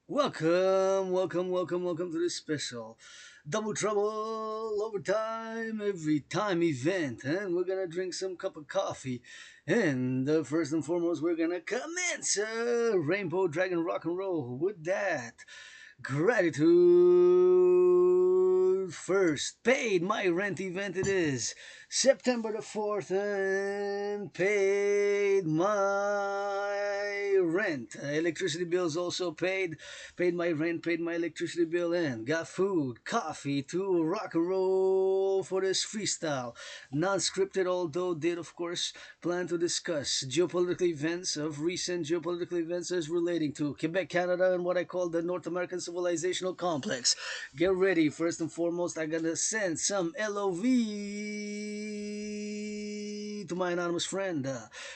Welcome to this special Double Trouble Overtime Every Time event. And we're gonna drink some cup of coffee. And first and foremost, we're gonna commence Rainbow Dragon Rock and Roll with that. Gratitude first. Paid my rent event it is. September the 4th and paid my rent. Electricity bills also paid. Paid my rent, paid my electricity bill and got food, coffee to rock and roll for this freestyle. Non-scripted, although did of course plan to discuss geopolitical events of recent geopolitical events as relating to Quebec, Canada, and what I call the North American civilizational complex. Get ready. First and foremost, I'm gonna send some LOV to my anonymous friend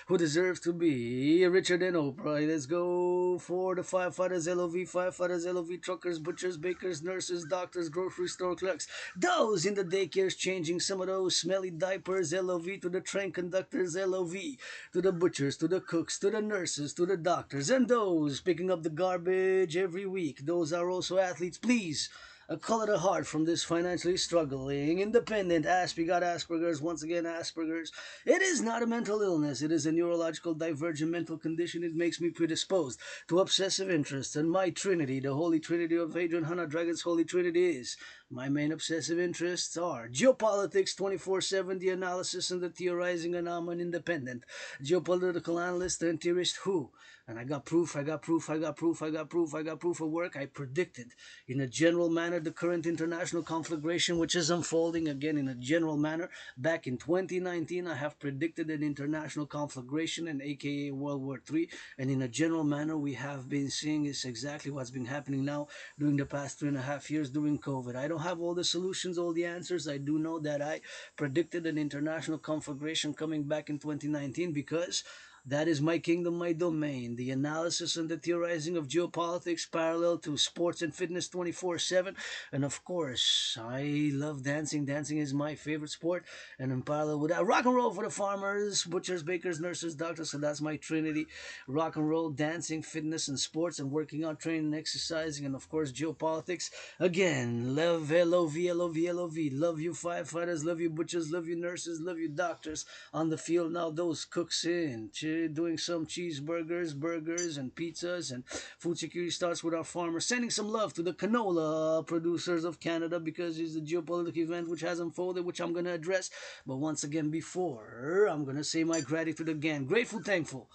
who deserves to be richer than Oprah. Let's go for the firefighters, LOV, truckers, butchers, bakers, nurses, doctors, grocery store clerks, those in the daycares changing some of those smelly diapers, LOV, to the train conductors, LOV, to the butchers, to the cooks, to the nurses, to the doctors, and those picking up the garbage every week. Those are also athletes. Please, a call it a heart from this financially struggling, independent Aspie got Asperger's. Once again, Asperger's. It is not a mental illness. It is a neurological divergent mental condition. It makes me predisposed to obsessive interests. And my Trinity, the Holy Trinity of Adrian Hanna Dragon's Holy Trinity is my main obsessive interests are geopolitics 24/7, the analysis and the theorizing, and I'm an independent geopolitical analyst and theorist who. And I got proof, I got proof, I got proof, I got proof, I got proof of work. I predicted in a general manner the current international conflagration which is unfolding again in a general manner. Back in 2019, I have predicted an international conflagration and aka World War III. And in a general manner, we have been seeing is exactly what's been happening now during the past 3.5 years during COVID. I don't have all the solutions, all the answers. I do know that I predicted an international conflagration coming back in 2019 because that is my kingdom, my domain. The analysis and the theorizing of geopolitics parallel to sports and fitness 24/7. And of course, I love dancing. Dancing is my favorite sport. And in parallel with that, rock and roll for the farmers, butchers, bakers, nurses, doctors. So that's my trinity. Rock and roll, dancing, fitness, and sports, and working out, training, exercising, and of course, geopolitics. Again, love, LOV, LOV, LOV. Love you firefighters, love you butchers, love you nurses, love you doctors on the field now. Those cooks in doing some cheeseburgers, burgers, and pizzas, and food security starts with our farmers. Sending some love to the canola producers of Canada because it's a geopolitical event which has unfolded, which I'm gonna address. But once again, before I'm gonna say my gratitude again, grateful, thankful.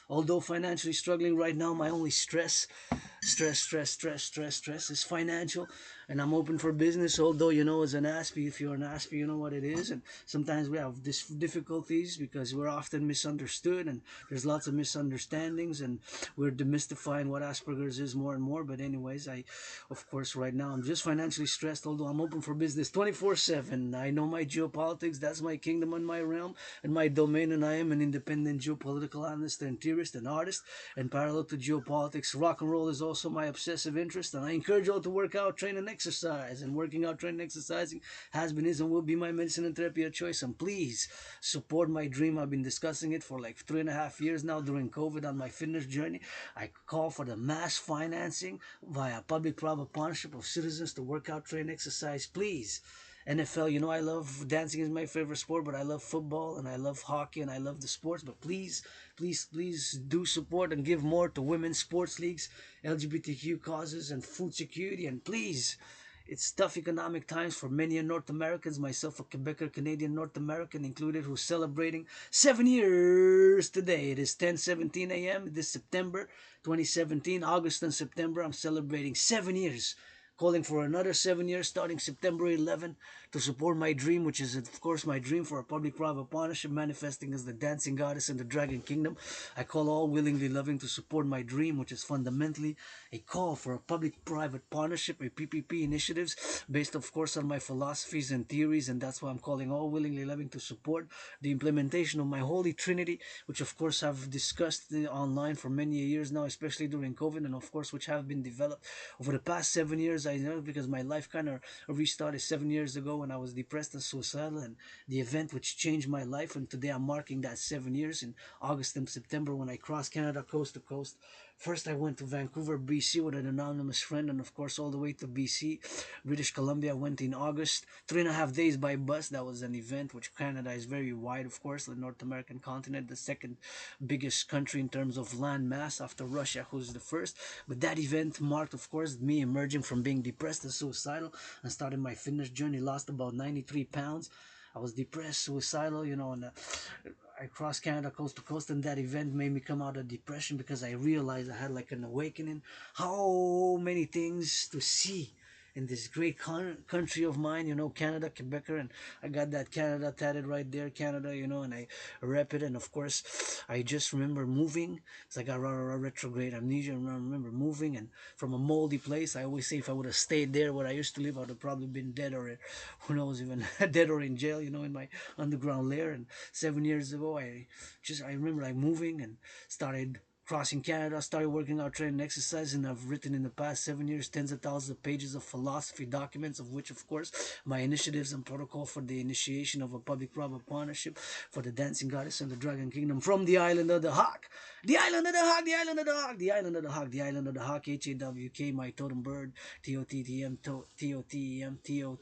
Although financially struggling right now, my only stress is financial, and I'm open for business. Although as an Aspie, if you're an Aspie, you know what it is, and sometimes we have difficulties because we're often misunderstood, and there's lots of misunderstandings, and we're demystifying what Asperger's is more and more. But anyways, of course, right now I'm just financially stressed. Although I'm open for business 24/7. I know my geopolitics. That's my kingdom and my realm and my domain, and I am an independent geopolitical analyst and theorist and artist. And parallel to geopolitics, rock and roll is also my obsessive interest, and I encourage you all to work out, train, and exercise. And working out, training, exercising has been, is, and will be my medicine and therapy of choice. And please support my dream. I've been discussing it for like 3.5 years now during COVID on my fitness journey. I call for the mass financing via public-private partnership of citizens to work out, train, exercise. Please. NFL, I love dancing is my favorite sport, but I love football and I love hockey and I love the sports. But please do support and give more to women's sports leagues, LGBTQ causes, and food security. And please, it's tough economic times for many North Americans, myself a Quebecer, Canadian North American included, who's celebrating 7 years today. It is 10:17 a.m. This September 2017, August and September. I'm celebrating 7 years, calling for another 7 years starting September 11 to support my dream, which is of course my dream for a public-private partnership manifesting as the dancing goddess in the Dragon Kingdom. I call all willingly loving to support my dream, which is fundamentally a call for a public-private partnership, a PPP initiatives based of course on my philosophies and theories, and that's why I'm calling all willingly loving to support the implementation of my Holy Trinity, which of course I've discussed online for many years now, especially during COVID, and of course which have been developed over the past 7 years. I know because my life kind of restarted 7 years ago when I was depressed and suicidal, and the event which changed my life. And today I'm marking that 7 years in August and September when I crossed Canada coast to coast First, I went to Vancouver, BC with an anonymous friend, and of course, all the way to BC, British Columbia. I went in August, 3.5 days by bus. That was an event, which Canada is very wide, of course, the North American continent, the second biggest country in terms of land mass after Russia, who's the first. But that event marked, of course, me emerging from being depressed and suicidal and started my fitness journey. Lost about 93 pounds. I was depressed, suicidal, and I crossed Canada coast to coast, and that event made me come out of depression because I realized I had like an awakening. How many things to see in this great country of mine, Canada, Quebecer, and I got that Canada tatted right there, Canada, and I rep it. And of course, I just remember moving. It's like I got retrograde amnesia. And I remember moving and from a moldy place. I always say if I would have stayed there where I used to live, I would have probably been dead or who knows, even dead or in jail, in my underground lair. And 7 years ago, I remember like moving and started crossing Canada, started working out, training, exercise, and I've written in the past 7 years tens of thousands of pages of philosophy documents, of which, of course, my initiatives and protocol for the initiation of a public-private partnership for the dancing goddess and the Dragon Kingdom from the island of the Hawk. The island of the Hawk, the island of the Hawk, the island of the Hawk, the island of the Hawk, HAWK, my totem bird, TOTTM, TOTEM, TO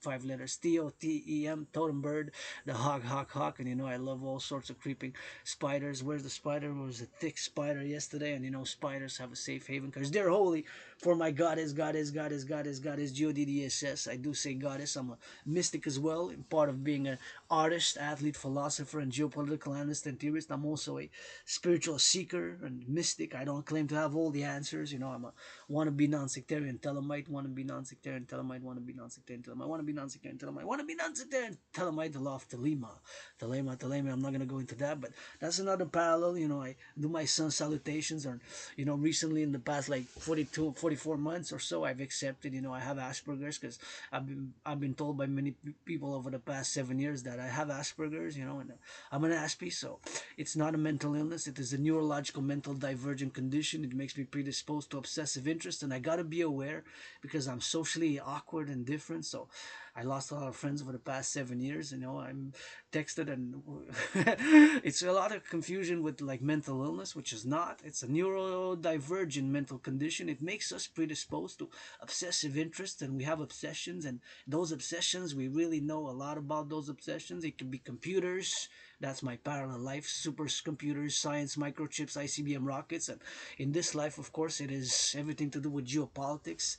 5 letters, TOTEM, totem bird, the hawk, hawk, hawk. And I love all sorts of creeping spiders. Where's the spider? There was a thick spider yesterday, and spiders have a safe haven because they're holy for my goddess, goddess, goddess, goddess, goddess, GODDSS. I do say goddess. I'm a mystic as well, in part of being an artist, athlete, philosopher, and geopolitical analyst and theorist. I'm also a spiritual seeker and mystic. I don't claim to have all the answers. I'm a wannabe non-sectarian Telemite, wannabe non-sectarian Telemite, wannabe non-sectarian Telemite, wannabe non-sectarian Telemite, wannabe non-sectarian Telemite, the law of Telema. Telema, I'm not going to go into that, but that's another parallel. I do my sun salutations, or, recently in the past like 42, 44 months or so, I've accepted, I have Asperger's because I've been told by many people over the past 7 years that I have Asperger's, and I'm an Aspie, so it's not a mental illness. It is a neurological mental divergent condition. It makes me predisposed to obsessive interest, and I gotta be aware because I'm socially awkward and different. So I lost a lot of friends over the past 7 years. I'm texted, and it's a lot of confusion with like mental illness, which is not. It's a neurodivergent mental condition. It makes us predisposed to obsessive interest, and we have obsessions, and those obsessions, we really know a lot about those obsessions. It can be computers. That's my parallel life. Supercomputers, science, microchips, ICBM rockets. And in this life, of course, it is everything to do with geopolitics.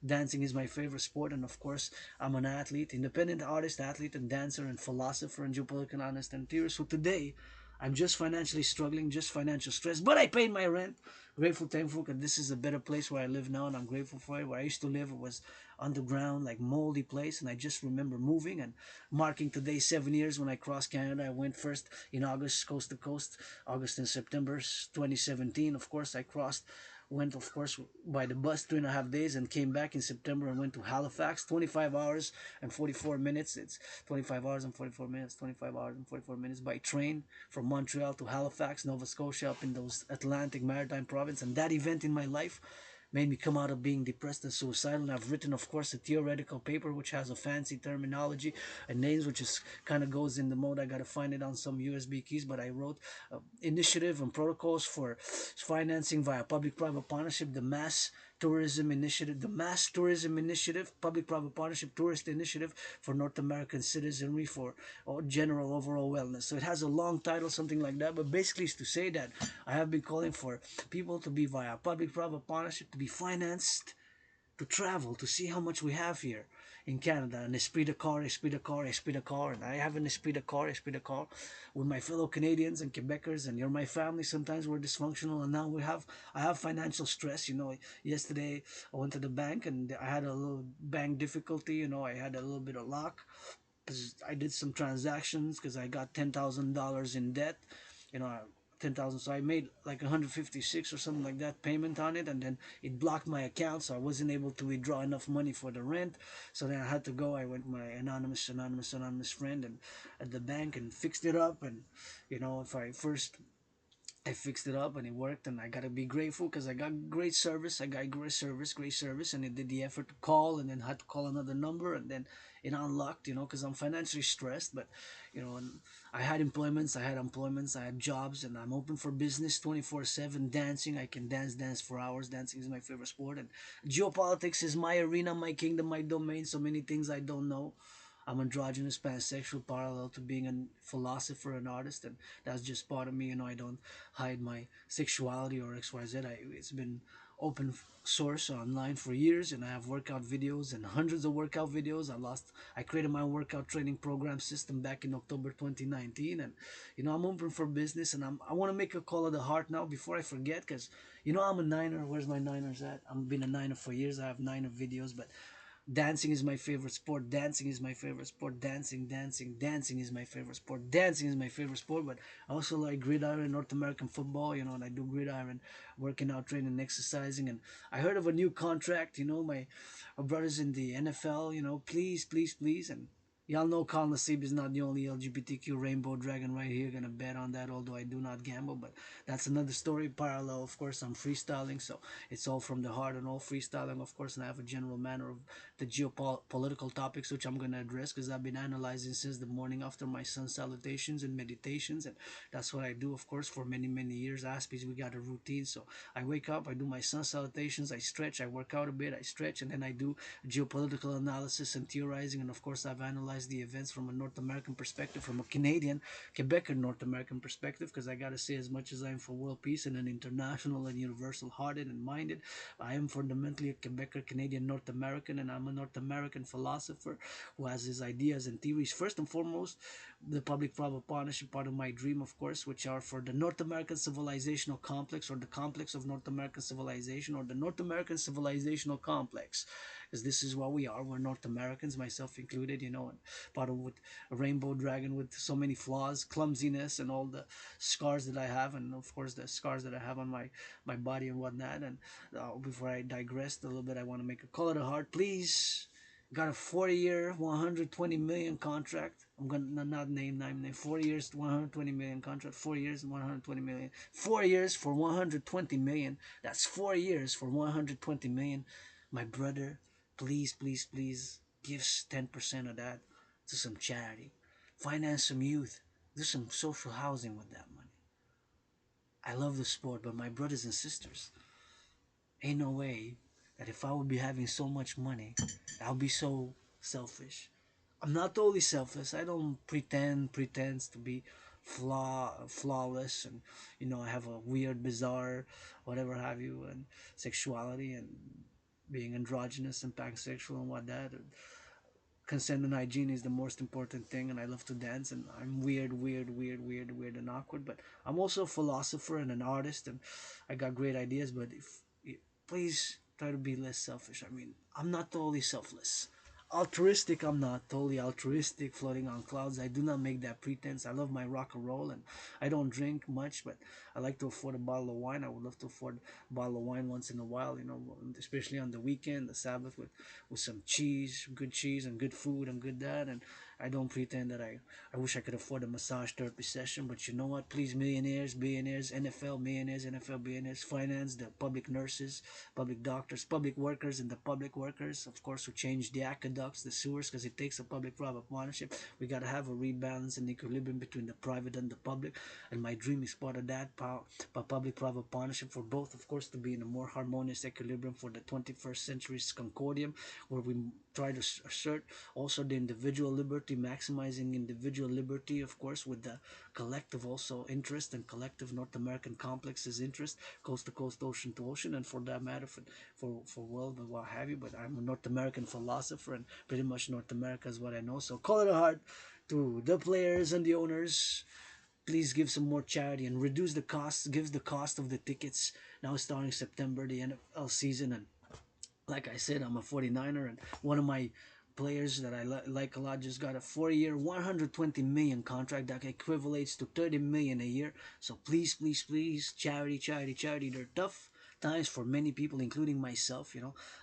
Dancing is my favorite sport, and of course, I'm an athlete, independent artist, athlete, and dancer, and philosopher, and geopolitical analyst and theorist. So today, I'm just financially struggling, just financial stress, but I paid my rent. Grateful, thankful, because this is a better place where I live now, and I'm grateful for it. Where I used to live, it was underground, like moldy place, and I just remember moving and marking today 7 years when I crossed Canada. I went first in August, coast to coast, August and September 2017. Of course, I crossed went of course by the bus 3.5 days and came back in September and went to Halifax. 25 hours and 44 minutes. It's 25 hours and 44 minutes. 25 hours and 44 minutes by train from Montreal to Halifax, Nova Scotia, up in those Atlantic Maritime province. And that event in my life made me come out of being depressed and suicidal. And I've written, of course, a theoretical paper which has a fancy terminology and names, which is kind of goes in the mode. I gotta find it on some USB keys, but I wrote initiative and protocols for financing via public-private partnership, the Mass Tourism Initiative, public-private partnership tourist initiative for North American citizenry for general overall wellness. So it has a long title, something like that, but basically it's to say that I have been calling for people to be via public-private partnership to be financed to travel, to see how much we have here in Canada. An esprit de corps, esprit de corps, esprit de corps. And I have an esprit de corps with my fellow Canadians and Quebecers, and you're my family. Sometimes we're dysfunctional, and now I have financial stress. Yesterday I went to the bank and I had a little bank difficulty. I had a little bit of luck because I did some transactions because I got $10,000 in debt. You know, 10,000. So I made like 156 or something like that payment on it, and then it blocked my account, so I wasn't able to withdraw enough money for the rent. So then I had to go. I went with my anonymous friend and at the bank and fixed it up. And if I first I fixed it up and it worked, and I gotta be grateful because I got great service. I got great service, and it did the effort to call, and then had to call another number, and then it unlocked, because I'm financially stressed. But and I had employments, I had jobs, and I'm open for business 24/7. Dancing, I can dance for hours. Dancing is my favorite sport, and geopolitics is my arena, my kingdom, my domain. So many things I don't know. I'm androgynous, pansexual, parallel to being a philosopher and artist, and that's just part of me. I don't hide my sexuality or XYZ. It's been open source online for years, and I have workout videos and hundreds of workout videos. I created my workout training program system back in October 2019, and I'm open for business, and I want to make a call of the heart now before I forget, because I'm a Niner. Where's my Niners at? I've been a Niner for years. I have Niner videos, but dancing is my favorite sport. Dancing is my favorite sport. Dancing is my favorite sport. Dancing is my favorite sport. But I also like gridiron, North American football. And I do gridiron, working out, training, exercising. And I heard of a new contract. My brothers in the NFL. Please, please, please, and y'all know Colin Nasib is not the only LGBTQ rainbow dragon right here. Gonna bet on that, although I do not gamble. But that's another story. Parallel, of course, I'm freestyling, so it's all from the heart and all freestyling, of course. And I have a general manner of the geopolitical topics which I'm gonna address because I've been analyzing since the morning after my sun salutations and meditations, and that's what I do, of course, for many many years. Aspies, we got a routine, so I wake up, I do my sun salutations, I stretch, I work out a bit, I stretch, and then I do geopolitical analysis and theorizing. And of course, I've analyzed the events from a North American perspective, from a Canadian, Quebecer North American perspective, because I gotta say, as much as I am for world peace and an international and universal hearted and minded, I am fundamentally a Quebecer Canadian North American, and I'm a North American philosopher who has his ideas and theories. First and foremost, the public-private partnership, part of my dream, of course, which are for the North American civilizational complex, or the complex of North American civilization, or the North American civilizational complex, because this is what we are. We're North Americans, myself included, and part of with a rainbow dragon with so many flaws, clumsiness, and all the scars that I have, and of course the scars that I have on my body and whatnot. And before I digress a little bit, I want to make a call to the heart. Please, got a 4-year, 120 million contract. I'm gonna not name 4 years, 120 million contract. 4 years, 120 million. 4 years for 120 million. That's 4 years for 120 million. My brother, please, please, please, give 10% of that to some charity. Finance some youth. Do some social housing with that money. I love the sport, but my brothers and sisters, ain't no way that if I would be having so much money, I'll be so selfish. I'm not totally selfish. I don't pretends to be flawless, and I have a weird, bizarre, whatever have you, and sexuality, and being androgynous and pansexual and whatnot. Consent and hygiene is the most important thing, and I love to dance, and I'm weird and awkward, but I'm also a philosopher and an artist, and I got great ideas. But please try to be less selfish. I mean, I'm not totally selfless. Altruistic, I'm not totally altruistic, floating on clouds. I do not make that pretense. I love my rock and roll, and I don't drink much, but I like to afford a bottle of wine. I would love to afford a bottle of wine once in a while, especially on the weekend, the Sabbath, with some cheese, good cheese, and good food, and good that. And I don't pretend that I wish I could afford a massage therapy session, but you know what? Please, millionaires, billionaires, NFL millionaires, NFL billionaires, finance, the public nurses, public doctors, public workers, and the public workers, of course, who change the aqueducts, the sewers, because it takes a public-private partnership. We got to have a rebalance and equilibrium between the private and the public, and my dream is part of that, public-private partnership for both, of course, to be in a more harmonious equilibrium for the 21st century's concordium, where we try to assert also the individual liberty, maximizing individual liberty, of course, with the collective also interest and collective North American complexes interest, coast to coast, ocean to ocean, and for that matter, for world and what have you. But I'm a North American philosopher, and pretty much North America is what I know. So call it a heart to the players and the owners. Please give some more charity and reduce the cost. Give the cost of the tickets now starting September, the NFL season. And like I said, I'm a 49er, and one of my players that I like a lot just got a 4-year, 120 million contract that equivalates to 30 million a year. So please, please, please, charity. They're tough times for many people, including myself.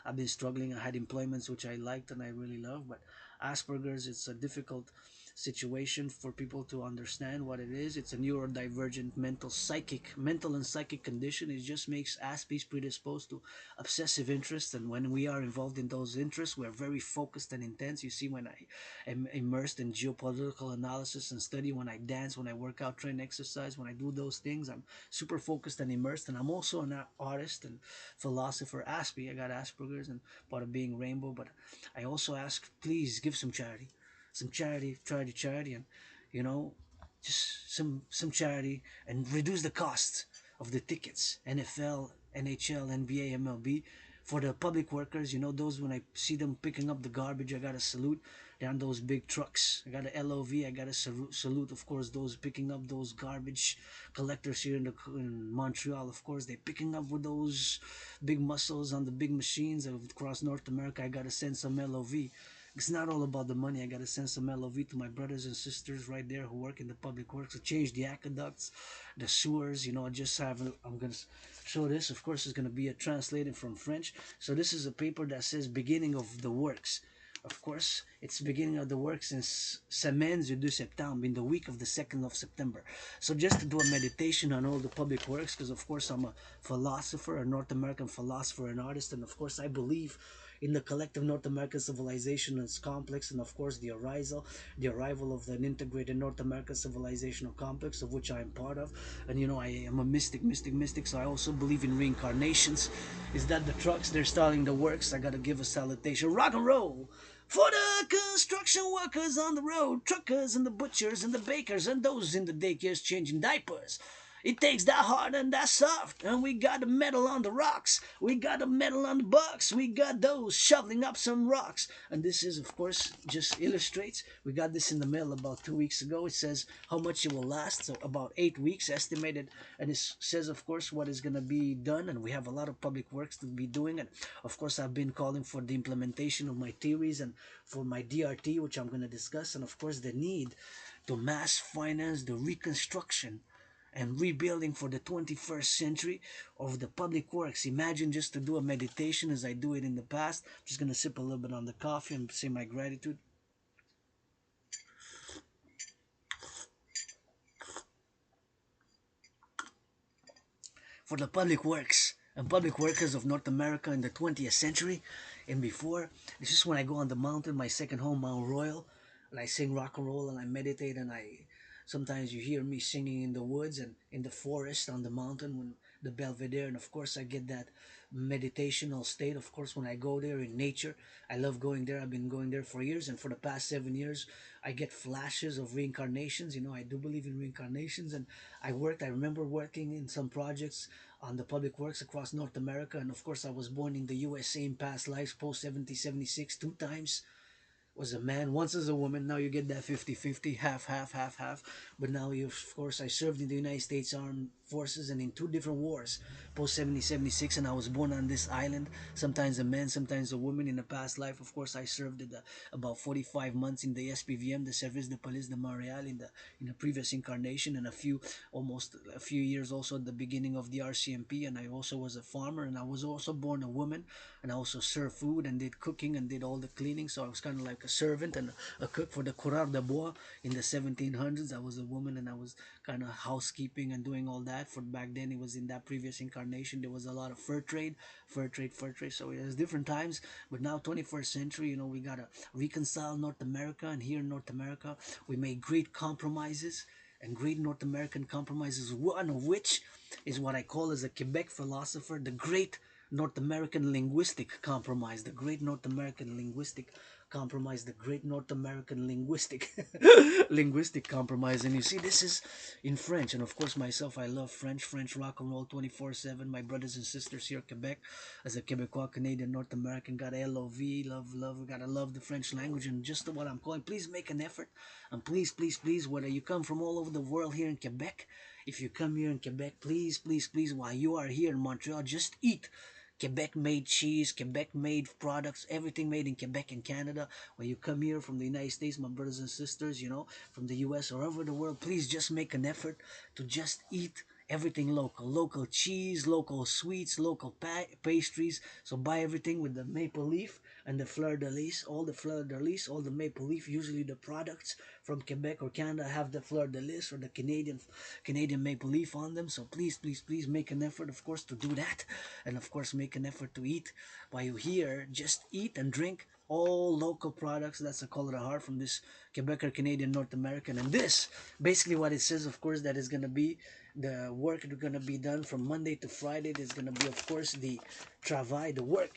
I've been struggling. I had employments which I liked and I really love, but Asperger's, it's a difficult situation for people to understand what it is. It's a neurodivergent mental and psychic condition. It just makes Aspies predisposed to obsessive interests, and when we are involved in those interests, we're very focused and intense. You see, when I am immersed in geopolitical analysis and study, when I dance, when I work out, train, exercise, when I do those things, I'm super focused and immersed. And I'm also an artist and philosopher. Aspie, I got Asperger's and part of being rainbow, but I also ask, please give some charity, and you know, just some charity, and reduce the cost of the tickets. NFL, NHL, NBA, MLB. For the public workers, you know, those when I see them picking up the garbage, I gotta salute. They're on those big trucks. I got a LOV. I gotta salute, of course, those picking up those garbage collectors here in Montreal. Of course, they're picking up with those big muscles on the big machines across North America. I gotta send some LOV. It's not all about the money. I gotta send some LOV to my brothers and sisters right there who work in the public works to change the aqueducts, the sewers. You know, I just have. I'm gonna show this. Of course, it's gonna be a translated from French. So this is a paper that says beginning of the works. Of course, it's beginning of the works in Semaine du 2 septembre, in the week of the 2nd of September. So just to do a meditation on all the public works, because of course I'm a philosopher, a North American philosopher and artist, and of course I believe in the collective North American civilization and its complex, and of course the arrival of an integrated North American civilizational complex of which I am part of. And you know, I am a mystic, so I also believe in reincarnations. Is that the trucks, they're starting the works, I gotta give a salutation. Rock and roll for the construction workers on the road, truckers and the butchers and the bakers and those in the daycares changing diapers. It takes that hard and that soft, and we got the metal on the rocks. We got the metal on the box. We got those shoveling up some rocks. And this is, of course, just illustrates. We got this in the mail about 2 weeks ago. It says how much it will last, so about 8 weeks estimated. And it says, of course, what is going to be done. And we have a lot of public works to be doing. And of course, I've been calling for the implementation of my theories and for my DRT, which I'm going to discuss. And of course, the need to mass finance the reconstruction and rebuilding for the 21st century of the public works. Imagine just to do a meditation as I do it in the past. I'm just going to sip a little bit on the coffee and say my gratitude. For the public works and public workers of North America in the 20th century and before. This is when I go on the mountain, my second home, Mount Royal, and I sing rock and roll and I meditate, and I sometimes you hear me singing in the woods and in the forest on the mountain when the Belvedere, and of course I get that meditational state. Of course, when I go there in nature, I love going there. I've been going there for years, and for the past 7 years I get flashes of reincarnations. You know, I do believe in reincarnations, and I remember working in some projects on the public works across North America, and of course I was born in the USA in past lives, post 7076, 2 times was a man, once as a woman. Now you get that 50-50, half. But now, you, of course, I served in the United States Armed Forces and in 2 different wars, post 7076, and I was born on this island. Sometimes a man, sometimes a woman. In a past life, of course, I served about 45 months in the SPVM, the Service de Police de Montréal, in a previous incarnation, and almost a few years also at the beginning of the RCMP. And I also was a farmer, and I was also born a woman, and I also served food and did cooking and did all the cleaning. So I was kind of like a servant and a cook for the Coureur de Bois in the 1700s. I was a woman, and I was kind of housekeeping and doing all that. For back then, it was in that previous incarnation. There was a lot of fur trade. So it was different times. But now, 21st century, you know, we gotta reconcile North America, and here in North America, we made great compromises. And great North American compromises, one of which is what I call as a Quebec philosopher, the great North American linguistic compromise, the great North American linguistic compromise, the great North American linguistic compromise. And you see, this is in French, and of course myself, I love French rock and roll 24/7. My brothers and sisters here in Quebec, as a Quebecois, Canadian, North American, gotta love, gotta love the French language, and just what I'm calling. Please make an effort, and please, whether you come from all over the world here in Quebec, if you come here in Quebec, please, while you are here in Montreal, just eat Quebec made cheese, Quebec made products, everything made in Quebec and Canada. When you come here from the United States, my brothers and sisters, you know, from the US or over the world, please just make an effort to just eat everything local. Local cheese, local sweets, local pastries. So buy everything with the maple leaf. and the fleur-de-lis, all the fleur-de-lis, all the maple leaf. Usually the products from Quebec or Canada have the fleur-de-lis or the Canadian maple leaf on them. So please, please, please make an effort, of course, to do that, and of course make an effort to eat while you're here. Just eat and drink all local products. That's the color of the heart from this Quebec or Canadian North American. And this basically what it says, of course, that is going to be the work that's going to be done from Monday to Friday. There's going to be, of course, the travail, the work.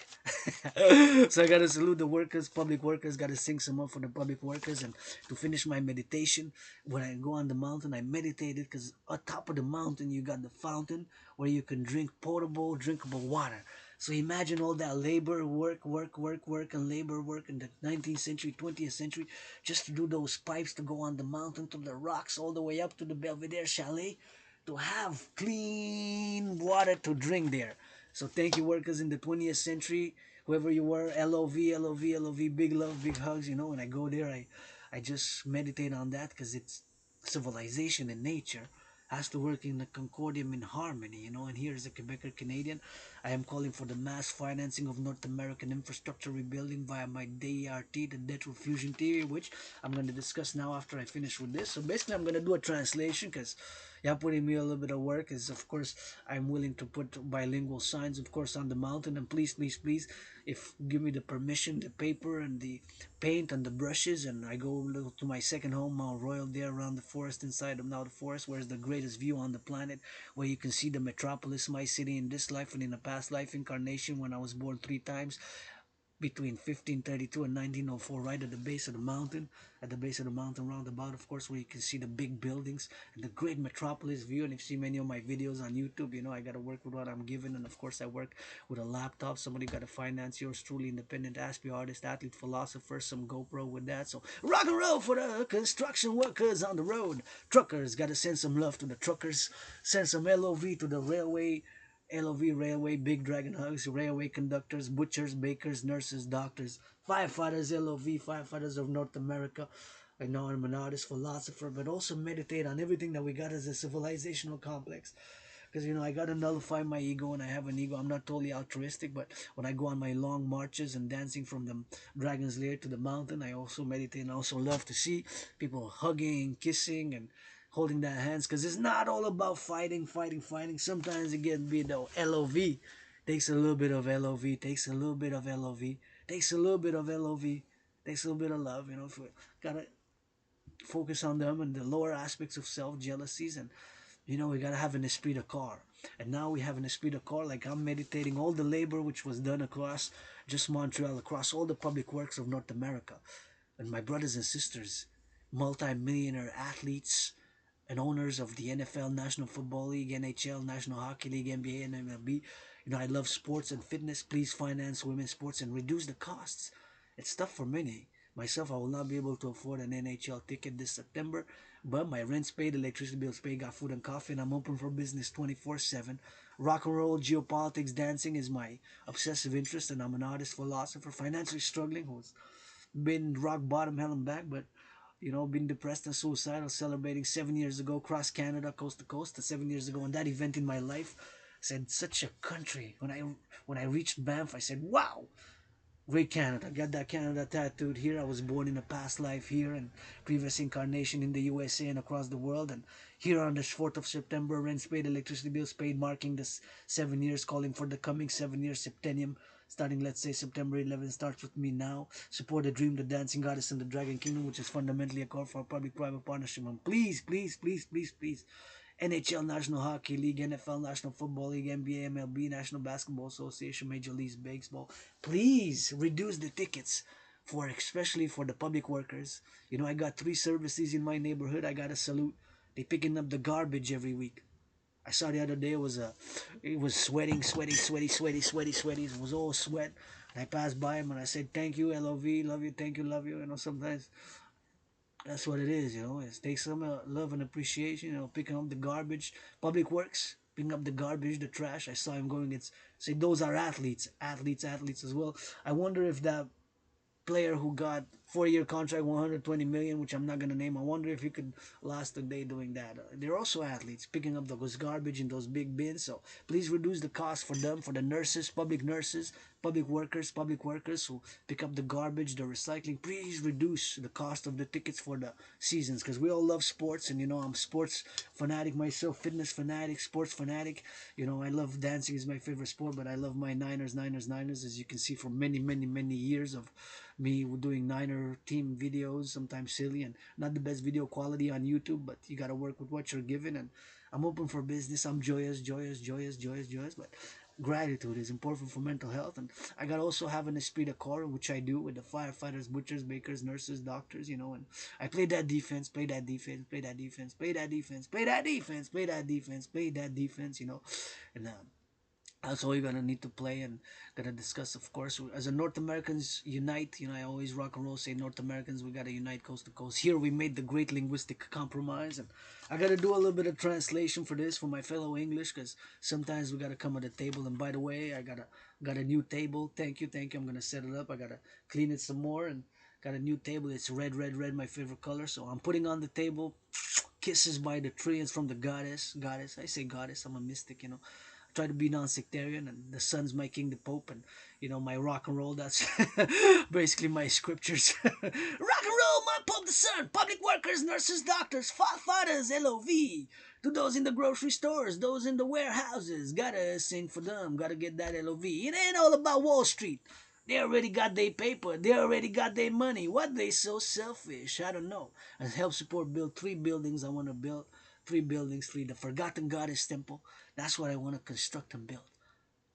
So I got to salute the workers, public workers. Got to sing some up for the public workers. And to finish my meditation, when I go on the mountain, I meditated because on top of the mountain you got the fountain where you can drink potable, drinkable water. So imagine all that labor, work, and labor work in the 19th century, 20th century, just to do those pipes to go on the mountain to the rocks, all the way up to the Belvedere Chalet, to have clean water to drink there. So thank you, workers in the 20th century, whoever you were, LOV, LOV, LOV, big love, big hugs. When I go there, I just meditate on that because it's civilization and nature has to work in a concordium in harmony. And here is a Quebecer Canadian. I am calling for the mass financing of North American infrastructure rebuilding via my DART, the debt fusion theory, which I'm going to discuss now after I finish with this. So basically, I'm going to do a translation because you're putting me a little bit of work. Is of course I'm willing to put bilingual signs, of course, on the mountain. And please, please, please, if give me the permission, the paper and the paint and the brushes, and I go to my second home, Mount Royal, there around the forest, inside of now the forest, where is the greatest view on the planet, where you can see the metropolis, my city, in this life and in a past life incarnation when I was born 3 times between 1532 and 1904, right at the base of the mountain roundabout, of course, where you can see the big buildings and the great metropolis view. And if you see many of my videos on YouTube, I got to work with what I'm given. And of course, I work with a laptop. Somebody got to finance. Yours truly, independent Aspie artist, athlete, philosopher, some GoPro with that. So rock and roll for the construction workers on the road. Truckers, got to send some love to the truckers. Send some LOV to the railway, LOV Railway, Big Dragon Hugs, railway conductors, butchers, bakers, nurses, doctors, firefighters, LOV, firefighters of North America. I know I'm an artist, philosopher, but also meditate on everything that we got as a civilizational complex. Because, I got to nullify my ego, and I have an ego. I'm not totally altruistic, but when I go on my long marches and dancing from the Dragon's Lair to the mountain, I also meditate and I also love to see people hugging, kissing, and holding their hands, because it's not all about fighting. Sometimes it gets be though. LOV takes a little bit of LOV, takes a little bit of LOV, takes a little bit of LOV, takes a little bit of love. If we gotta focus on them and the lower aspects of self, jealousies, and we gotta have an esprit de corps. And now we have an esprit de corps. Like, I'm meditating all the labor which was done across just Montreal, across all the public works of North America, and my brothers and sisters, multi-millionaire athletes and owners of the NFL, National Football League, NHL, National Hockey League, NBA, and MLB. I love sports and fitness. Please finance women's sports and reduce the costs. It's tough for many. Myself, I will not be able to afford an NHL ticket this September, but my rent's paid, electricity bills paid, got food and coffee, and I'm open for business 24/7. Rock and roll, geopolitics, dancing is my obsessive interest, and I'm an artist, philosopher, financially struggling, who's been rock bottom, hell and back, but been depressed and suicidal, celebrating 7 years ago, cross Canada, coast to coast, 7 years ago, and that event in my life. I said, such a country. When I reached Banff, I said, wow, great Canada. Got that Canada tattooed here. I was born in a past life here and previous incarnation in the USA and across the world. And here on the 4th of September, rents paid, electricity bills paid, marking the 7 years, calling for the coming 7 year septennium. Starting, let's say, September 11th starts with me now. Support the dream, the dancing goddess, and the dragon kingdom, which is fundamentally a call for a public-private partnership. And please, please, please, please, please, NHL, National Hockey League, NFL, National Football League, NBA, MLB, National Basketball Association, Major League Baseball, please reduce the tickets for, especially for the public workers. I got 3 services in my neighborhood. I got to salute. They picking up the garbage every week. I saw the other day it was sweating. It was all sweat. And I passed by him and I said, "Thank you, LOV, love you, thank you, love you." Sometimes that's what it is. It takes some love and appreciation. Picking up the garbage, public works, picking up the garbage, the trash. I saw him going. It's those are athletes as well. I wonder if that player who got 4-year contract, 120 million, which I'm not gonna name. I wonder if you could last a day doing that. They're also athletes, picking up those garbage in those big bins. So please reduce the cost for them, for the nurses, public workers who pick up the garbage, the recycling. Please reduce the cost of the tickets for the seasons, because we all love sports, and I'm sports fanatic myself, fitness fanatic, sports fanatic. I love dancing is my favorite sport, but I love my Niners, as you can see from many years of me doing Niner team videos, sometimes silly and not the best video quality on YouTube, but you gotta work with what you're given. And I'm open for business. I'm joyous, but gratitude is important for mental health. And I gotta also have an esprit de corps, which I do with the firefighters, butchers, bakers, nurses, doctors, and I play that defense, play that defense, play that defense, play that defense, play that defense, play that defense, play that defense, and that's all you're gonna need to play, and gonna discuss, of course, as a North Americans unite. I always rock and roll say North Americans, we gotta unite coast to coast. Here we made the great linguistic compromise, and I gotta do a little bit of translation for this for my fellow English, because sometimes we gotta come at the table. And by the way, I got a new table. Thank you. I'm gonna set it up. I gotta clean it some more, and got a new table. It's red, my favorite color. So I'm putting on the table Kisses by the Tree. It's from the goddess. I say goddess, I'm a mystic. Try to be non-sectarian, and the sun's my king, the pope, and my rock and roll. That's basically my scriptures. Rock and roll, my pope, the sun, public workers, nurses, doctors, firefighters, lov, to those in the grocery stores, those in the warehouses, gotta sing for them, gotta get that lov. It ain't all about Wall Street. They already got their paper. They already got their money. What they so selfish? I don't know. And help support build 3 buildings. I want to build 3 buildings. The Forgotten Goddess Temple. That's what I want to construct and build.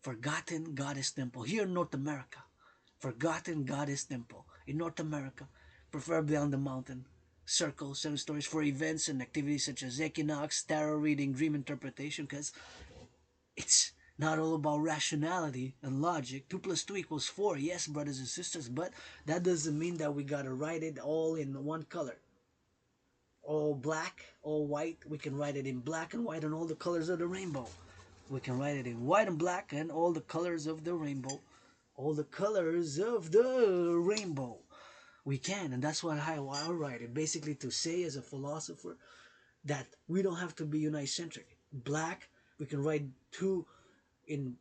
Forgotten Goddess Temple here in North America. Forgotten Goddess Temple in North America, preferably on the mountain. Circle, 7 stories for events and activities such as equinox, tarot reading, dream interpretation, because it's not all about rationality and logic. 2 plus 2 equals 4. Yes, brothers and sisters, but that doesn't mean that we gotta write it all in one color. All black, all white. We can write it in black and white and all the colors of the rainbow. We can write it in white and black and all the colors of the rainbow. All the colors of the rainbow. We can, and that's what I write it. Basically, to say as a philosopher that we don't have to be unicentric. Black, we can write 2 in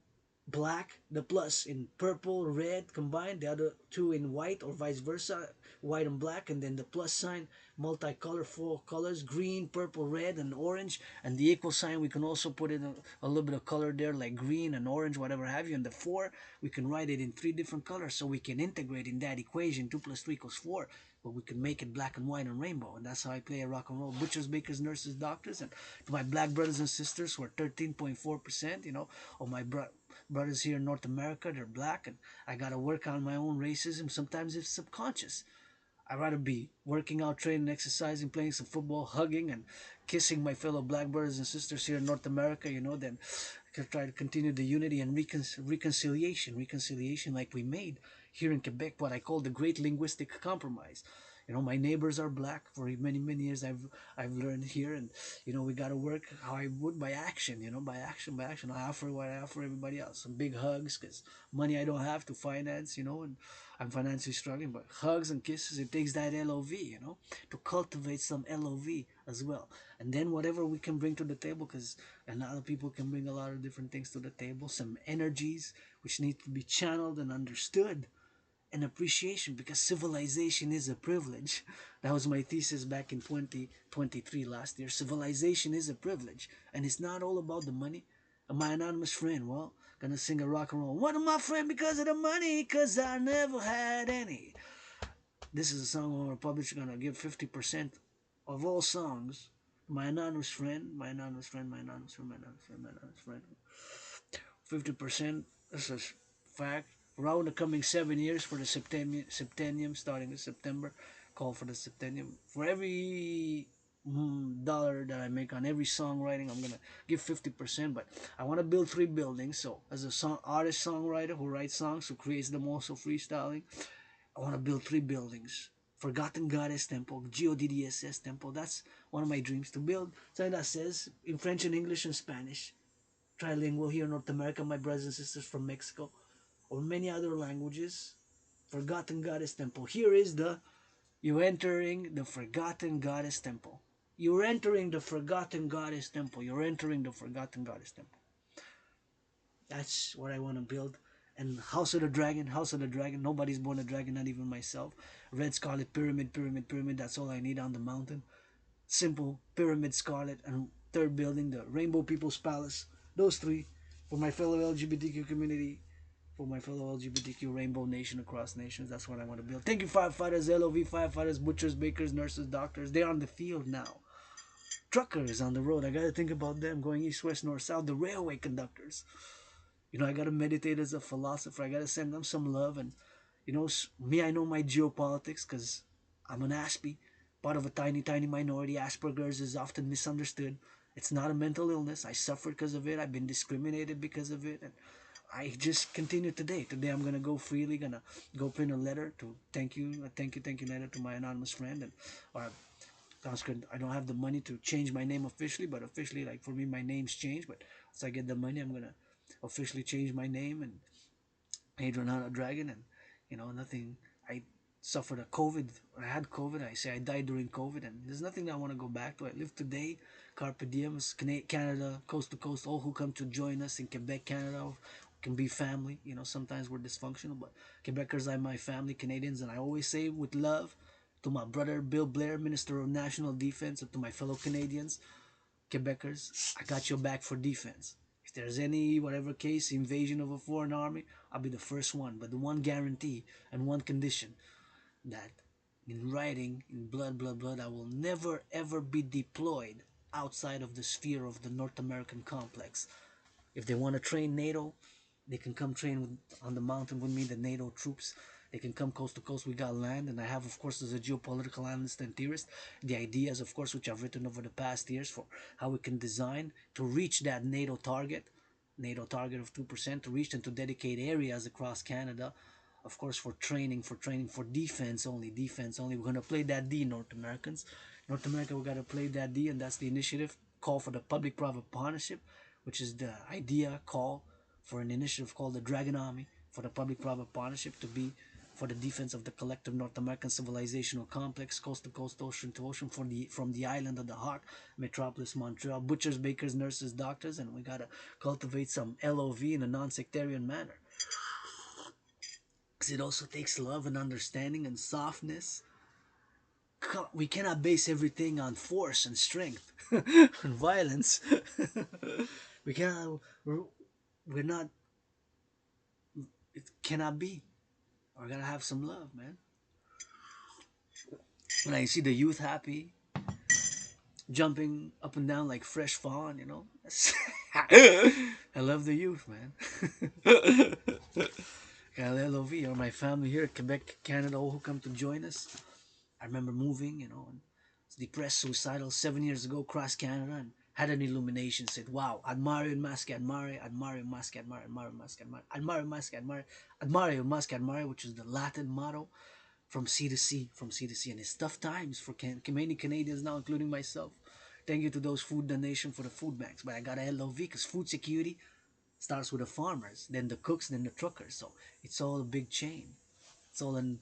black, the plus in purple, red combined, the other 2 in white, or vice versa, white and black, and then the plus sign, multicolor, 4 colors, green, purple, red, and orange, and the equal sign, we can also put in a little bit of color there, like green and orange, whatever have you, and the 4, we can write it in 3 different colors, so we can integrate in that equation, 2 plus 2 equals 4, but we can make it black and white and rainbow, and that's how I play a rock and roll. Butchers, bakers, nurses, doctors, and to my black brothers and sisters who are 13.4%, or my brothers here in North America, they're black, and I gotta work on my own racism. Sometimes it's subconscious. I'd rather be working out, training, exercising, playing some football, hugging, and kissing my fellow black brothers and sisters here in North America, than try to continue the unity and reconciliation like we made here in Quebec, what I call the Great Linguistic Compromise. My neighbors are black. For many years I've learned here, and we gotta work how I would by action. By action. I offer what I offer everybody else. Some big hugs, because money I don't have to finance. And I'm financially struggling. But hugs and kisses, it takes that lov. To cultivate some lov as well. And then whatever we can bring to the table, because a lot of people can bring a lot of different things to the table. Some energies which need to be channeled and understood, and appreciation, because civilization is a privilege. That was my thesis back in 2023 last year. Civilization is a privilege, and it's not all about the money. And my anonymous friend, well, gonna sing a rock and roll. One of my friend because of the money, cause I never had any. This is a song where a publisher gonna give 50% of all songs. My anonymous friend, my anonymous friend, my anonymous friend, my anonymous friend, my anonymous friend. 50%. This is fact. Around the coming 7 years for the septennium, starting in September, call for the septennium. For every dollar that I make on every songwriting, I'm gonna give 50%. But I want to build 3 buildings. So as a artist songwriter who writes songs, who creates them also freestyling, I want to build 3 buildings. Forgotten Goddess Temple, GODDSS Temple. That's one of my dreams, to build something that says in French and English and Spanish, trilingual here in North America, my brothers and sisters from Mexico, or many other languages. Forgotten Goddess Temple. Here is the You're entering the forgotten goddess temple. You're entering the forgotten goddess temple. You're entering the forgotten goddess temple. That's what I want to build. And House of the Dragon, House of the Dragon. Nobody's born a dragon, not even myself. Red Scarlet Pyramid, Pyramid, Pyramid. That's all I need on the mountain. Simple Pyramid Scarlet. And third building, the Rainbow People's Palace. Those three for my fellow LGBTQ community, for my fellow LGBTQ Rainbow Nation across nations. That's what I want to build. Thank you, firefighters, LOV firefighters, butchers, bakers, nurses, doctors. They're on the field now. Truckers on the road. I gotta think about them going east, west, north, south. The railway conductors. I gotta meditate as a philosopher. I gotta send them some love. And me, I know my geopolitics because I'm an Aspie, part of a tiny, tiny minority. Asperger's is often misunderstood. It's not a mental illness. I suffered because of it. I've been discriminated because of it, and I just continue today. Today I'm gonna go freely, gonna go print a letter to thank you letter to my anonymous friend, and or I don't have the money to change my name officially, but officially, like for me, my name's changed. But once I get the money, I'm gonna officially change my name and Adrian Dragon, and nothing. I suffered a COVID. I had COVID. I say I died during COVID, and there's nothing that I want to go back to. I live today. Carpe diem, Canada, coast to coast. All who come to join us in Quebec, Canada, can be family. Sometimes we're dysfunctional, but Quebecers are my family, Canadians, and I always say with love to my brother Bill Blair, Minister of National Defense, and to my fellow Canadians, Quebecers, I got your back for defense. If there's any, whatever case, invasion of a foreign army, I'll be the first one. But the one guarantee and one condition that in writing, in blood, blood, blood, I will never ever be deployed outside of the sphere of the North American complex. If they want to train NATO, they can come train on the mountain with me, the NATO troops. They can come coast to coast. We got land, and I have, of course, as a geopolitical analyst and theorist, the ideas, of course, which I've written over the past years for how we can design to reach that NATO target of 2%, to reach and to dedicate areas across Canada, of course, for training, for defense only, defense only. We're gonna play that D, North Americans. North America, we gotta play that D, and that's the initiative call for the public-private partnership, which is the idea call for an initiative called the Dragan Army for the public-private partnership to be for the defense of the collective North American civilizational complex, coast to coast, ocean to ocean, from the island of the heart, metropolis Montreal, butchers, bakers, nurses, doctors, and we gotta cultivate some LOV in a non-sectarian manner. Because it also takes love and understanding and softness. We cannot base everything on force and strength and violence. we cannot. We're not. It cannot be. We're gonna have some love, man. When I see the youth happy, jumping up and down like fresh fawn, I love the youth, man. LOV or my family here at Quebec, Canada, all who come to join us. I remember moving, and depressed, suicidal 7 years ago, across Canada, and had an illumination. Said, "Wow, admire mask, admire mask, admire mask, admire mask, admire mask, admire," which is the Latin motto from sea to sea, from sea to sea. And it's tough times for many Canadians now, including myself. Thank you to those food donation for the food banks, but I got a LOV because food security starts with the farmers, then the cooks, then the truckers. So it's all a big chain. It's all in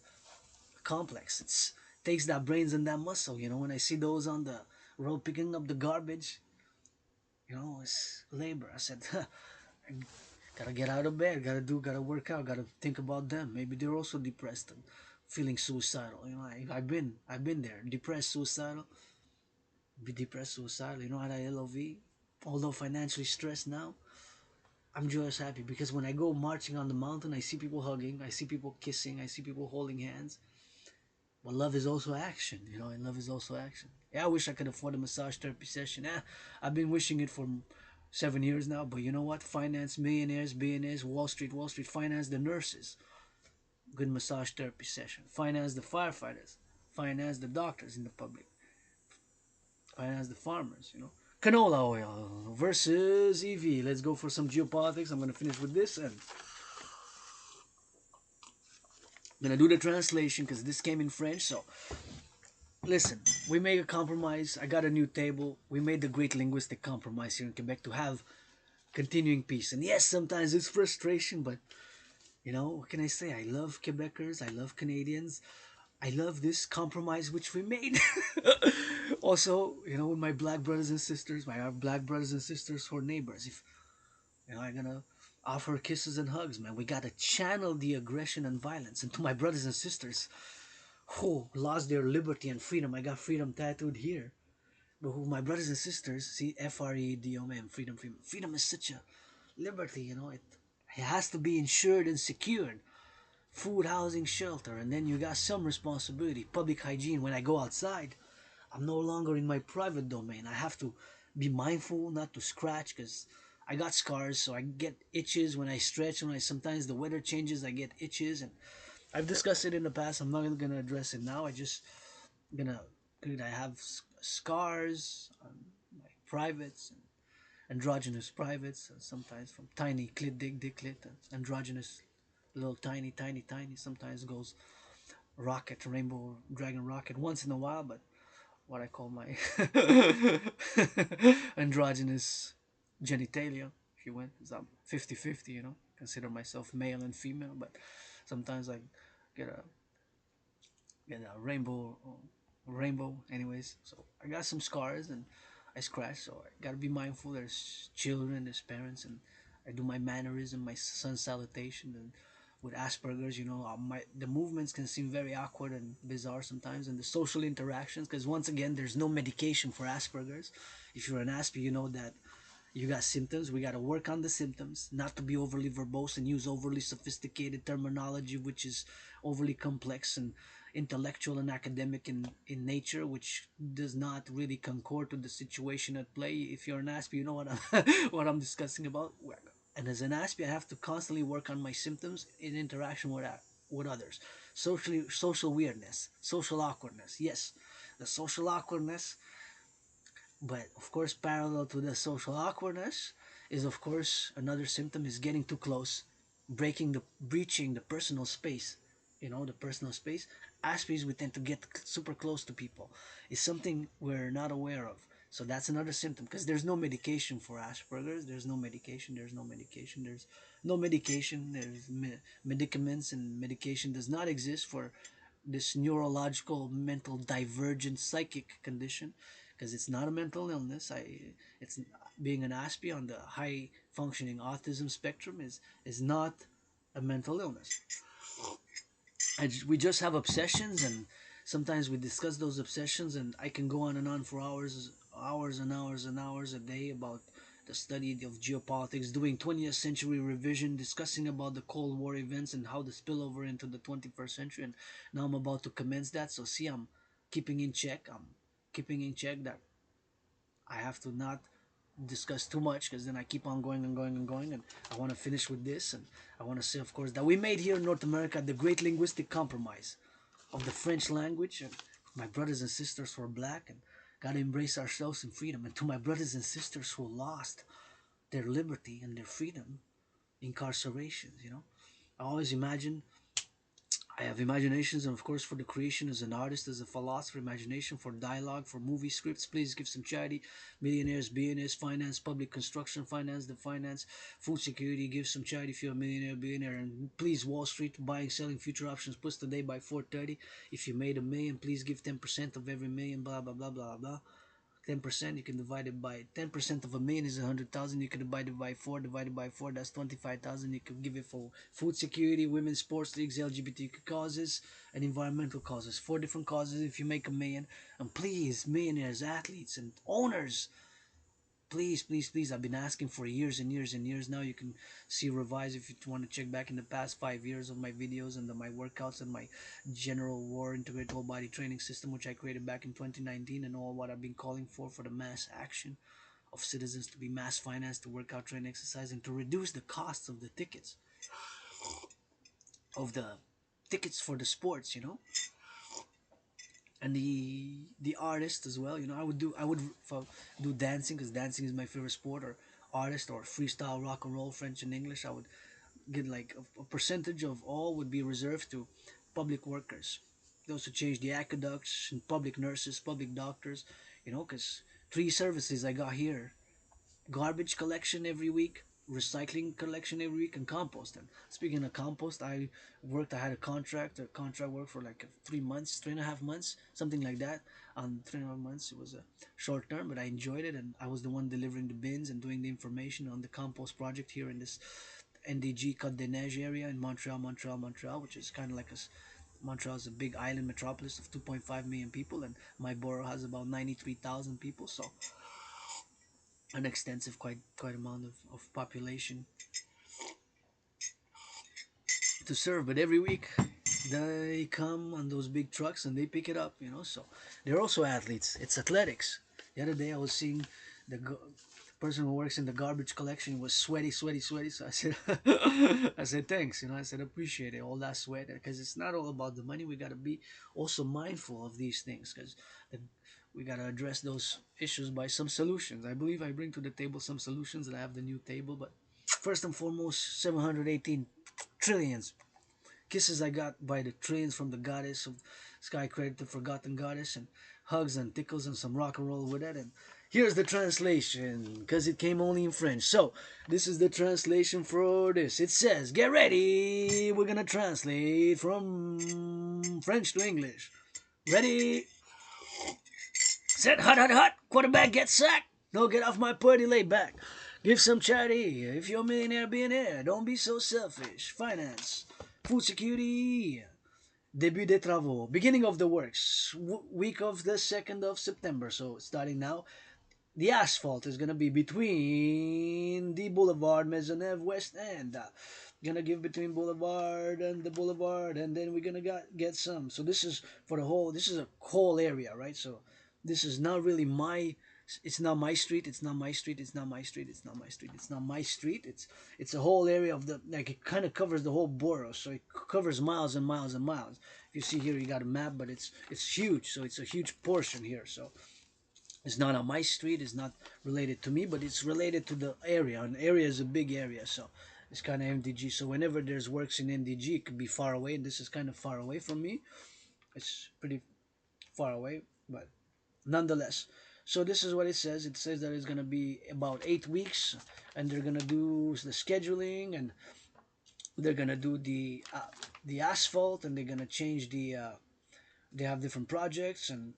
complex. It's takes that brains and that muscle. When I see those on the road picking up the garbage, it's labor. I said, I gotta get out of bed, gotta work out, gotta think about them. Maybe they're also depressed and feeling suicidal. I've been there, depressed, suicidal, be depressed, suicidal. At LOV, although financially stressed now, I'm just happy because when I go marching on the mountain, I see people hugging, I see people kissing, I see people holding hands. But love is also action, and love is also action. Yeah, I wish I could afford a massage therapy session. I've been wishing it for 7 years now, but you know what? Finance millionaires, billionaires, Wall Street, finance the nurses. Good massage therapy session. Finance the firefighters. Finance the doctors in the public. Finance the farmers. Canola oil versus EV. Let's go for some geopolitics. I'm going to finish with this and I'm going to do the translation because this came in French. So listen, we made a compromise. I got a new table. We made the great linguistic compromise here in Quebec to have continuing peace. And yes, sometimes it's frustration, but what can I say? I love Quebecers. I love Canadians. I love this compromise which we made. Also, with my black brothers and sisters, my black brothers and sisters who are neighbors, if I'm gonna offer kisses and hugs, man, we gotta channel the aggression and violence. And to my brothers and sisters who lost their liberty and freedom, I got freedom tattooed here. But who my brothers and sisters see, freedom, freedom. Freedom is such a liberty, it has to be insured and secured. Food, housing, shelter, and then you got some responsibility. Public hygiene. When I go outside, I'm no longer in my private domain. I have to be mindful not to scratch because I got scars, so I get itches when I stretch. When I sometimes the weather changes, I get itches, and I've discussed it in the past. I'm not gonna address it now. I just gonna, dude, I have scars on my privates and androgynous privates, sometimes from tiny clit, dick clit, and androgynous, little tiny. Sometimes goes rocket, rainbow dragon rocket once in a while, but what I call my androgynous genitalia, if you went, is I'm 50-50, consider myself male and female, but sometimes I get a rainbow anyways. So I got some scars and I scratched, so I gotta be mindful. There's children, there's parents, and I do my mannerism, my sun salutation, and with Asperger's, the movements can seem very awkward and bizarre sometimes, and the social interactions, because once again, there's no medication for Asperger's. If you're an Aspie, you know that you got symptoms. We got to work on the symptoms, not to be overly verbose and use overly sophisticated terminology, which is overly complex and intellectual and academic in nature, which does not really concord to the situation at play. If you're an Aspie, you know what what I'm discussing about. And as an Aspie, I have to constantly work on my symptoms in interaction with others. Social weirdness, social awkwardness. Yes, the social awkwardness, but of course, parallel to the social awkwardness is of course another symptom is getting too close, breaching the personal space. The personal space. Aspies, we tend to get super close to people. It's something we're not aware of. So that's another symptom because there's no medication for Asperger's. There's no medication. There's no medication. There's no medication. There's medicaments, and medication does not exist for this neurological mental divergent psychic condition because it's not a mental illness. It's being an Aspie on the high functioning autism spectrum is not a mental illness. We just have obsessions, and sometimes we discuss those obsessions, and I can go on and on for hours a day about the study of geopolitics, doing 20th century revision, discussing about the Cold War events and how the spillover into the 21st century. And now I'm about to commence that. So see, I'm keeping in check. I'm keeping in check that I have to not discuss too much because then I keep on going and going and going. And I want to finish with this. And I want to say, of course, that we made here in North America the great linguistic compromise of the French language. And my brothers and sisters who are black and got to embrace ourselves in freedom. And to my brothers and sisters who lost their liberty and their freedom, incarcerations, I always imagine I have imaginations, and of course, for the creation as an artist, as a philosopher, imagination for dialogue, for movie scripts. Please give some charity. Millionaires, billionaires, finance, public construction, finance, the finance, food security. Give some charity if you're a millionaire, billionaire, and please Wall Street buying, selling future options. Puts today by 4:30. If you made a million, please give 10% of every million. Blah blah blah blah blah. 10%, you can divide it by 10% of a million is 100,000. You can divide it by 4, divided by 4, that's 25,000. You can give it for food security, women's sports leagues, LGBTQ causes, and environmental causes. 4 different causes if you make a million. And please, millionaires, athletes, and owners, please, I've been asking for years and years and years now. You can see revise if you want to check back in the past 5 years of my videos and my workouts and my general war integrated whole body training system, which I created back in 2019, and all what I've been calling for the mass action of citizens to be mass financed to work out, train, exercise, and to reduce the costs of the tickets for the sports, and the artist as well. I would do dancing because dancing is my favorite sport, or artist, or freestyle rock and roll, French and English. I would get like a percentage of all would be reserved to public workers, those who change the aqueducts, and public nurses, public doctors, because 3 services I got here: garbage collection every week, recycling collection every week and compost. And speaking of compost, I had a contract work for like 3 months, 3.5 months, something like that. On 3.5 months, it was a short term, but I enjoyed it, and I was the one delivering the bins and doing the information on the compost project here in this NDG Côte des Neiges area in Montreal, which is kind of like Montreal is a big island metropolis of 2.5 million people, and my borough has about 93,000 people, so an extensive, quite amount of population to serve. But every week they come on those big trucks and they pick it up, So they're also athletes. It's athletics. The other day I was seeing the person who works in the garbage collection was sweaty, sweaty, sweaty. So I said, I said thanks. I said appreciate it, all that sweat, because it's not all about the money. We gotta be also mindful of these things, because we gotta address those issues by some solutions. I believe I bring to the table some solutions, and I have the new table. But first and foremost, 718 trillions kisses I got by the trillions from the goddess of sky, credit to forgotten goddess, and hugs and tickles and some rock and roll with it. And here's the translation, because it came only in French. So this is the translation for this. It says, get ready, we're gonna translate from French to English. Ready, set, hot, hot, hot. Quarterback gets sacked. No, get off my party, lay back. Give some charity. If you're a millionaire, billionaire, don't be so selfish. Finance, food security, début des travaux, beginning of the works, week of the 2nd of September. So starting now, the asphalt is gonna be between the Boulevard Maisonneuve West End. Gonna give between Boulevard and the Boulevard, and then we're gonna get some. So this is for the whole. This is a whole area, right? So this is not really my. It's not my street. It's not my street. It's not my street. It's not my street. It's not my street. It's a whole area of the, like, it kind of covers the whole borough. So it covers miles and miles and miles. If you see here, you got a map, but it's huge. So it's a huge portion here. So it's not on my street. It's not related to me, but it's related to the area. An area is a big area, so it's kind of MDG. So whenever there's works in MDG, it could be far away. And this is kind of far away from me. It's pretty far away, but nonetheless. So this is what it says. It says that it's gonna be about 8 weeks, and they're gonna do the scheduling, and they're gonna do the asphalt, and they're gonna change the. They have different projects, and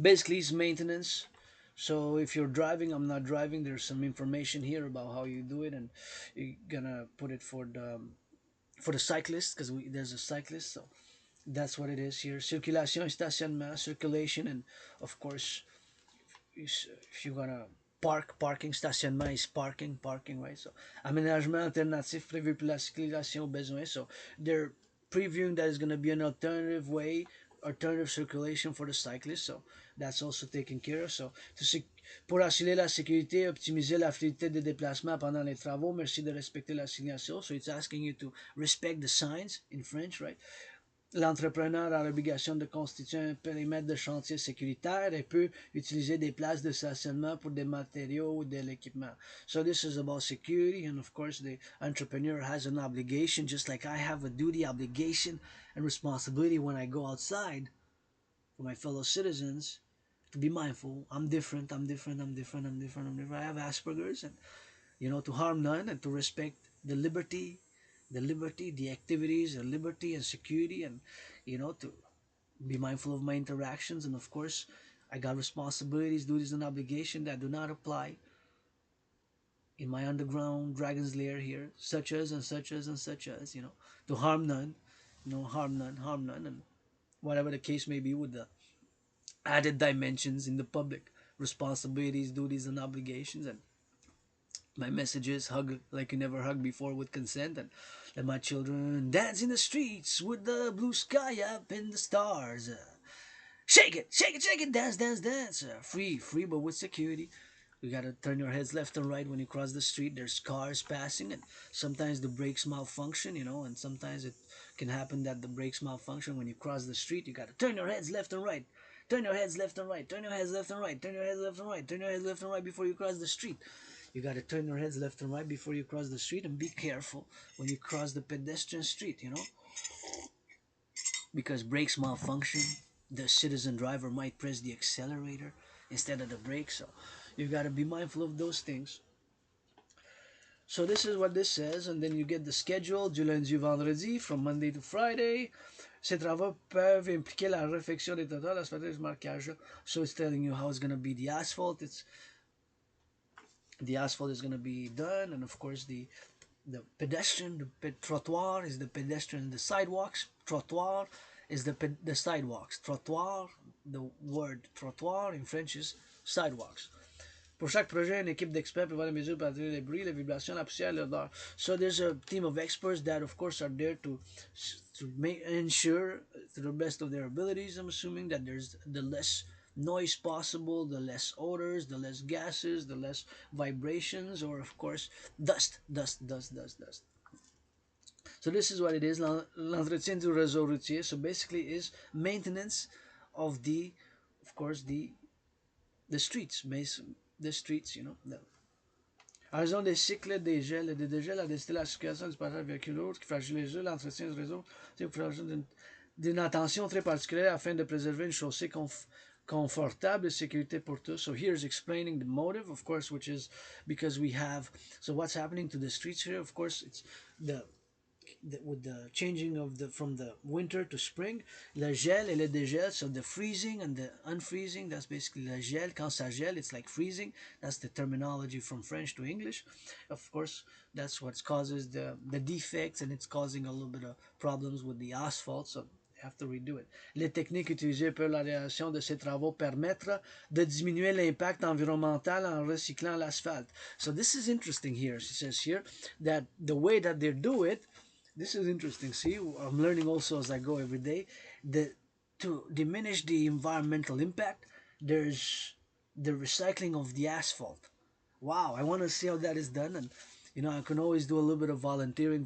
basically it's maintenance. So if you're driving, I'm not driving, there's some information here about how you do it, and you're gonna put it for the cyclist, because there's a cyclist. So that's what it is here. Circulation, stationnement, circulation, and of course, if you're gonna parking, stationnement is parking, right? So aménagement alternatif prévu pour la circulation au besoin. So they're previewing that is gonna be an alternative circulation for the cyclists. So that's also taken care of. So pour assurer la sécurité, optimiser la fluidité de déplacement pendant les travaux, merci de respecter la signalisation. So it's asking you to respect the signs in French, right? L'entrepreneur a l'obligation de constituer un périmètre de chantier sécuritaire et peut utiliser des places de stationnement pour des matériaux ou de l'équipement. So this is about security, and of course the entrepreneur has an obligation, just like I have a duty, obligation, and responsibility when I go outside for my fellow citizens, to be mindful. I'm different. I have Asperger's, and to harm none, and to respect the liberty, the activities, the liberty and security, and to be mindful of my interactions. And of course, I got responsibilities, duties, and obligations that do not apply in my underground dragon's lair here, such as and such as and such as, to harm none, harm none, and whatever the case may be, with the added dimensions in the public responsibilities, duties, and obligations. And my message is hug like you never hugged before with consent, and let my children dance in the streets with the blue sky up in the stars. Shake it, shake it, shake it, dance, dance, dance. Free, but with security. You gotta turn your heads left and right when you cross the street. There's cars passing, and sometimes the brakes malfunction, and sometimes it can happen that the brakes malfunction when you cross the street. You gotta turn your heads left and right. Turn your heads left and right. Turn your heads left and right. Turn your heads left and right. Turn your heads left and right before you cross the street. You gotta turn your heads left and right before you cross the street, and be careful when you cross the pedestrian street, because brakes malfunction. The citizen driver might press the accelerator instead of the brake, so you gotta be mindful of those things. So this is what this says, and then you get the schedule du lundi au vendredi from Monday to Friday. Ces travaux peuvent impliquer la réfection des totales, l'asphalte marquage. So it's telling you how it's going to be the asphalt. The asphalt is going to be done, and of course the pedestrian, the trottoir is the pedestrian, the sidewalks. Trottoir is the sidewalks. Trottoir, the word trottoir in French is sidewalks. Pour chaque projet, une équipe d'experts peut voir les mesures pour atténuer les bruits, les vibrations, la poussière, l'odeur. So there's a team of experts that, of course, are there to ensure, to the best of their abilities, I'm assuming, that there's the less noise possible, the less odors, the less gases, the less vibrations, or, of course, dust. So this is what it is, l'entretien du réseau routier. So basically is maintenance of of course, the streets, the streets, en raison des cycles des gels et des dégels, à décider la circulation du passage véhicule lourd qui fragilise les jeux, l'entretien du réseau, d'une attention très particulière afin de préserver une chaussée confortable et sécurité pour tous. So here's explaining the motive, of course, which is because we have, so what's happening to the streets here, of course, it's with the changing of the from the winter to spring, le gel et le dégel, so the freezing and the unfreezing, that's basically le gel. Quand ça gèle, it's like freezing. That's the terminology from French to English. Of course, that's what causes the defects, and it's causing a little bit of problems with the asphalt, so you have to redo it. Les techniques utilisées pour la réalisation de ces travaux permettre de diminuer l'impact environnemental en recyclant l'asphalte. So this is interesting here. It says here that the way that they do it, this is interesting. See, I'm learning also as I go every day. To diminish the environmental impact, there's the recycling of the asphalt. Wow, I want to see how that is done, and I can always do a little bit of volunteering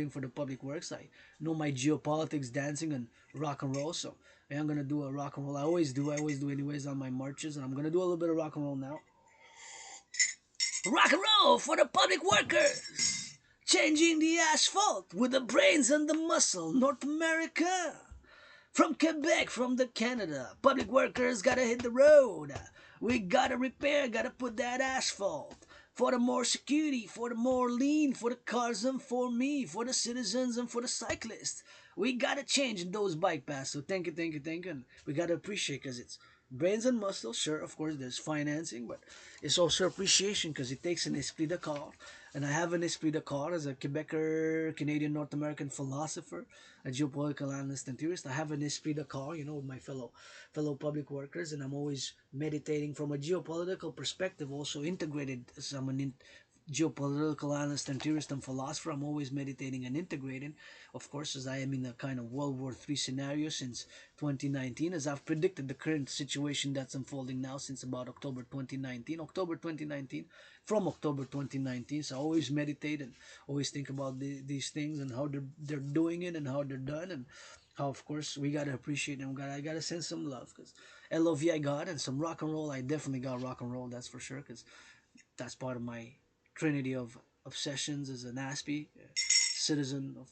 for the public works. I know my geopolitics, dancing, and rock and roll, so I am gonna do a rock and roll. I always do anyways on my marches, and I'm gonna do a little bit of rock and roll now. Rock and roll for the public workers! Changing the asphalt with the brains and the muscle, North America! From Quebec, from the Canada, public workers gotta hit the road. We gotta repair, gotta put that asphalt. For the more security, for the more lean, for the cars and for me, for the citizens and for the cyclists. We gotta change those bike paths. So thank you. And we gotta appreciate, because it's brains and muscle. Sure, of course, there's financing, but it's also appreciation because it takes an esprit de corps. And I have an esprit de corps as a Quebecer, Canadian, North American philosopher, a geopolitical analyst and theorist. I have an esprit de corps, with my fellow public workers, and I'm always meditating from a geopolitical perspective, also integrated as I'm geopolitical analyst and theorist and philosopher. I'm always meditating and integrating, of course, as I am in a kind of World War III scenario since 2019, as I've predicted the current situation that's unfolding now since about October 2019. From October 2019. So I always meditate and always think about these things and how they're doing it and how they're done, and how, of course, we gotta appreciate them. I gotta send some love, because LOV I got, and some rock and roll. I definitely got rock and roll, that's for sure, because that's part of my trinity of obsessions as an Aspie, citizen of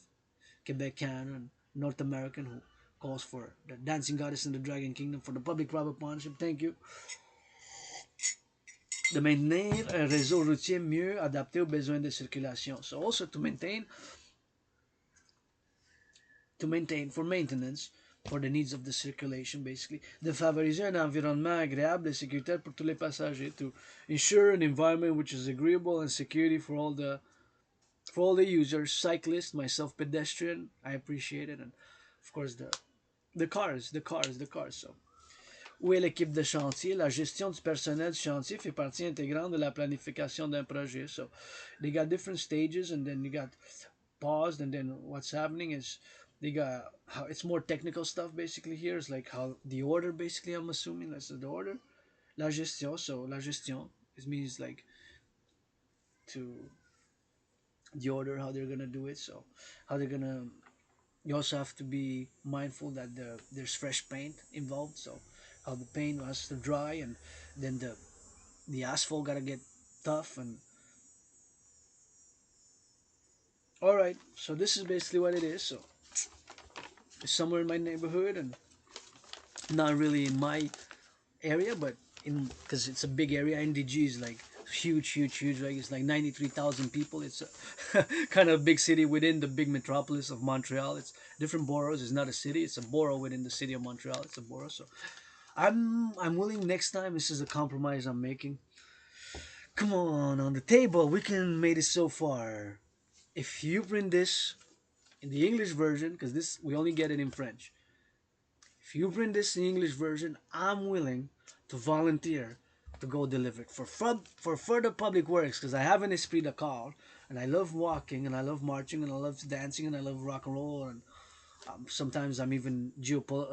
Quebec, Canada, and North American, who calls for the dancing goddess in the Dragon Kingdom for the public-private partnership. Thank you. De maintenir un réseau routier mieux adapté aux besoins de circulation. So also to maintain for maintenance, for the needs of the circulation, basically, de favoriser un environnement agréable et sécuritaire pour tous les passagers, to ensure an environment which is agreeable and security for all the users, cyclists, myself, pedestrian. I appreciate it, and of course the cars. So, où est l'équipe de chantier? La gestion du personnel du chantier fait partie intégrante de la planification d'un projet. So they got different stages, and then you got paused, and then what's happening is they got how it's more technical stuff basically here. It's like how the order, basically, I'm assuming that's the order. La gestion. So la gestion, it means like to the order, how they're gonna do it. So how they're gonna, you also have to be mindful that there's fresh paint involved, so how the paint has to dry, and then the asphalt gotta get tough. And all right, so this is basically what it is. So it's somewhere in my neighborhood, and not really in my area, but in, because it's a big area. NDG is like huge, huge, huge. Like it's like 93,000 people. It's a kind of big city within the big metropolis of Montreal. It's different boroughs. It's not a city. It's a borough within the city of Montreal. It's a borough. So I'm willing next time. This is a compromise I'm making. Come on the table. We can make it so far. If you print this in the English version, because this we only get it in French. If you print this in English version, I'm willing to volunteer to go deliver it for further public works because I have an esprit de corps and I love walking and I love marching and I love dancing and I love rock and roll and sometimes I'm even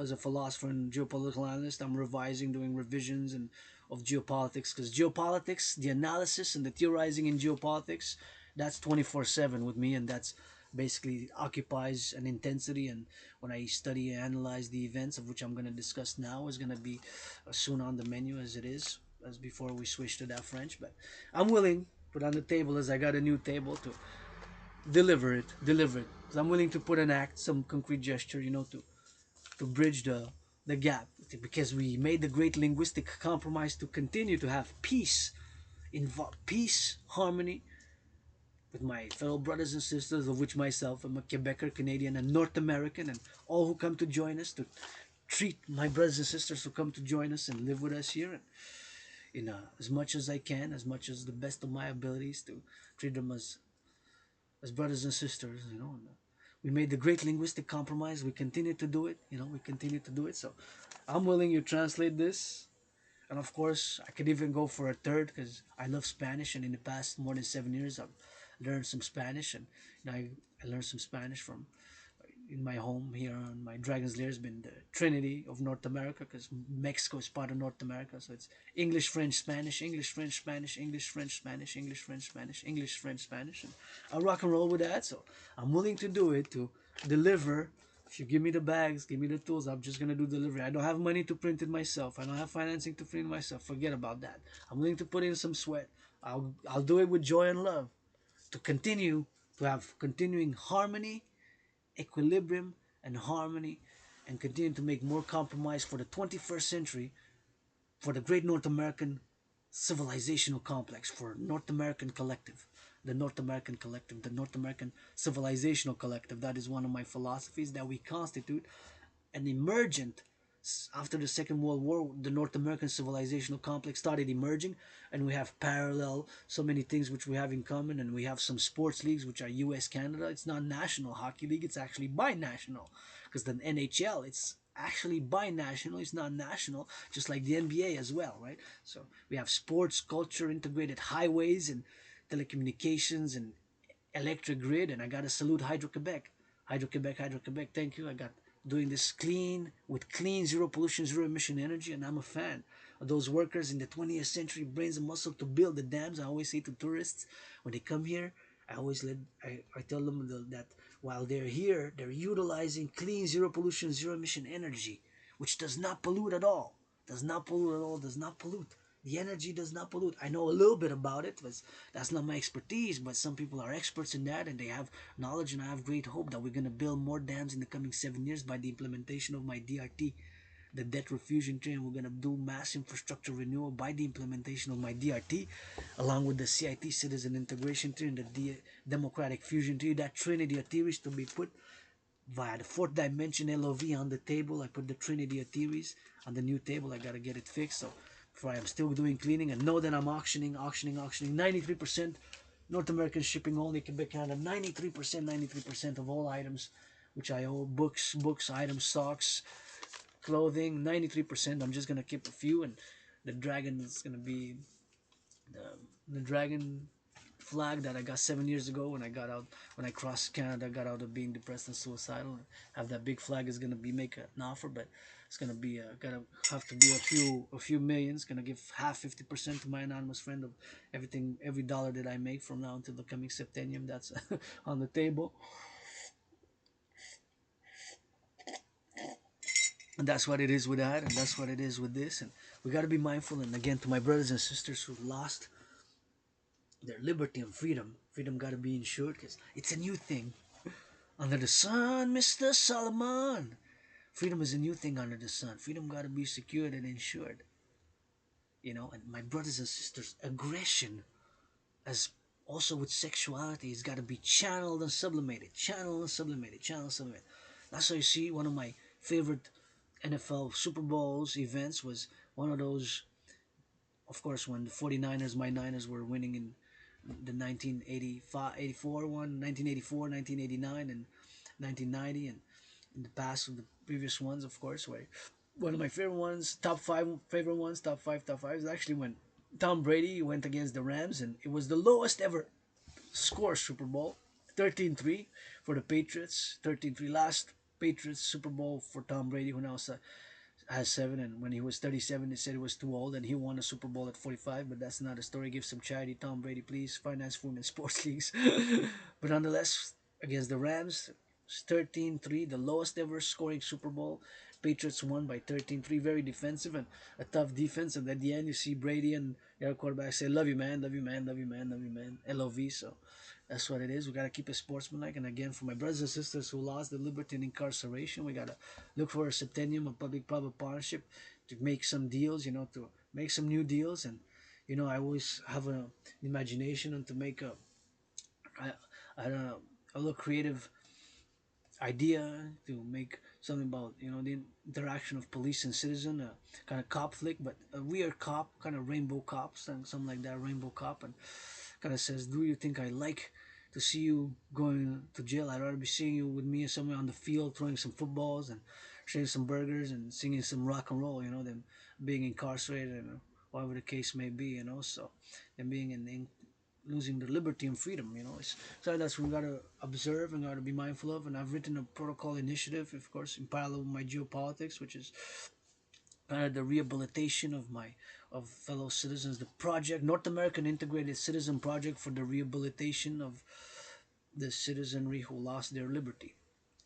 as a philosopher and geopolitical analyst. I'm revising, doing revisions and of geopolitics because geopolitics, the analysis and the theorizing in geopolitics, that's 24/7 with me, and that's basically occupies an intensity. And when I study and analyze the events of which I'm going to discuss now is going to be soon on the menu as it is as before we switch to that French. But I'm willing put on the table as I got a new table to deliver it. 'Cause I'm willing to put an act, some concrete gesture, to bridge the gap because we made the great linguistic compromise to continue to have peace, peace, harmony with my fellow brothers and sisters, of which myself I'm a Quebecer, Canadian, and North American, and all who come to join us to treat my brothers and sisters who come to join us and live with us here, and as much as I can, as much as the best of my abilities, to treat them as brothers and sisters, we made the great linguistic compromise. We continue to do it. We continue to do it. So I'm willing you translate this. And of course, I could even go for a third because I love Spanish. And in the past more than 7 years, I've learned some Spanish. And I learned some Spanish from in my home here on my Dragon's Lair has been the Trinity of North America because Mexico is part of North America. So it's English, French, Spanish, English, French, Spanish, English, French, Spanish, English, French, Spanish, English, French, Spanish. And I'll rock and roll with that. So I'm willing to do it to deliver. If you give me the bags, give me the tools, I'm just going to do delivery. I don't have money to print it myself. I don't have financing to print it myself. Forget about that. I'm willing to put in some sweat. I'll do it with joy and love to continue to have continuing harmony, equilibrium, and harmony, and continue to make more compromise for the 21st century, for the great North American civilizational complex, for North American collective, the North American collective, the North American civilizational collective. That is one of my philosophies, that we constitute an emergent. After the Second World War, the North American civilizational complex started emerging, and we have parallel so many things which we have in common, and we have some sports leagues which are U.S. Canada. It's not National Hockey League; it's actually binational, because the NHL it's actually binational. It's not national, just like the NBA as well, right? So we have sports, culture, integrated highways, and telecommunications, and electric grid. And I gotta salute Hydro Quebec, Hydro Quebec, Hydro Quebec. Thank you. I got doing this clean with clean, zero pollution, zero emission energy, and I'm a fan of those workers in the 20th century, brains and muscle to build the dams. I always say to tourists when they come here, I tell them that while they're here, they're utilizing clean, zero pollution, zero emission energy, which does not pollute at all. Does not pollute at all. Does not pollute. The energy does not pollute. I know a little bit about it, but that's not my expertise. But some people are experts in that, and they have knowledge. And I have great hope that we're gonna build more dams in the coming 7 years by the implementation of my DRT, the debt refusion tree. And we're gonna do mass infrastructure renewal by the implementation of my DRT, along with the CIT citizen integration tree and the democratic fusion tree. That trinity of theories to be put via the fourth dimension LOV on the table. I put the trinity of theories on the new table. I gotta get it fixed. So before I'm still doing cleaning, and know that I'm auctioning 93% North American shipping only, Quebec, Canada. 93% of all items which I owe, books, items, socks, clothing. 93%. I'm just gonna keep a few, and the dragon is gonna be the dragon flag that I got 7 years ago when I got out, when I crossed Canada, got out of being depressed and suicidal. And have that big flag is gonna be make an offer, but it's gonna be gotta have to be a few millions. Gonna give half 50% to my anonymous friend of everything, every dollar that I make from now until the coming septennium. That's on the table, and that's what it is with that, and that's what it is with this. And we gotta be mindful. And again, to my brothers and sisters who've lost their liberty and freedom, gotta be ensured because it's a new thing under the sun, Mr. Solomon. Freedom is a new thing under the sun. Freedom got to be secured and ensured. And my brothers and sisters, aggression, as also with sexuality, it's got to be channeled and sublimated, channeled and sublimated, channeled and sublimated. That's why you see one of my favorite NFL Super Bowls events was one of those, of course, when the 49ers, my Niners, were winning in the 1985, 84 one, 1984, 1989, and 1990, and in the past of the previous ones, of course, where one of my favorite ones, top five favorite ones, top five, is actually when Tom Brady went against the Rams, and it was the lowest ever score Super Bowl, 13-3 for the Patriots, 13-3 last Patriots Super Bowl for Tom Brady, who now has seven, and when he was 37, they said he was too old, and he won a Super Bowl at 45. But that's not a story. Give some charity, Tom Brady, please. Finance for women's sports leagues. But nonetheless, against the Rams, 13-3, the lowest ever scoring Super Bowl. Patriots won by 13-3. Very defensive and a tough defense. And at the end, you see Brady and their quarterback say, "Love you, man. Love you, man. Love you, man. Love you, man." LOV. So that's what it is. We gotta keep it sportsmanlike. And again, for my brothers and sisters who lost their liberty in incarceration, we gotta look for a septennium, a public-private partnership, to make some deals. To make some new deals. And I always have an imagination and to make I, I don't know, a little creative idea to make something about the interaction of police and citizen, kind of cop flick, but a weird cop, kind of rainbow cops and something like that, rainbow cop, and kind of says, "Do you think I like to see you going to jail? I'd rather be seeing you with me somewhere on the field throwing some footballs and sharing some burgers and singing some rock and roll, than being incarcerated, whatever the case may be, so than being in losing their liberty and freedom. So that's what we gotta observe and gotta be mindful of. And I've written a protocol initiative, of course, in parallel with my geopolitics, which is the rehabilitation of fellow citizens. The project, North American Integrated Citizen Project for the rehabilitation of the citizenry who lost their liberty,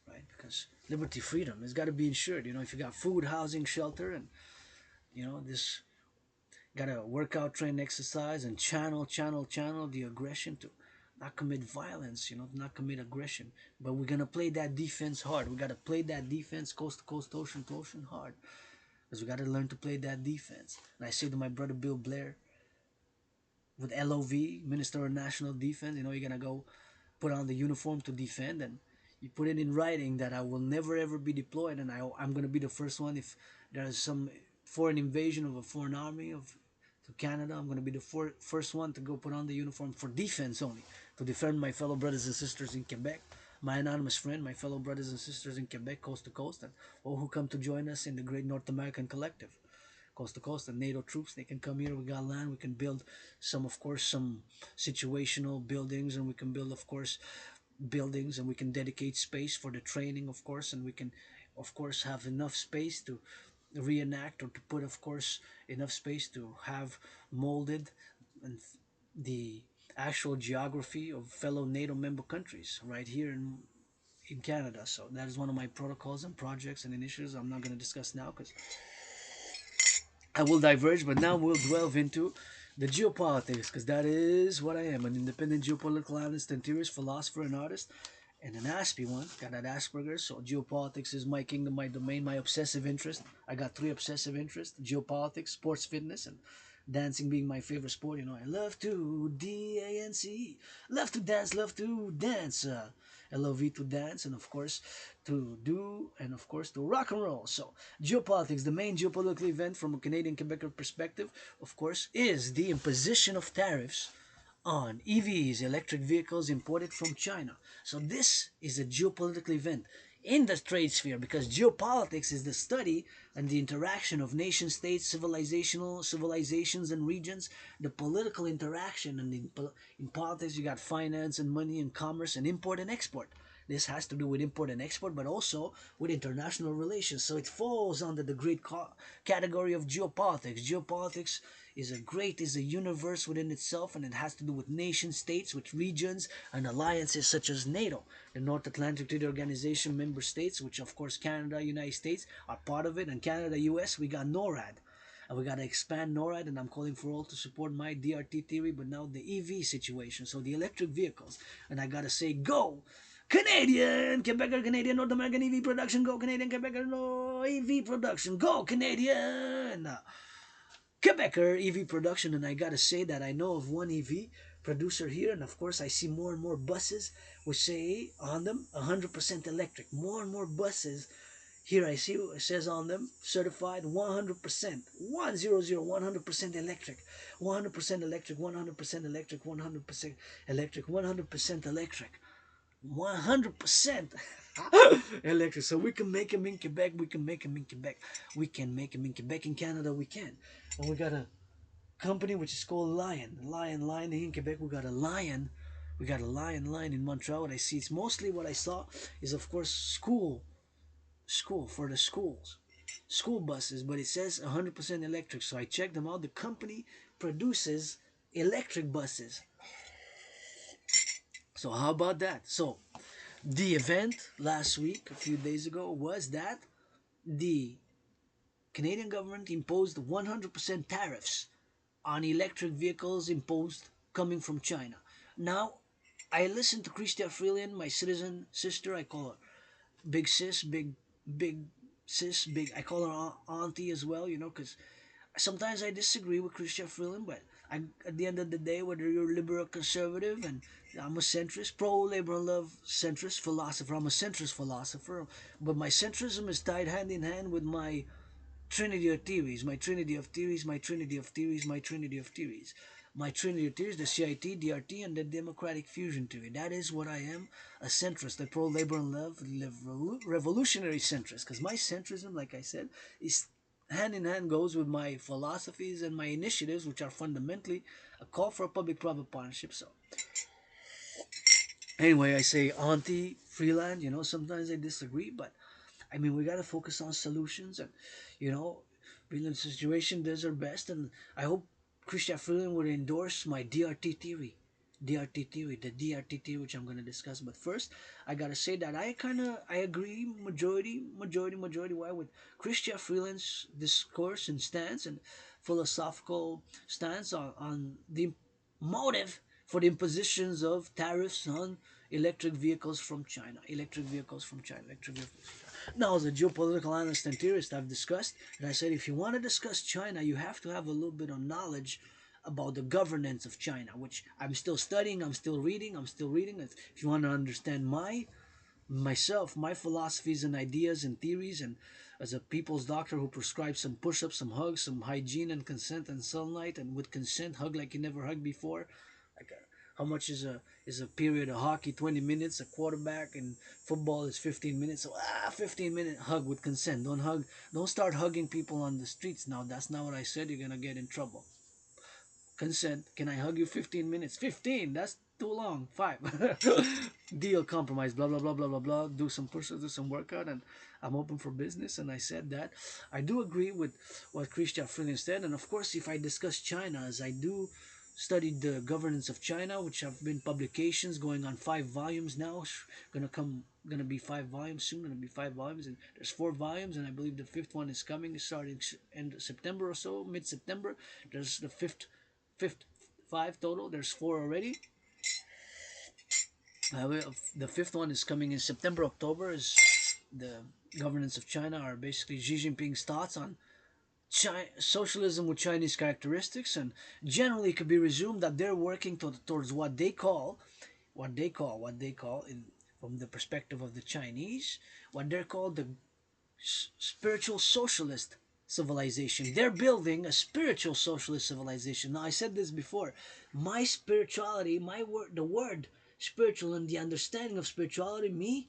right? Because liberty, freedom has got to be ensured. If you got food, housing, shelter, and this gotta work out, train, exercise, and channel the aggression to not commit violence, not commit aggression. But we're gonna play that defense hard. We gotta play that defense coast to coast, ocean to ocean hard. Because we gotta learn to play that defense. And I say to my brother Bill Blair, with LOV, Minister of National Defense, you're gonna go put on the uniform to defend, and you put it in writing that I will never ever be deployed, and I'm gonna be the first one if there's some foreign invasion of a foreign army to Canada. I'm gonna be the first one to go put on the uniform for defense only, to defend my fellow brothers and sisters in Quebec, my anonymous friend, my fellow brothers and sisters in Quebec, coast to coast, and all who come to join us in the great North American collective, coast to coast, and NATO troops. They can come here. We got land. We can build some, of course, some situational buildings, and we can build, of course, buildings, and we can dedicate space for the training, of course, and we can, of course, have enough space to reenact, or to put, of course, enough space to have molded and the actual geography of fellow NATO member countries right here in Canada. So that is one of my protocols and projects and initiatives I'm not going to discuss now because I will diverge, but now we'll delve into the geopolitics, because that is what I am, an independent geopolitical analyst and theorist, philosopher and artist, and an Aspie one. Got that Asperger's, so geopolitics is my kingdom, my domain, my obsessive interest. I got three obsessive interests: geopolitics, sports fitness, and dancing being my favorite sport. I love to dance, love to dance, love to dance. LOV to dance, and of course to do, and of course to rock and roll. So geopolitics, the main geopolitical event from a Canadian Quebecer perspective, of course, is the imposition of tariffs on EVs, electric vehicles imported from China. So this is a geopolitical event in the trade sphere, because geopolitics is the study and the interaction of nation states, civilizations and regions, the political interaction. And in politics you got finance and money and commerce and import and export. This has to do with import and export, but also with international relations. So it falls under the great category of geopolitics. Geopolitics is a universe within itself, and it has to do with nation states, with regions and alliances such as NATO, the North Atlantic Treaty Organization member states, which of course Canada, United States are part of it, and Canada, US, we got NORAD. And we got to expand NORAD, and I'm calling for all to support my DRT theory, but now the EV situation, so the electric vehicles. And I got to say, go! Canadian, Quebecer, Canadian, North American EV production, go Canadian, Quebecer, no EV production, go Canadian! Quebecer EV production, and I gotta say that I know of one EV producer here, and of course I see more and more buses which say on them 100% electric. More and more buses here I see it says on them certified 100%, 100% electric, 100% electric, 100% electric, 100% electric, 100% electric. 100% electric. So we can make them in Quebec. We can make them in Quebec. We can make them in Quebec. In Canada, we can. And we got a company which is called Lion in Quebec. We got a Lion. We got a Lion in Montreal. What I see, it's mostly what I saw is of course school for the school buses, but it says 100% electric. So I checked them out. The company produces electric buses. So how about that? So the event last week, a few days ago, was that the Canadian government imposed 100% tariffs on electric vehicles imposed coming from China. Now, I listened to Christia Freeland, my citizen sister. I call her big sis, big sis, big. I call her auntie as well, you know, because sometimes I disagree with Christian Freeland, but at the end of the day, whether you're liberal, conservative, and I'm a centrist, pro-labor and love centrist philosopher. I'm a centrist philosopher, but my centrism is tied hand in hand with my trinity of theories, my trinity of theories, my trinity of theories, my trinity of theories. My trinity of theories, the CIT, DRT, and the democratic fusion theory. That is what I am, a centrist, a pro-labor and love, revolutionary centrist. Because my centrism, like I said, is hand in hand goes with my philosophies and my initiatives, which are fundamentally a call for a public-private partnership. So anyway, I say auntie Freeland, you know, sometimes I disagree, but I mean, we got to focus on solutions, and you know, Freeland's situation does her best, and I hope Christian Freeland would endorse my DRT theory. DRT theory, the DRT theory, which I'm going to discuss. But first, I gotta say that I agree majority why with Christian Freeland's discourse and stance and philosophical stance on the motive for the impositions of tariffs on electric vehicles from China. Electric vehicles from China. Electric vehicles from China. Now, as a geopolitical analyst and theorist, I've discussed, and I said if you want to discuss China, you have to have a little bit of knowledge about the governance of China, which I'm still studying, I'm still reading. If you want to understand myself, my philosophies and ideas and theories, and as a people's doctor who prescribes some push-ups, some hugs, some hygiene and consent and sunlight, and with consent, hug like you never hugged before. Like how much is a period of hockey? 20 minutes. A quarterback in football is 15 minutes. So 15-minute hug with consent. Don't start hugging people on the streets now. That's not what I said. You're gonna get in trouble. Consent. Can I hug you 15 minutes? 15. That's too long. 5. Deal, compromise. Blah blah blah blah blah blah. Do some push-ups, do some workout, and I'm open for business. And I said that I do agree with what Christian Freeland said. And of course, if I discuss China, as I do studied the governance of China, which have been publications going on 5 volumes now. Gonna be 5 volumes soon. Gonna be 5 volumes, and there's 4 volumes, and I believe the fifth one is coming, starting end of September or so, mid-September. There's the fifth 5 total. There's 4 already. The fifth one is coming in September, October. Is the governance of China, are basically Xi Jinping's thoughts on socialism with Chinese characteristics, and generally it could be resumed that they're working towards what they call in from the perspective of the Chinese, what they're called the spiritual socialist civilization. They're building a spiritual socialist civilization. Now, I said this before. My spirituality, the word spiritual and the understanding of spirituality,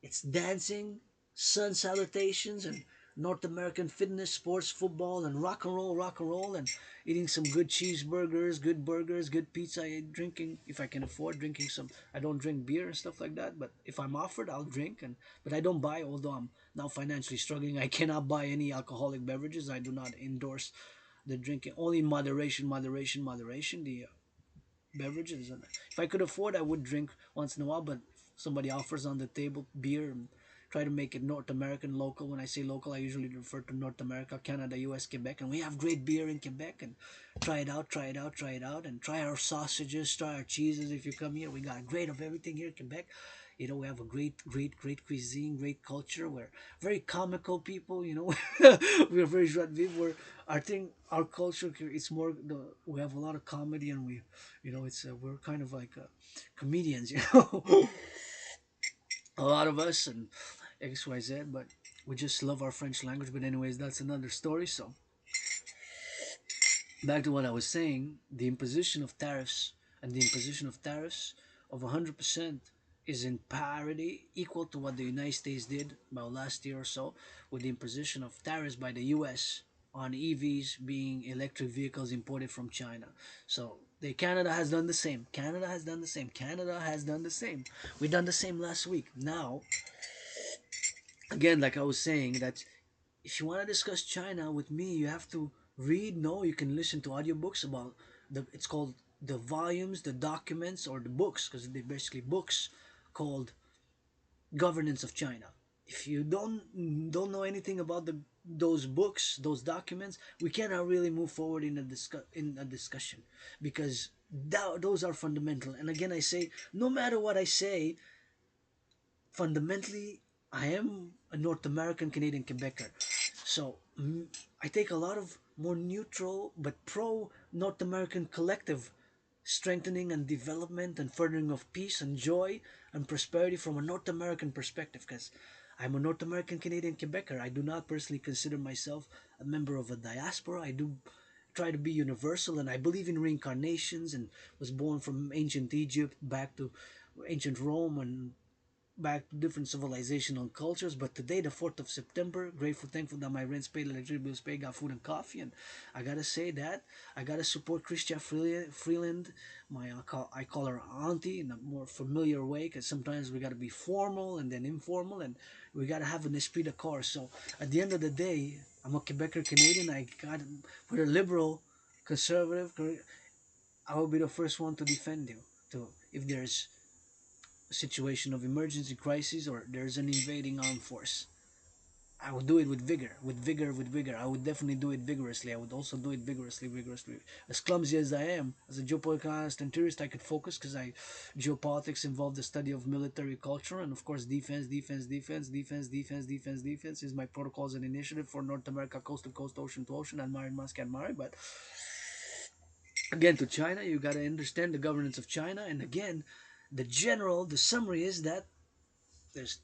it's dancing, sun salutations, and North American fitness, sports, football, and rock and roll, and eating some good cheeseburgers, good burgers, good pizza, drinking, if I can afford, drinking some. I don't drink beer and stuff like that, but if I'm offered, I'll drink. But I don't buy, although I'm now financially struggling. I cannot buy any alcoholic beverages. I do not endorse the drinking. Only in moderation. The beverages. And if I could afford, I would drink once in a while. But if somebody offers on the table beer, and try to make it North American local. When I say local, I usually refer to North America, Canada, US, Quebec, and we have great beer in Quebec. And try it out, and try our sausages, try our cheeses. If you come here, we got great of everything here in Quebec. You know, we have a great cuisine, great culture. We're very comical people. You know, we're very joie de vivre. We're, I think our culture it's more we have a lot of comedy, and we, you know, it's we're kind of like comedians. You know, a lot of us and XYZ, but we just love our French language. But anyways, that's another story. So back to what I was saying, the imposition of tariffs and the imposition of tariffs of 100% is in parity, equal to what the United States did about last year or so, with the imposition of tariffs by the US on EVs being electric vehicles imported from China. So Canada has done the same. Canada has done the same. Canada has done the same. We done the same last week. Now, again, like I was saying, that if you want to discuss China with me, you have to read. No, you can listen to audiobooks about the. It's called the volumes, the documents, or the books, because they're basically books called Governance of China. If you don't know anything about those books, those documents, we cannot really move forward in a discussion because those are fundamental. And again, I say, no matter what I say, fundamentally, I am a North American Canadian Quebecer. So I take a lot of more neutral but pro North American collective strengthening and development and furthering of peace and joy and prosperity from a North American perspective because I'm a North American Canadian Quebecer. I do not personally consider myself a member of a diaspora. I do try to be universal and I believe in reincarnations and was born from ancient Egypt back to ancient Rome and back to different civilizational cultures. But today, the 4th of September, grateful, thankful that my rent's paid, electricity bills paid, got food and coffee. And I gotta say that I gotta support Christian Freeland. I call her auntie in a more familiar way because sometimes we gotta be formal and then informal, and we gotta have an esprit de corps. So at the end of the day, I'm a Quebecer Canadian. I got with a liberal, conservative. I will be the first one to defend you. To if there's situation of emergency crisis or there's an invading armed force. I would do it with vigor, with vigor, with vigor. I would definitely do it vigorously. I would also do it vigorously, vigorously. As clumsy as I am, as a geopolitical analyst and theorist, I could focus because geopolitics involved the study of military culture and of course defense is my protocols and initiative for North America, coast to coast, ocean to ocean, and Mari Mask and Mari. But again, to China, you got to understand the governance of China, and again, the summary is that there's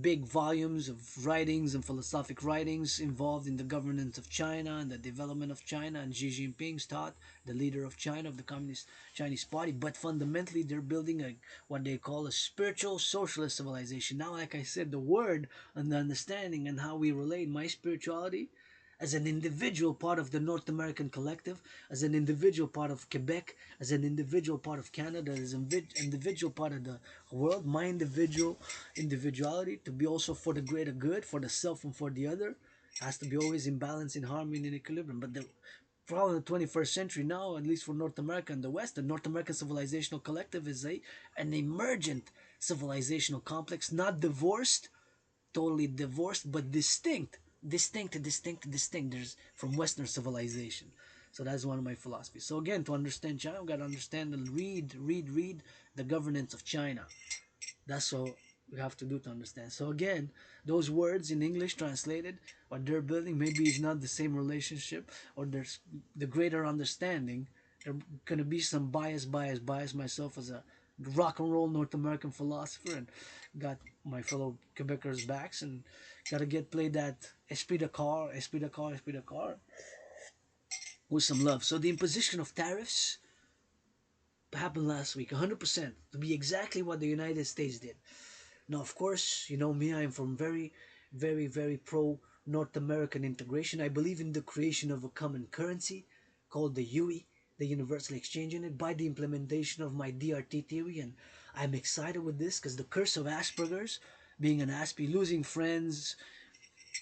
big volumes of writings and philosophic writings involved in the governance of China and the development of China. And Xi Jinping's taught, the leader of China, of the Communist Chinese Party. But fundamentally, they're building what they call a spiritual socialist civilization. Now, like I said, the word and the understanding and how we relate my spirituality as an individual part of the North American collective, as an individual part of Quebec, as an individual part of Canada, as an individual part of the world, my individuality to be also for the greater good, for the self and for the other, has to be always in balance, in harmony, and equilibrium. But the problem in the 21st century now, at least for North America and the West, the North American civilizational collective is an emergent civilizational complex, not divorced, totally divorced, but distinct. There's from Western civilization. So that's one of my philosophies. So again, to understand China, we gotta understand and read the governance of China. That's what we have to do to understand. So again, those words in English translated, what they're building maybe is not the same relationship, or there's the greater understanding. There gonna be some bias myself as a rock and roll North American philosopher, and got my fellow Quebecers backs, and gotta get played that esprit de corps with some love. So the imposition of tariffs happened last week, 100%, to be exactly what the United States did. Now, of course, you know me, I am from very pro North American integration. I believe in the creation of a common currency called the UE, the Universal Exchange Unit, by the implementation of my DRT theory. And I'm excited with this because the curse of Asperger's, being an Aspie, losing friends,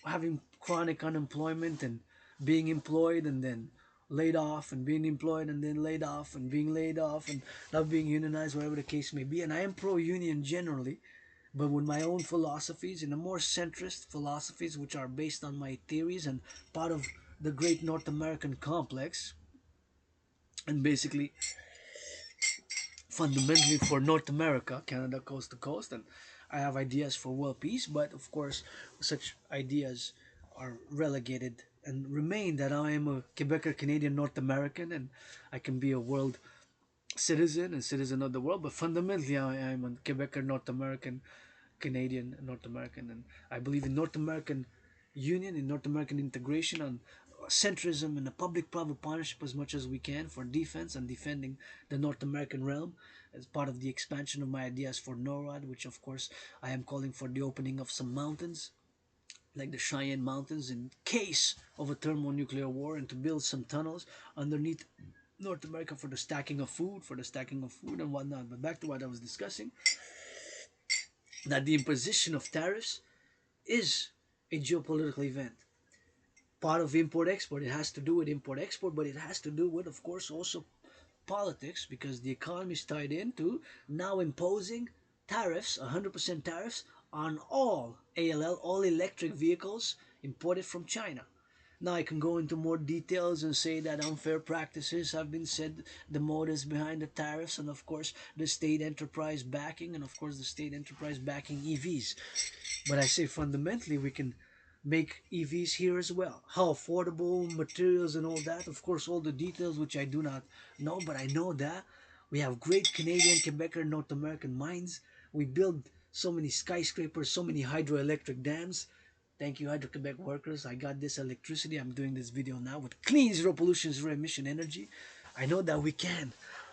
having chronic unemployment, and being employed and then laid off, and being employed and then laid off, and being laid off and not being unionized, whatever the case may be. And I am pro union generally, but with my own philosophies, in a more centrist philosophies, which are based on my theories and part of the great North American complex. And basically, fundamentally for North America, Canada coast to coast, and I have ideas for world peace. But of course, such ideas are relegated and remain that I am a Quebecer Canadian North American, and I can be a world citizen and citizen of the world. But fundamentally, I am a Quebecer North American, Canadian North American, and I believe in North American union, in North American integration, and centrism and a public-private partnership as much as we can for defense and defending the North American realm as part of the expansion of my ideas for NORAD, which of course I am calling for the opening of some mountains like the Cheyenne Mountains in case of a thermonuclear war, and to build some tunnels underneath North America for the stacking of food, and whatnot. But back to what I was discussing, that the imposition of tariffs is a geopolitical event. Part of import export, it has to do with import export, but it has to do with, of course, also politics, because the economy is tied into now imposing tariffs, 100% tariffs on all all electric vehicles imported from China. Now I can go into more details and say that unfair practices have been said, the motives behind the tariffs, and of course the state enterprise backing, EVs. But I say fundamentally we can make EVs here as well. How affordable, materials and all that. Of course, all the details which I do not know, but I know that we have great Canadian, Quebecer, North American mines. We build so many skyscrapers, so many hydroelectric dams. Thank you, Hydro-Quebec workers. I got this electricity. I'm doing this video now with clean, zero pollution, zero emission energy. I know that we can.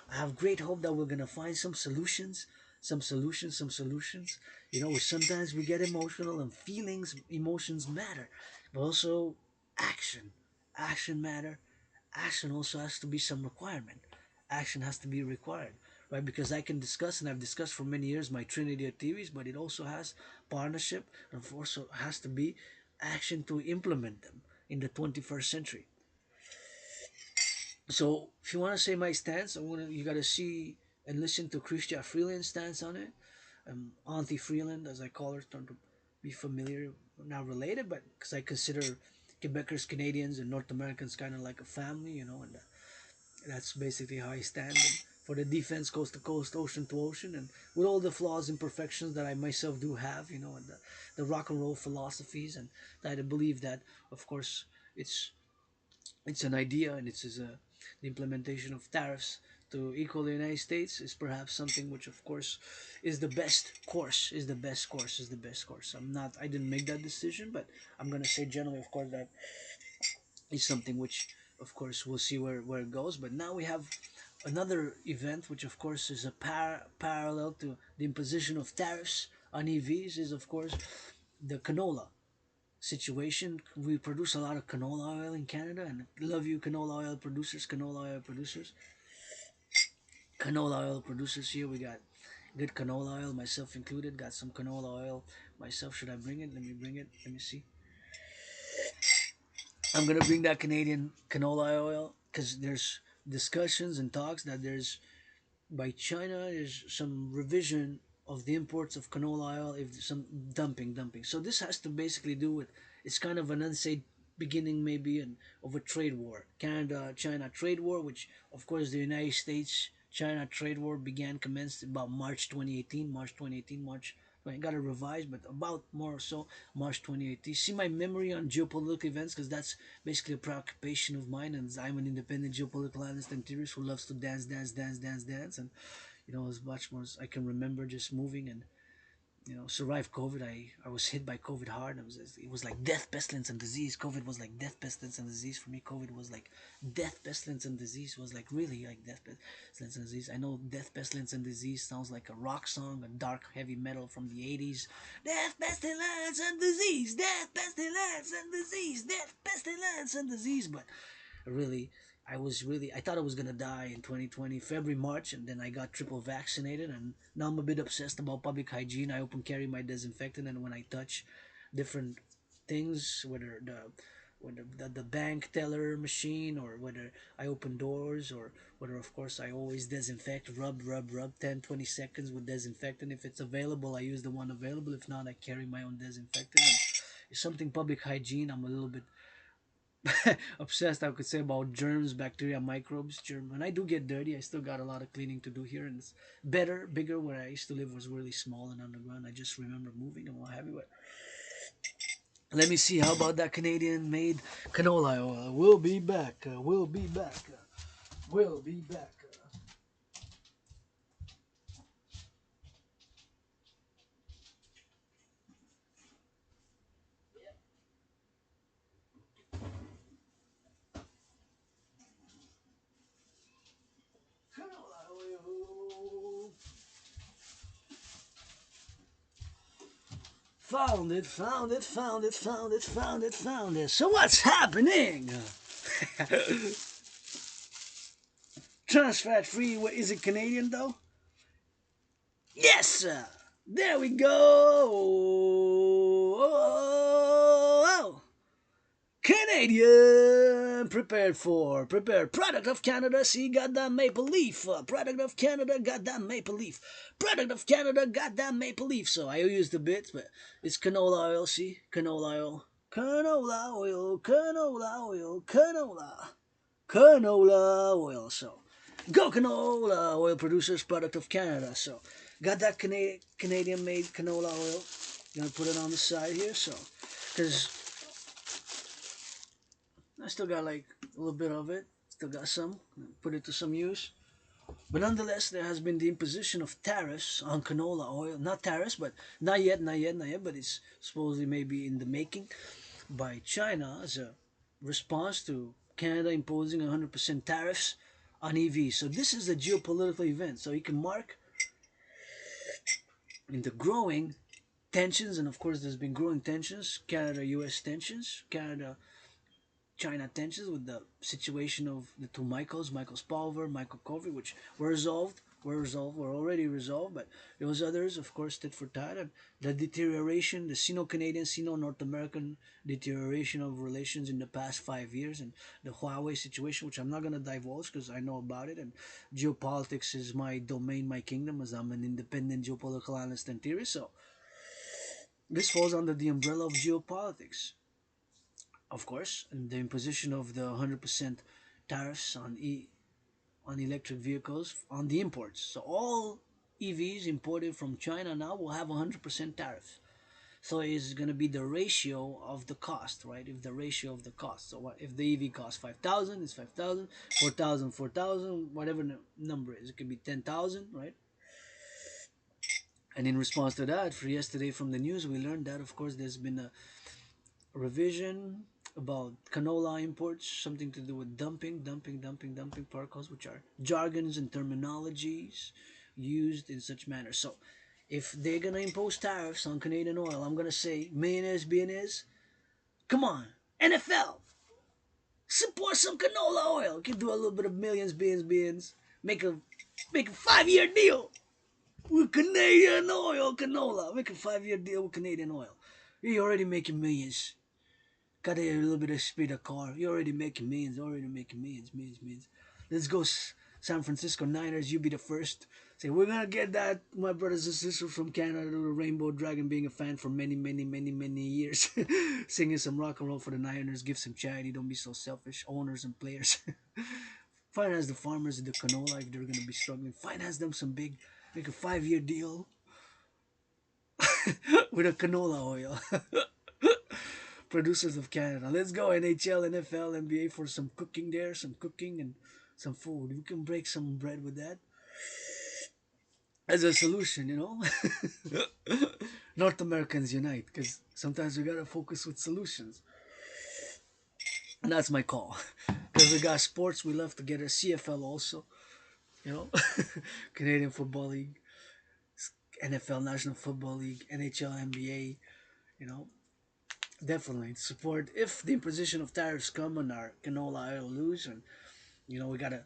I have great hope that we're gonna find some solutions, some solutions. You know, sometimes we get emotional and feelings, emotions matter, but also action. Action matter. Action also has to be some requirement. Action has to be required, right? Because I can discuss, and I've discussed for many years, my Trinity of theories, but it also has partnership, and also has to be action to implement them in the 21st century. So if you want to say my stance, you got to see and listen to Christian Freeland's stance on it. Auntie Freeland, as I call her, starting to be familiar, not related, but because I consider Quebecers, Canadians, and North Americans kind of like a family, and that's basically how I stand. And for the defense, coast to coast, ocean to ocean, and with all the flaws and imperfections that I myself do have, and the rock and roll philosophies, and that I believe that, of course, it's it's an idea, and the implementation of tariffs to equal the United States is perhaps something which, of course, is the best course, is the best course. I didn't make that decision, but I'm going to say generally, of course, that is something which, of course, we'll see where it goes. But now we have another event, which, of course, is a parallel to the imposition of tariffs on EVs, is, of course, the canola situation. We produce a lot of canola oil in Canada, and love you canola oil producers, here. We got good canola oil, myself included. Got some canola oil myself. Should I bring it? Let me bring it. Let me see. I'm gonna bring that Canadian canola oil because there's discussions and talks that there's by China is some revision of the imports of canola oil, if some dumping. So this has to basically do with, it's kind of an unsaid beginning maybe of a trade war, Canada China trade war, which of course the United States China trade war commenced about March 2018, March. I got to revise, but about more so March 2018. See my memory on geopolitical events, because that's basically a preoccupation of mine, and I'm an independent geopolitical analyst and theorist who loves to dance, and as much more as I can remember, just moving and survive COVID. I was hit by COVID hard. It was like death, pestilence, and disease. COVID was like death, pestilence, and disease for me. COVID was like death, pestilence, and disease. Was like really like death, pestilence, and disease. I know death, pestilence, and disease sounds like a rock song, a dark, heavy metal from the '80s. Death, pestilence, and disease. Death, pestilence, and disease. Death, pestilence, and disease. But really, I thought I was gonna die in 2020 February, March, and then I got triple vaccinated, and now I'm a bit obsessed about public hygiene. I open carry my disinfectant, and when I touch different things, whether the bank teller machine, or whether I open doors, or whether, of course, I always disinfect, rub 10 20 seconds with disinfectant. If it's available, I use the one available. If not, I carry my own disinfectant. And it's something public hygiene I'm a little bit obsessed, I could say, about germs, bacteria, microbes, germ. When I do get dirty, I still got a lot of cleaning to do here, and it's better, bigger. Where I used to live was really small and underground. I just remember moving and what have you. But let me see. How about that Canadian-made canola oil? We'll be back. We'll be back. We'll be back. Canola oil. Found it, found it, found it, found it, found it, found it. So what's happening? Trans fat free. What is it? Canadian though? Yes, sir. There we go. Oh, Canadian, prepared. Product of Canada, see, goddamn maple leaf. Product of Canada, goddamn maple leaf. Product of Canada, goddamn maple leaf. So I use the bits, but it's canola oil, see? Canola oil. Canola oil, canola oil, canola oil. So go canola oil producers, product of Canada. So got that Canadian made canola oil. Gonna put it on the side here, so because I still got like a little bit of it. Still got some. Put it to some use. But nonetheless, there has been the imposition of tariffs on canola oil. Not tariffs, but not yet. But it's supposedly maybe in the making by China as a response to Canada imposing 100% tariffs on EVs. So this is a geopolitical event. So you can mark in the growing tensions, and of course, there's been growing tensions, Canada-U.S. tensions, Canada China tensions with the situation of the two Michael Spalver, Michael Covey, which were already resolved, but there was others, of course, tit for tat, and the deterioration, the Sino-Canadian, Sino-North American deterioration of relations in the past 5 years, and the Huawei situation, which I'm not going to divulge because I know about it, and geopolitics is my domain, my kingdom, as I'm an independent geopolitical analyst and theorist, so this falls under the umbrella of geopolitics. Of course, and the imposition of the 100% tariffs on electric vehicles on the imports. So all EVs imported from China now will have 100% tariff. So it's going to be the ratio of the cost, right? If the ratio of the cost. So what if the EV costs 5,000, it's 5,000, 4,000, 4,000, whatever number is. It could be 10,000, right? And in response to that, for yesterday from the news, we learned that of course there's been a revision about canola imports, something to do with dumping particles, which are jargons and terminologies used in such manner. So, if they're gonna impose tariffs on Canadian oil, I'm gonna say, mayonnaise, billionaires, come on, NFL, support some canola oil. You can do a little bit of millions, billions, make a 5 year deal with Canadian oil, canola. Make a 5 year deal with Canadian oil. You're already making millions. Got a little bit of speed of car. You're already making millions. Millions. Let's go, San Francisco Niners. You be the first. Say we're gonna get that, my brothers and sisters from Canada, the Rainbow Dragon, being a fan for many years, singing some rock and roll for the Niners. Give some charity. Don't be so selfish, owners and players. Finance the farmers in the canola if they're gonna be struggling. Finance them some big, make a 5 year deal with a canola oil. Producers of Canada. Let's go NHL, NFL, NBA for some cooking there, some cooking and some food. We can break some bread with that as a solution, you know. North Americans unite because sometimes we gotta focus with solutions, and that's my call. Because we got sports, we love to get a CFL also, you know, Canadian Football League, NFL National Football League, NHL, NBA, you know, definitely support if the imposition of tariffs come on our canola oil lose, and you know we gotta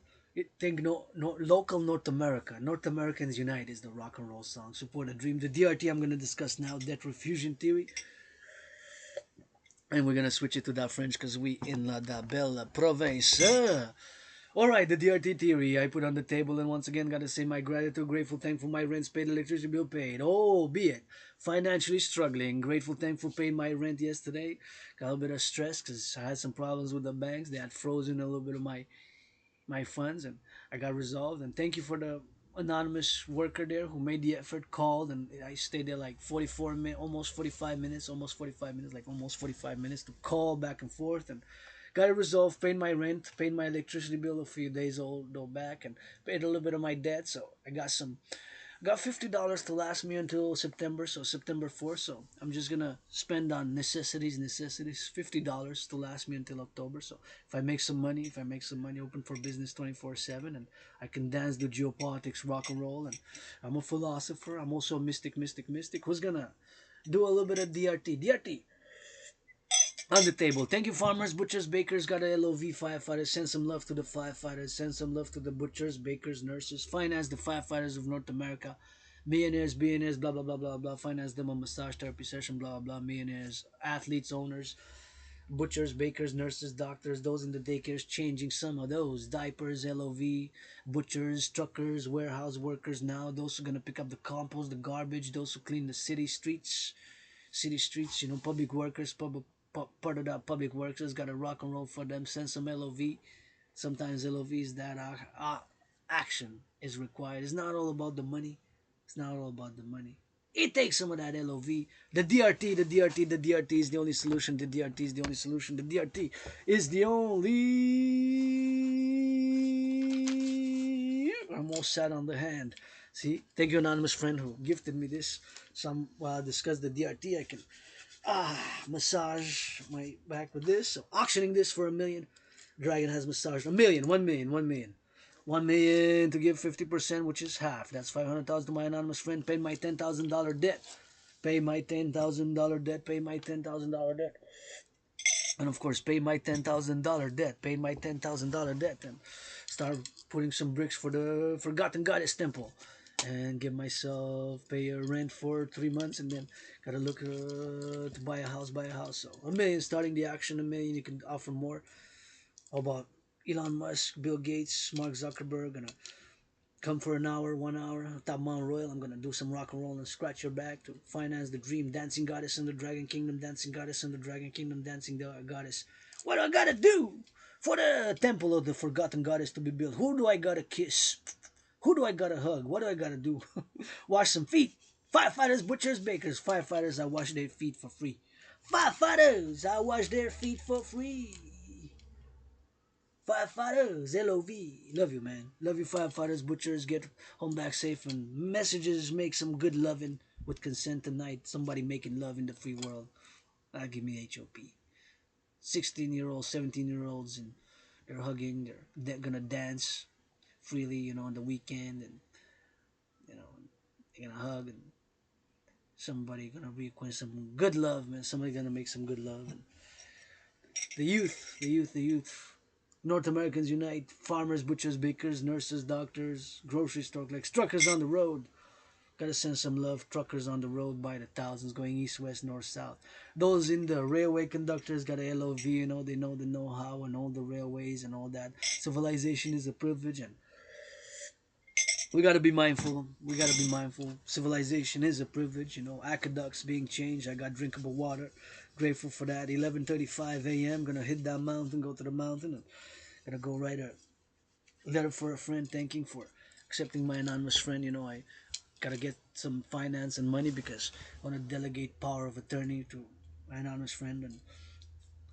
think local North America. North Americans Unite is the rock and roll song. Support a dream. The DRT I'm gonna discuss now, debt refusion theory, and we're gonna switch it to that French because we in la da belle province. All right, the DRT theory I put on the table, and once again, gotta say my gratitude, grateful, thankful, my rent's paid, electricity bill paid. Oh, be it financially struggling, grateful, thankful, paid my rent yesterday. Got a little bit of stress because I had some problems with the banks. They had frozen a little bit of my funds, and I got resolved. And thank you for the anonymous worker there who made the effort, called, and I stayed there like 44 minutes, almost 45 minutes, like almost 45 minutes to call back and forth, and got it resolved. Paid my rent, paid my electricity bill a few days old though back, and paid a little bit of my debt. So I got $50 to last me until September, so September 4th. So I'm just gonna spend on necessities. $50 to last me until October. So if I make some money, open for business 24/7, and I can dance, do geopolitics, rock and roll, and I'm a philosopher. I'm also a mystic. Who's gonna do a little bit of DRT? DRT on the table. Thank you, farmers, butchers, bakers. Got a LOV firefighters. Send some love to the firefighters. Send some love to the butchers, bakers, nurses. Finance the firefighters of North America. Millionaires, billionaires, blah blah blah blah blah. Finance them a massage therapy session, blah blah blah. Millionaires, athletes, owners, butchers, bakers, nurses, doctors. Those in the daycares, changing some of those diapers. LOV, butchers, truckers, warehouse workers. Now those who are gonna pick up the compost, the garbage. Those who clean the city streets, public workers, part of that public workers got to rock and roll for them. Send some LOV. Sometimes LOVs that action is required. It's not all about the money. It's not all about the money. It takes some of that LOV. The DRT is the only solution. The DRT is the only solution. The DRT is the only. I'm all sat on the hand. See, thank you, anonymous friend who gifted me this. Some while I discuss the DRT, I can massage my back with this. So auctioning this for $1 million. Dragan has massaged 1 million, 1 million, 1 million. 1 million to give 50%, which is half. That's 500,000 to my anonymous friend. Pay my $10,000 debt. Pay my $10,000 debt. Pay my $10,000 debt. And of course, pay my $10,000 debt. Pay my $10,000 debt. And start putting some bricks for the Forgotten Goddess Temple. And give myself pay a rent for 3 months, and then gotta look to buy a house. So 1 million starting the action. 1 million you can offer more. How about Elon Musk, Bill Gates, Mark Zuckerberg gonna come for an hour, 1 hour, top Mount Royal. I'm gonna do some rock and roll and scratch your back to finance the dream. Dancing goddess in the Dragon Kingdom, dancing goddess in the Dragon Kingdom, dancing the goddess. What do I gotta do for the temple of the forgotten goddess to be built? Who do I gotta kiss? Who do I gotta hug? What do I gotta do? Wash some feet. Firefighters, butchers, bakers. Firefighters, I wash their feet for free. Firefighters, I wash their feet for free. Firefighters, LOV. Love you, man. Love you, firefighters, butchers. Get home back safe, and messages make some good loving with consent tonight. Somebody making love in the free world. Give me HOP. 16-year-olds, 17-year-olds, and they're hugging. They're gonna dance freely, on the weekend, and you know, they're gonna hug, and somebody gonna request some good love, man. Somebody gonna make some good love. And the youth. North Americans unite. Farmers, butchers, bakers, nurses, doctors, grocery store clerks, truckers on the road. Gotta send some love. Truckers on the road by the thousands, going east, west, north, south. Those in the railway conductors got a LOV. They know the know-how and all the railways and all that. Civilization is a privilege, and we got to be mindful. Civilization is a privilege. Aqueducts being changed. I got drinkable water. Grateful for that. 11:35 a.m. Gonna hit that mountain. Go to the mountain. And gonna go write a letter for a friend, thanking for accepting my anonymous friend. I gotta get some finance and money because I want to delegate power of attorney to my anonymous friend, and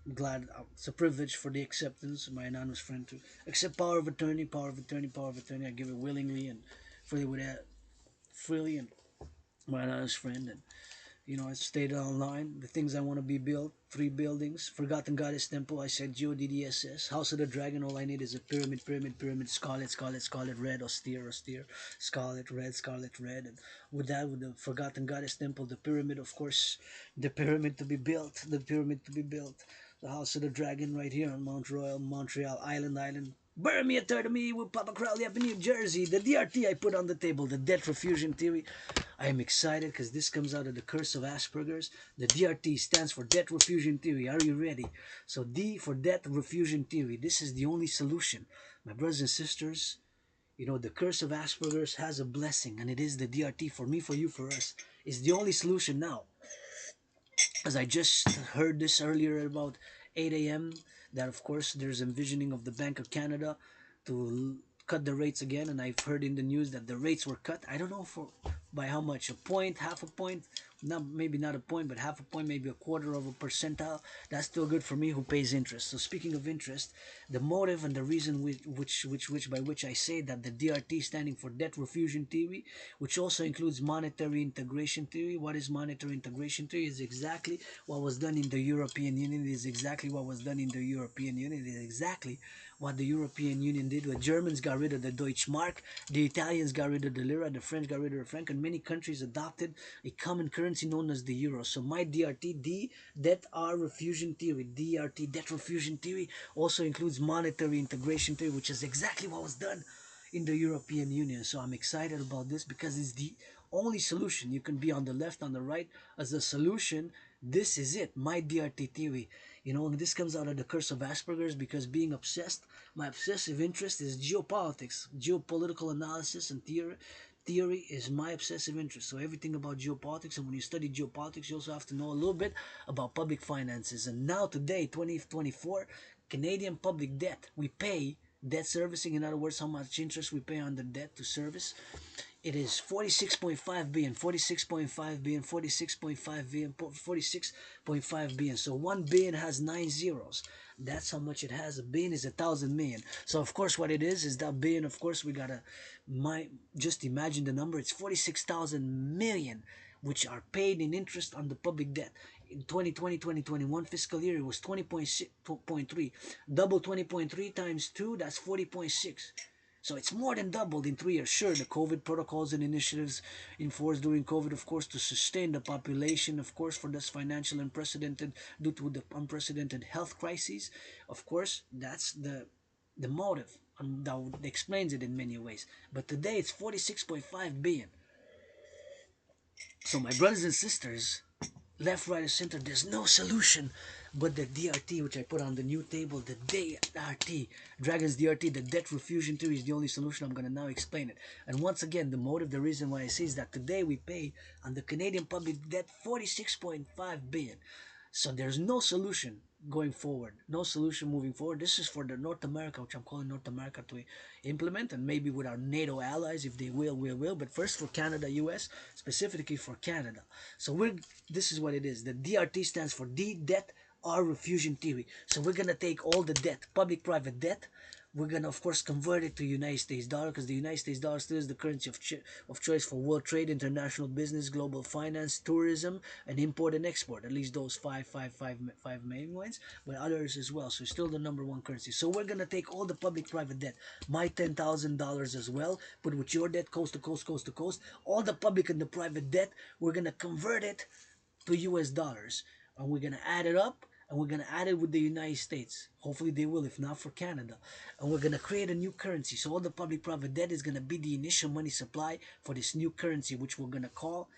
I'm glad it's a privilege for the acceptance of my anonymous friend to accept power of attorney, I give it willingly and freely with that, freely, and my anonymous friend. And I stated online the things I want to be built. 3 buildings. Forgotten Goddess Temple. I said GODDSS. House of the Dragon. All I need is a pyramid. Scarlet, red, austere. Scarlet, red. And with that, with the Forgotten Goddess Temple, the pyramid, of course, the pyramid to be built. The House of the Dragon right here on Mount Royal, Montreal Island. Burn me a third of me with Papa Crowley up in New Jersey. The DRT I put on the table, the debt refusion theory. I am excited because this comes out of the curse of Asperger's. The DRT stands for debt refusion theory. Are you ready? So D for debt refusion theory. This is the only solution. My brothers and sisters, you know, the curse of Asperger's has a blessing, and it is the DRT for me, for you, for us. It's the only solution now. As I just heard this earlier at about 8 a.m., that of course there's envisioning of the Bank of Canada to cut the rates again, and I've heard in the news that the rates were cut. I don't know for by how much, a point, half a point, not maybe not a point, but half a point, maybe a quarter of a percentile. That's still good for me who pays interest. So speaking of interest, the motive and the reason which by which I say that the DRT standing for debt refusion theory, which also includes monetary integration theory. What is monetary integration theory? Is exactly what was done in the European Union. It is exactly what was done in the European Union. It is exactly what the European Union did. The Germans got rid of the Deutschmark, the Italians got rid of the lira, the French got rid of the franc, and many countries adopted a common currency known as the euro. So my DRT, D, debt R refusion theory, DRT, debt refusion theory, also includes monetary integration theory, which is exactly what was done in the European Union. So I'm excited about this because it's the only solution. You can be on the left, on the right as a solution. This is it, my DRT theory. You know, and this comes out of the curse of Asperger's because being obsessed, my obsessive interest is geopolitics, geopolitical analysis and theory. Theory is my obsessive interest. So everything about geopolitics, and when you study geopolitics, you also have to know a little bit about public finances. And now today, 2024, Canadian public debt, we pay debt servicing. In other words, how much interest we pay on the debt to service. It is 46.5 billion, 46.5 billion, 46.5 billion, 46.5 billion. So 1 billion has 9 zeros. That's how much it has. A billion is 1,000,000,000. So of course what it is that billion, of course we gotta just imagine the number. It's 46,000 million which are paid in interest on the public debt. In 2020-2021 fiscal year, it was 20.3. Double 20.3 times 2, that's 40.6. So it's more than doubled in 3 years. Sure, the COVID protocols and initiatives enforced during COVID, of course, to sustain the population, of course, for this financial unprecedented, due to the unprecedented health crises. Of course, that's the motive, and that explains it in many ways. But today it's 46.5 billion. So my brothers and sisters, left, right, or center, there's no solution but the DRT, which I put on the new table, the DRT, Dragan's DRT, the debt refusion theory is the only solution. I'm going to now explain it. And once again, the motive, the reason why I say is that today we pay on the Canadian public debt 46.5 billion. So there's no solution going forward, no solution moving forward. This is for the North America, which I'm calling North America to implement, and maybe with our NATO allies, if they will. But first for Canada, US, specifically for Canada. So this is what it is. The DRT stands for D, debt, R, refusion theory. So we're gonna take all the debt, public-private debt. We're gonna, of course, convert it to United States dollar because the United States dollar still is the currency of choice for world trade, international business, global finance, tourism, and import and export. At least those five main ones, but others as well. So it's still the number one currency. So we're gonna take all the public-private debt, my $10,000 as well, but with your debt, coast to coast, coast to coast, all the public and the private debt, we're gonna convert it to US dollars, and we're gonna add it up, and we're gonna add it with the United States. Hopefully they will, if not for Canada. And we're gonna create a new currency. So all the public-private debt is gonna be the initial money supply for this new currency, which we're gonna call,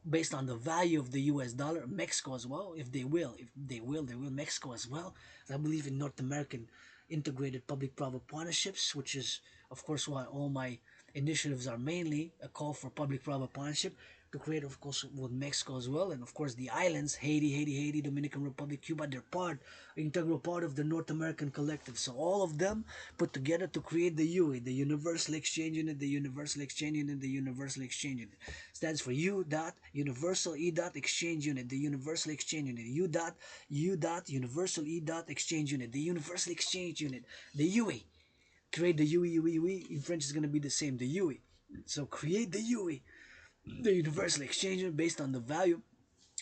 based on the value of the US dollar, Mexico as well, if they will. If they will, Mexico as well. I believe in North American integrated public-private partnerships, which is, of course, why all my initiatives are mainly a call for public-private partnership to create, of course, with Mexico as well, and of course the islands, Haiti, Dominican Republic, Cuba. They're integral part of the North American collective. So all of them put together to create the UE, the Universal Exchange Unit, the Universal Exchange Unit, the Universal Exchange Unit. Stands for U dot Universal E dot Exchange Unit, the Universal Exchange Unit. U dot Universal E dot Exchange Unit, the Universal Exchange Unit, the UE. Create the UE. In French is gonna be the same, the UE. So create the UE, the Universal Exchange Rate, based on the value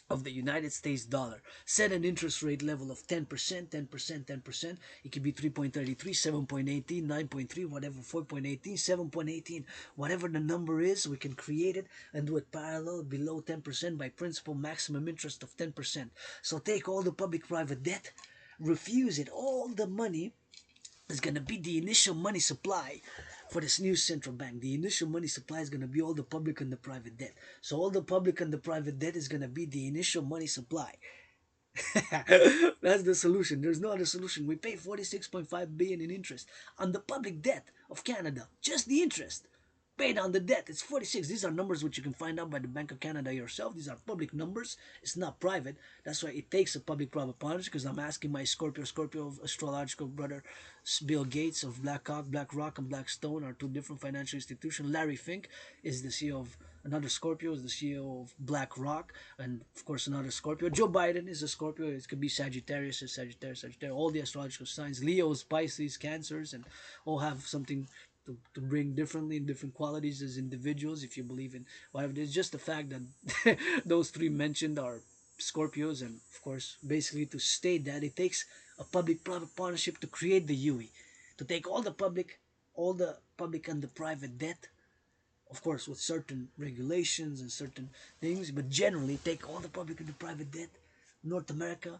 of the United States dollar. Set an interest rate level of 10%, 10%, 10%. It could be 3.33, 7.18, 9.3, whatever, 4.18, 7.18, whatever the number is, we can create it and do it parallel below 10% by principal maximum interest of 10%. So take all the public-private debt, refuse it, all the money is going to be the initial money supply for this new central bank. The initial money supply is going to be all the public and the private debt. So all the public and the private debt is going to be the initial money supply. That's the solution. There's no other solution. We pay 46.5 billion in interest on the public debt of Canada. Just the interest paid on the debt. It's 46. These are numbers which you can find out by the Bank of Canada yourself. These are public numbers. It's not private. That's why it takes a public-private partnership, because I'm asking my Scorpio astrological brother Bill Gates of BlackRock and Blackstone are two different financial institutions. Larry Fink is the CEO of another Scorpio, is the CEO of BlackRock, and of course another Scorpio. Joe Biden is a Scorpio. It could be Sagittarius, all the astrological signs. Leos, Pisces, Cancers, and all have something to bring differently in different qualities as individuals, if you believe in whatever. It's just the fact that those three mentioned are Scorpios, and of course basically to state that it takes a public-private partnership to create the UE, to take all the public and the private debt, of course with certain regulations and certain things, but generally take all the public and the private debt, North America,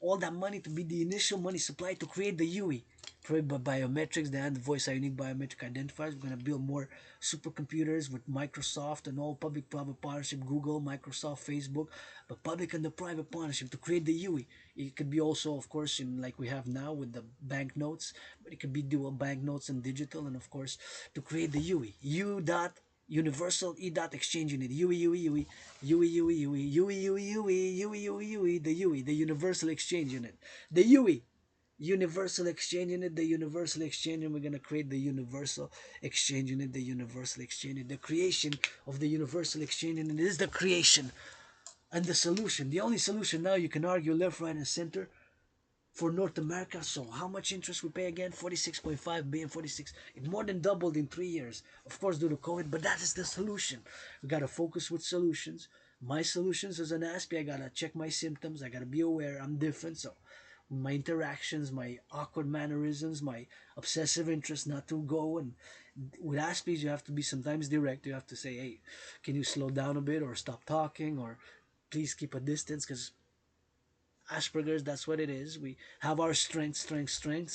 all that money to be the initial money supply to create the UE. Create by biometrics, the voice unique biometric identifiers. We're going to build more supercomputers with Microsoft and all public-private partnership, Google, Microsoft, Facebook, but public and the private partnership to create the UE. It could be also, of course, in like we have now with the banknotes, but it could be dual banknotes and digital, and of course to create the UE. U dot universal E dot exchange unit. The UE, the universal exchange unit. The UE, universal exchange unit, the universal exchange, and we're going to create the universal exchange unit, the universal exchange unit. The creation of the universal exchange unit is the creation and the solution. The only solution now, you can argue left, right, and center for North America. So how much interest we pay again? 46.5 billion, 46. It more than doubled in 3 years. Of course, due to COVID, but that is the solution. We got to focus with solutions. My solutions as an Aspie, I got to check my symptoms. I got to be aware I'm different. So my interactions, my awkward mannerisms, my obsessive interest not to go. And with Aspies, you have to be sometimes direct. You have to say, hey, can you slow down a bit, or stop talking, or please keep a distance, because Asperger's, that's what it is. We have our strengths,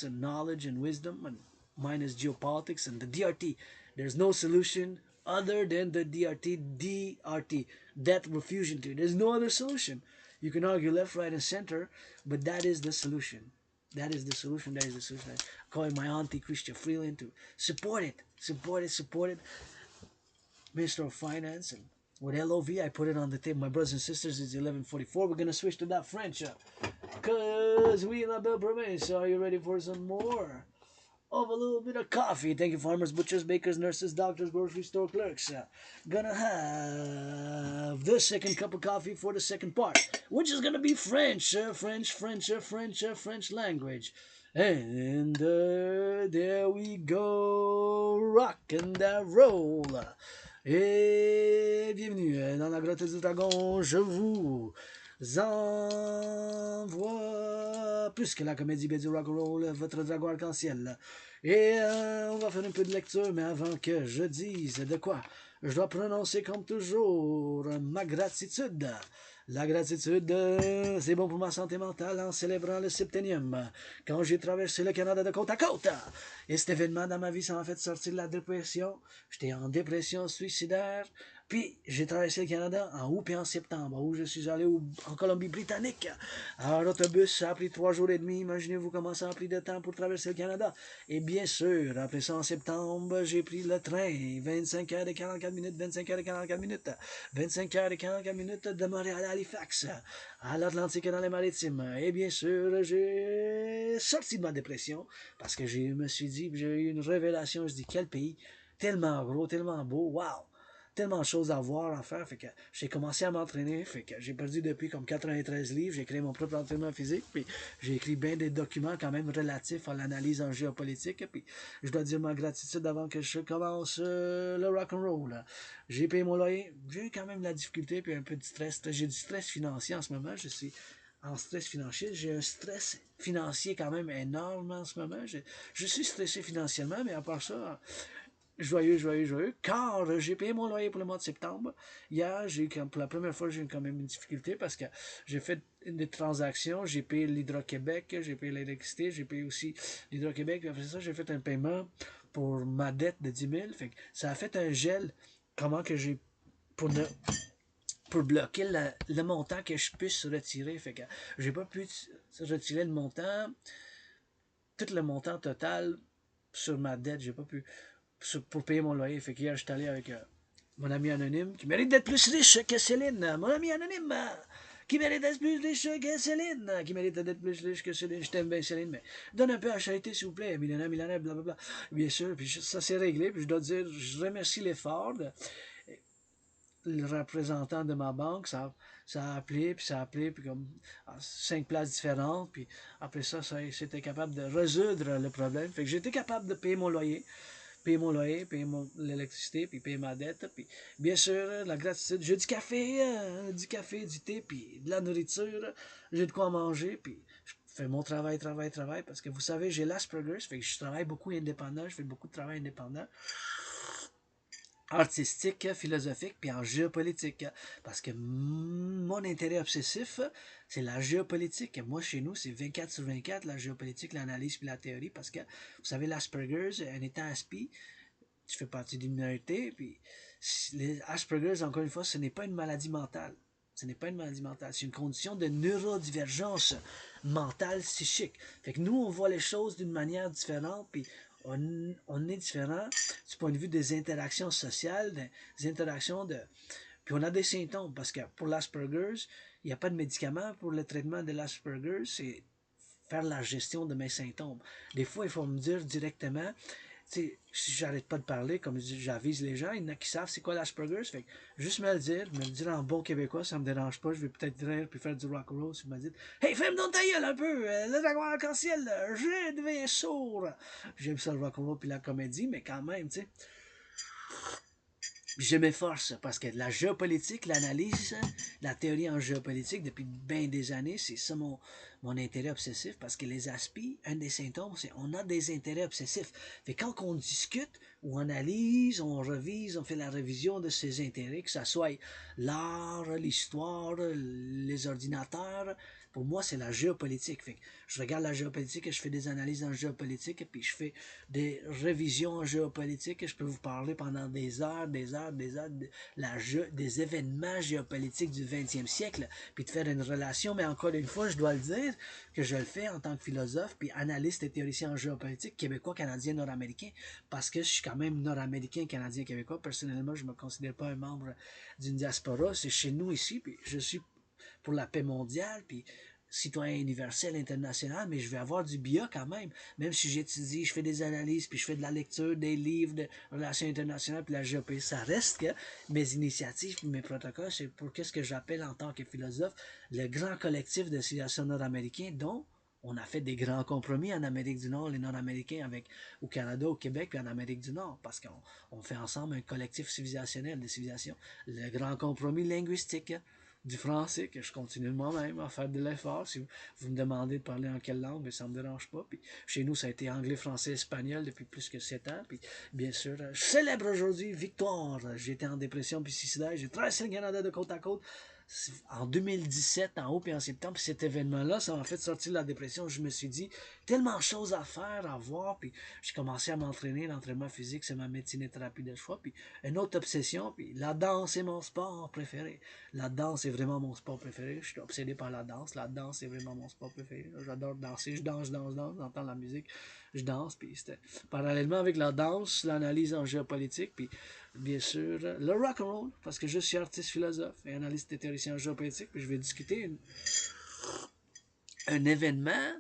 and knowledge and wisdom, and mine is geopolitics and the DRT. There's no solution other than the DRT, death refusion theory. There's no other solution. You can argue left, right, and center, but that is the solution. That is the solution. That is the solution. I'm calling my auntie Christian Freeland to support it. Support it. Minister of Finance, and with LOV, I put it on the table. My brothers and sisters, it's 11:44. We're gonna switch to that French, cause we in la belle province. Are you ready for some more of a little bit of coffee? Thank you, farmers, butchers, bakers, nurses, doctors, grocery store clerks. Gonna have the second cup of coffee for the second part, which is gonna be French language. And there we go, rock and roll. Et bienvenue dans la grotte du dragon. Je vous envoie plus que la comédie du rock'n'roll, votre dragon arc-en-ciel. Et on va faire un peu de lecture, mais avant que je dise de quoi, je dois prononcer comme toujours ma gratitude. La gratitude, c'est bon pour ma santé mentale en célébrant le septenième, quand j'ai traversé le Canada de côte à côte. Et cet événement dans ma vie, ça m'a fait sortir de la dépression. J'étais en dépression suicidaire. Puis, j'ai traversé le Canada en août et en septembre, où je suis allé en Colombie-Britannique. Alors, l'autobus, ça a pris 3 jours et demi. Imaginez-vous comment ça a pris de temps pour traverser le Canada. Et bien sûr, après ça, en septembre, j'ai pris le train. 25 heures et 44 minutes, 25 heures et 44 minutes. 25 heures et 44 minutes de Montréal à Halifax, à l'Atlantique et dans les maritimes. Et bien sûr, j'ai sorti de ma dépression, parce que je me suis dit, j'ai eu une révélation. Je dis, quel pays, tellement gros, tellement beau, wow! Tellement de choses à voir, à faire, fait que j'ai commencé à m'entraîner, fait que j'ai perdu depuis comme 93 livres, j'ai créé mon propre entraînement physique, puis j'ai écrit bien des documents quand même relatifs à l'analyse en géopolitique, puis je dois dire ma gratitude avant que je commence le rock'n'roll. J'ai payé mon loyer, j'ai quand même de la difficulté, puis un peu de stress, j'ai du stress financier en ce moment, je suis en stress financier, j'ai un stress financier quand même énorme en ce moment, je suis stressé financièrement, mais à part ça, joyeux, joyeux, joyeux, car j'ai payé mon loyer pour le mois de septembre. Hier, pour la première fois, j'ai eu quand même une difficulté parce que j'ai fait des transactions, j'ai payé l'Hydro-Québec, j'ai payé l'électricité, j'ai payé aussi l'Hydro-Québec, puis après ça, j'ai fait un paiement pour ma dette de 10 000. Fait que ça a fait un gel. Comment que j'ai pour ne pour bloquer le montant que je puisse retirer. Fait que j'ai pas pu retirer le montant, tout le montant total sur ma dette. J'ai pas pu pour payer mon loyer. Fait qu'hier, j'étais allé avec mon ami anonyme qui mérite d'être plus riche que Céline. Mon ami anonyme qui mérite d'être plus riche que Céline. Qui mérite d'être plus riche que Céline. Je t'aime bien, Céline, mais donne un peu à charité, s'il vous plaît. Millionnaire, millionnaire, blablabla. Bien sûr, puis ça s'est réglé. Puis je dois dire, je remercie l'effort le représentant de ma banque, ça a appelé, puis comme à 5 places différentes, puis après ça, c'était capable de résoudre le problème. Fait que j'étais capable de payer mon loyer, payer l'électricité, puis payer ma dette, puis bien sûr, la gratitude, j'ai du café, du thé, puis de la nourriture, j'ai de quoi manger, puis je fais mon travail, parce que vous savez, j'ai l'Asperger's, fait que je travaille beaucoup indépendant, je fais beaucoup de travail indépendant, artistique, philosophique, puis en géopolitique. Parce que mon intérêt obsessif, c'est la géopolitique. Moi, chez nous, c'est 24 sur 24, la géopolitique, l'analyse, puis la théorie, parce que, vous savez, l'Asperger's, un état aspi, tu fais partie d'une minorité, puis les Asperger's, encore une fois, ce n'est pas une maladie mentale. Ce n'est pas une maladie mentale, c'est une condition de neurodivergence mentale psychique. Fait que nous, on voit les choses d'une manière différente, puis on est différent du point de vue des interactions sociales, des interactions de... Puis on a des symptômes, parce que pour l'Asperger's, il n'y a pas de médicament pour le traitement de l'Asperger's, c'est faire la gestion de mes symptômes. Des fois, il faut me dire directement, si j'arrête pas de parler, comme j'avise les gens, il y en a qui savent c'est quoi l'Asperger's, fait que juste me le dire en bon québécois, ça me dérange pas, je vais peut-être rire puis faire du rock and roll si vous me dites hey, fais-moi donc ta gueule un peu, le dragon arc-en-ciel, je deviens sourd. J'aime ça le rock and roll puis la comédie, mais quand même, tu sais, je m'efforce parce que la géopolitique, l'analyse, la théorie en géopolitique, depuis bien des années, c'est ça mon intérêt obsessif parce que les aspis, un des symptômes, c'est on a des intérêts obsessifs. Fait quand on discute ou on analyse, on revise, on fait la révision de ces intérêts, que ce soit l'art, l'histoire, les ordinateurs, pour moi, c'est la géopolitique. Fait que je regarde la géopolitique et je fais des analyses en géopolitique et puis je fais des révisions en géopolitique et je peux vous parler pendant des heures, des événements géopolitiques du 20e siècle, puis de faire une relation, mais encore une fois, je dois le dire, que je le fais en tant que philosophe, puis analyste et théoricien en géopolitique, québécois, canadien, nord-américain, parce que je suis quand même nord-américain, canadien, québécois. Personnellement, je ne me considère pas un membre d'une diaspora, c'est chez nous ici, puis je suis pour la paix mondiale, puis citoyen universel, international, mais je vais avoir du BIA quand même si j'étudie, je fais des analyses, puis je fais de la lecture, des livres de relations internationales, puis la GEP, ça reste que mes initiatives, puis mes protocoles, c'est pour qu'est-ce que j'appelle en tant que philosophe, le grand collectif de civilisations nord-américains, dont on a fait des grands compromis en Amérique du Nord, les Nord-Américains, au Canada, au Québec, puis en Amérique du Nord, parce qu'on fait ensemble un collectif civilisationnel de civilisations. Le grand compromis linguistique, du français, que je continue moi-même à faire de l'effort. Si vous me demandez de parler en quelle langue, mais ça ne me dérange pas. Puis chez nous, ça a été anglais, français, espagnol depuis plus que 7 ans. Puis bien sûr, je célèbre aujourd'hui victoire. J'étais en dépression puis suicidaire. J'ai traversé le Canada de côte à côte en 2017, en août et en septembre. Puis cet événement-là, ça m'a fait sortir de la dépression. Je me suis dit, tellement de choses à faire, à voir. Puis j'ai commencé à m'entraîner. L'entraînement physique, c'est ma médecine et thérapie de choix. Puis une autre obsession, puis la danse est mon sport préféré. La danse est vraiment mon sport préféré. Je suis obsédé par la danse. La danse est vraiment mon sport préféré. J'adore danser. Je danse, j'entends la musique, je danse. Puis c'était parallèlement avec la danse, l'analyse en géopolitique, puis bien sûr le rock and roll, parce que je suis artiste philosophe et analyste et théoricien en géopolitique, puis je vais discuter un événement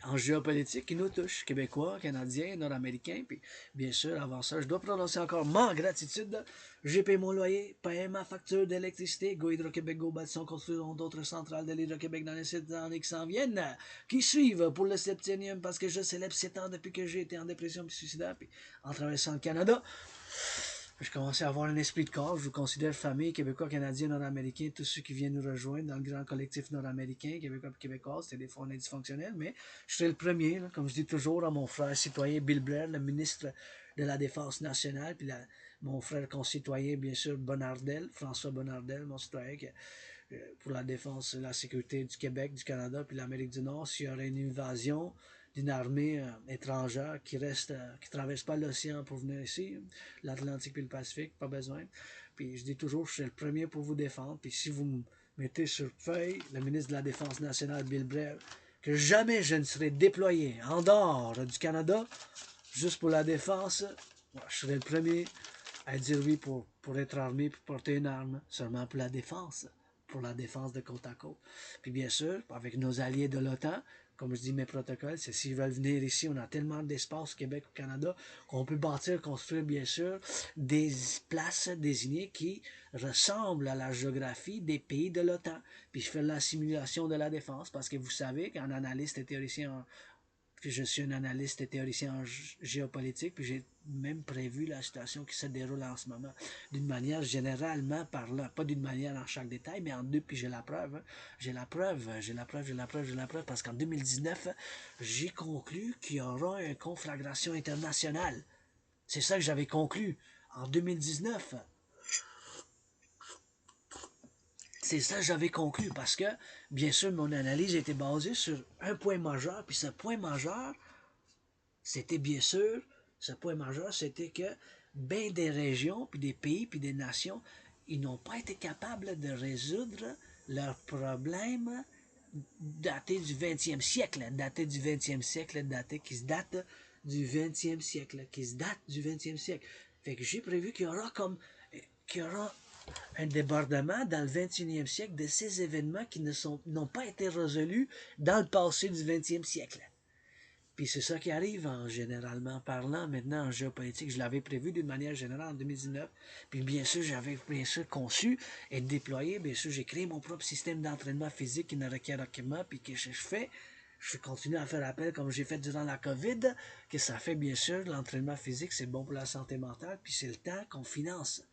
en géopolitique qui nous touche, québécois, canadiens, nord-américains, puis bien sûr, avant ça, je dois prononcer encore ma gratitude. J'ai payé mon loyer, payé ma facture d'électricité, Go Hydro-Québec, Go Bâtissons construiront d'autres centrales de l'Hydro-Québec dans les 7 années qui s'en viennent, qui suivent pour le septième, parce que je célèbre 7 ans depuis que j'ai été en dépression puis suicidaire, puis en traversant le Canada. Je commençais à avoir un esprit de corps. Je vous considère famille, Québécois, Canadiens, Nord-Américains, tous ceux qui viennent nous rejoindre dans le grand collectif nord-américain, Québécois et Québécois. C'est des fois on est dysfonctionnel, mais je serai le premier, là, comme je dis toujours à mon frère citoyen Bill Blair, le ministre de la Défense nationale, puis mon frère concitoyen, bien sûr, Bonnardel, François Bonnardel, mon citoyen, pour la défense et la sécurité du Québec, du Canada, puis de l'Amérique du Nord, s'il y aurait une invasion d'une armée étrangère qui traverse pas l'océan pour venir ici, l'Atlantique et le Pacifique, pas besoin. Puis je dis toujours, je serai le premier pour vous défendre. Puis si vous me mettez sur feuille, le ministre de la Défense nationale, Bill Blair, que jamais je ne serai déployé en dehors du Canada, juste pour la défense, je serai le premier à dire oui pour être armé et porter une arme, seulement pour la défense. Pour la défense de côte à côte. Puis bien sûr, avec nos alliés de l'OTAN, comme je dis, mes protocoles, c'est s'ils veulent venir ici, on a tellement d'espace au Québec, au Canada, qu'on peut bâtir, construire, bien sûr, des places désignées qui ressemblent à la géographie des pays de l'OTAN. Puis je fais la simulation de la défense, parce que vous savez qu'un analyste et théoricien puis je suis un analyste et théoricien en géopolitique, puis j'ai même prévu la situation qui se déroule en ce moment. D'une manière généralement parlant, pas d'une manière en chaque détail, mais en deux, puis j'ai la preuve. Hein. J'ai la preuve, parce qu'en 2019, j'ai conclu qu'il y aura une conflagration internationale. C'est ça que j'avais conclu en 2019. C'est ça que j'avais conclu, parce que, bien sûr, mon analyse était basée sur un point majeur, puis ce point majeur, c'était bien sûr, ce point majeur, c'était que bien des régions, puis des pays, puis des nations, ils n'ont pas été capables de résoudre leurs problèmes datés du 20e siècle, qui se date du 20e siècle, Fait que j'ai prévu qu'il y aura un débordement dans le 21e siècle de ces événements qui n'ont pas été résolus dans le passé du 20e siècle. Puis c'est ça qui arrive en généralement parlant maintenant en géopolitique. Je l'avais prévu d'une manière générale en 2019. Puis bien sûr, j'avais bien sûr conçu et déployé. Bien sûr, j'ai créé mon propre système d'entraînement physique qui ne requiert aucunement. Puis que je fais, je continue à faire appel comme j'ai fait durant la COVID, que ça fait bien sûr l'entraînement physique, c'est bon pour la santé mentale. Puis c'est le temps qu'on finance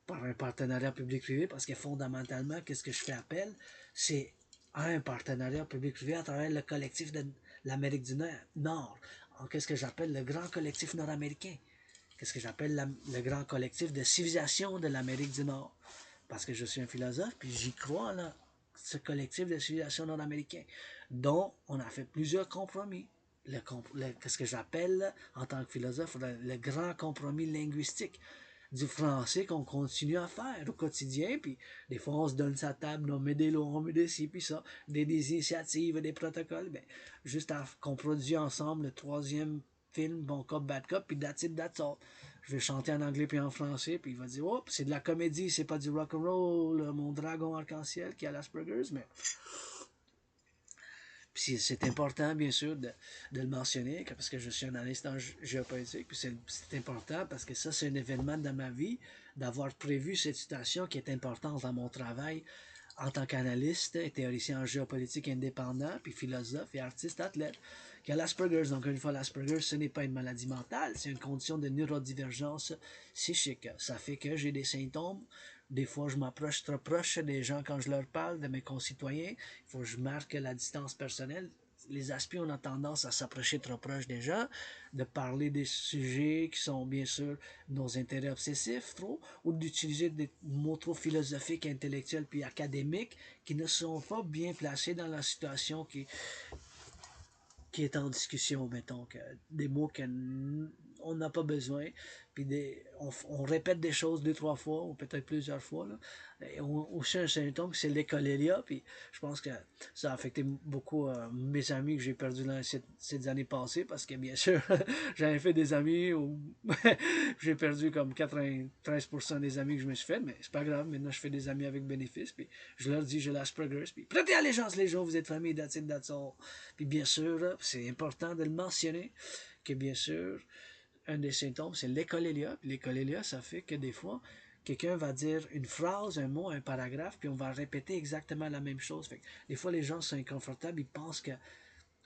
par un partenariat public-privé parce que fondamentalement, qu'est-ce que je fais appel? C'est un partenariat public-privé à travers le collectif de l'Amérique du Nord. Qu'est-ce que j'appelle le grand collectif nord-américain? Qu'est-ce que j'appelle le grand collectif de civilisation de l'Amérique du Nord? Parce que je suis un philosophe, puis j'y crois, là, ce collectif de civilisation nord-américain, dont on a fait plusieurs compromis. Qu'est-ce que j'appelle, en tant que philosophe, le grand compromis linguistique du français qu'on continue à faire au quotidien, puis des fois on se donne sa table, on met des lois, on met des ci, puis ça, des initiatives, des protocoles, ben, juste qu'on produit ensemble le troisième film, Bon Cop, Bad Cop, puis that's it, that's all. Je vais chanter en anglais puis en français, puis il va dire, oh, c'est de la comédie, c'est pas du rock'n'roll, mon dragon arc-en-ciel qui a l'Asperger's, mais puis c'est important, bien sûr, de le mentionner, parce que je suis un analyste en géopolitique, puis c'est important parce que ça, c'est un événement dans ma vie, d'avoir prévu cette situation qui est importante dans mon travail en tant qu'analyste et théoricien en géopolitique indépendant, puis philosophe et artiste athlète, qui a l'Asperger's. Donc, une fois, l'Asperger's, ce n'est pas une maladie mentale, c'est une condition de neurodivergence psychique. Ça fait que j'ai des symptômes. Des fois, je m'approche trop proche des gens quand je leur parle, de mes concitoyens. Il faut que je marque la distance personnelle. Les aspies, on a tendance à s'approcher trop proche des gens, de parler des sujets qui sont bien sûr nos intérêts obsessifs, trop, ou d'utiliser des mots trop philosophiques, intellectuels puis académiques qui ne sont pas bien placés dans la situation qui est en discussion, mettons, des mots qu'on n'a pas besoin, puis on répète des choses deux, trois fois, ou peut-être plusieurs fois. Là. Et aussi un symptôme, c'est l'écolélia, puis je pense que ça a affecté beaucoup mes amis que j'ai perdus dans ces années passées, parce que bien sûr, j'avais fait des amis où j'ai perdu comme 93% des amis que je me suis fait, mais c'est pas grave, maintenant je fais des amis avec bénéfice, puis je leur dis, je l'Asperger's, puis prêtez allégeance les gens, vous êtes famille, that's it, that's all. Puis bien sûr, c'est important de le mentionner, que bien sûr, un des symptômes, c'est l'écolélia. Puis l'écolélia, ça fait que des fois, quelqu'un va dire une phrase, un mot, un paragraphe, puis on va répéter exactement la même chose. Fait que des fois, les gens sont inconfortables, ils pensent que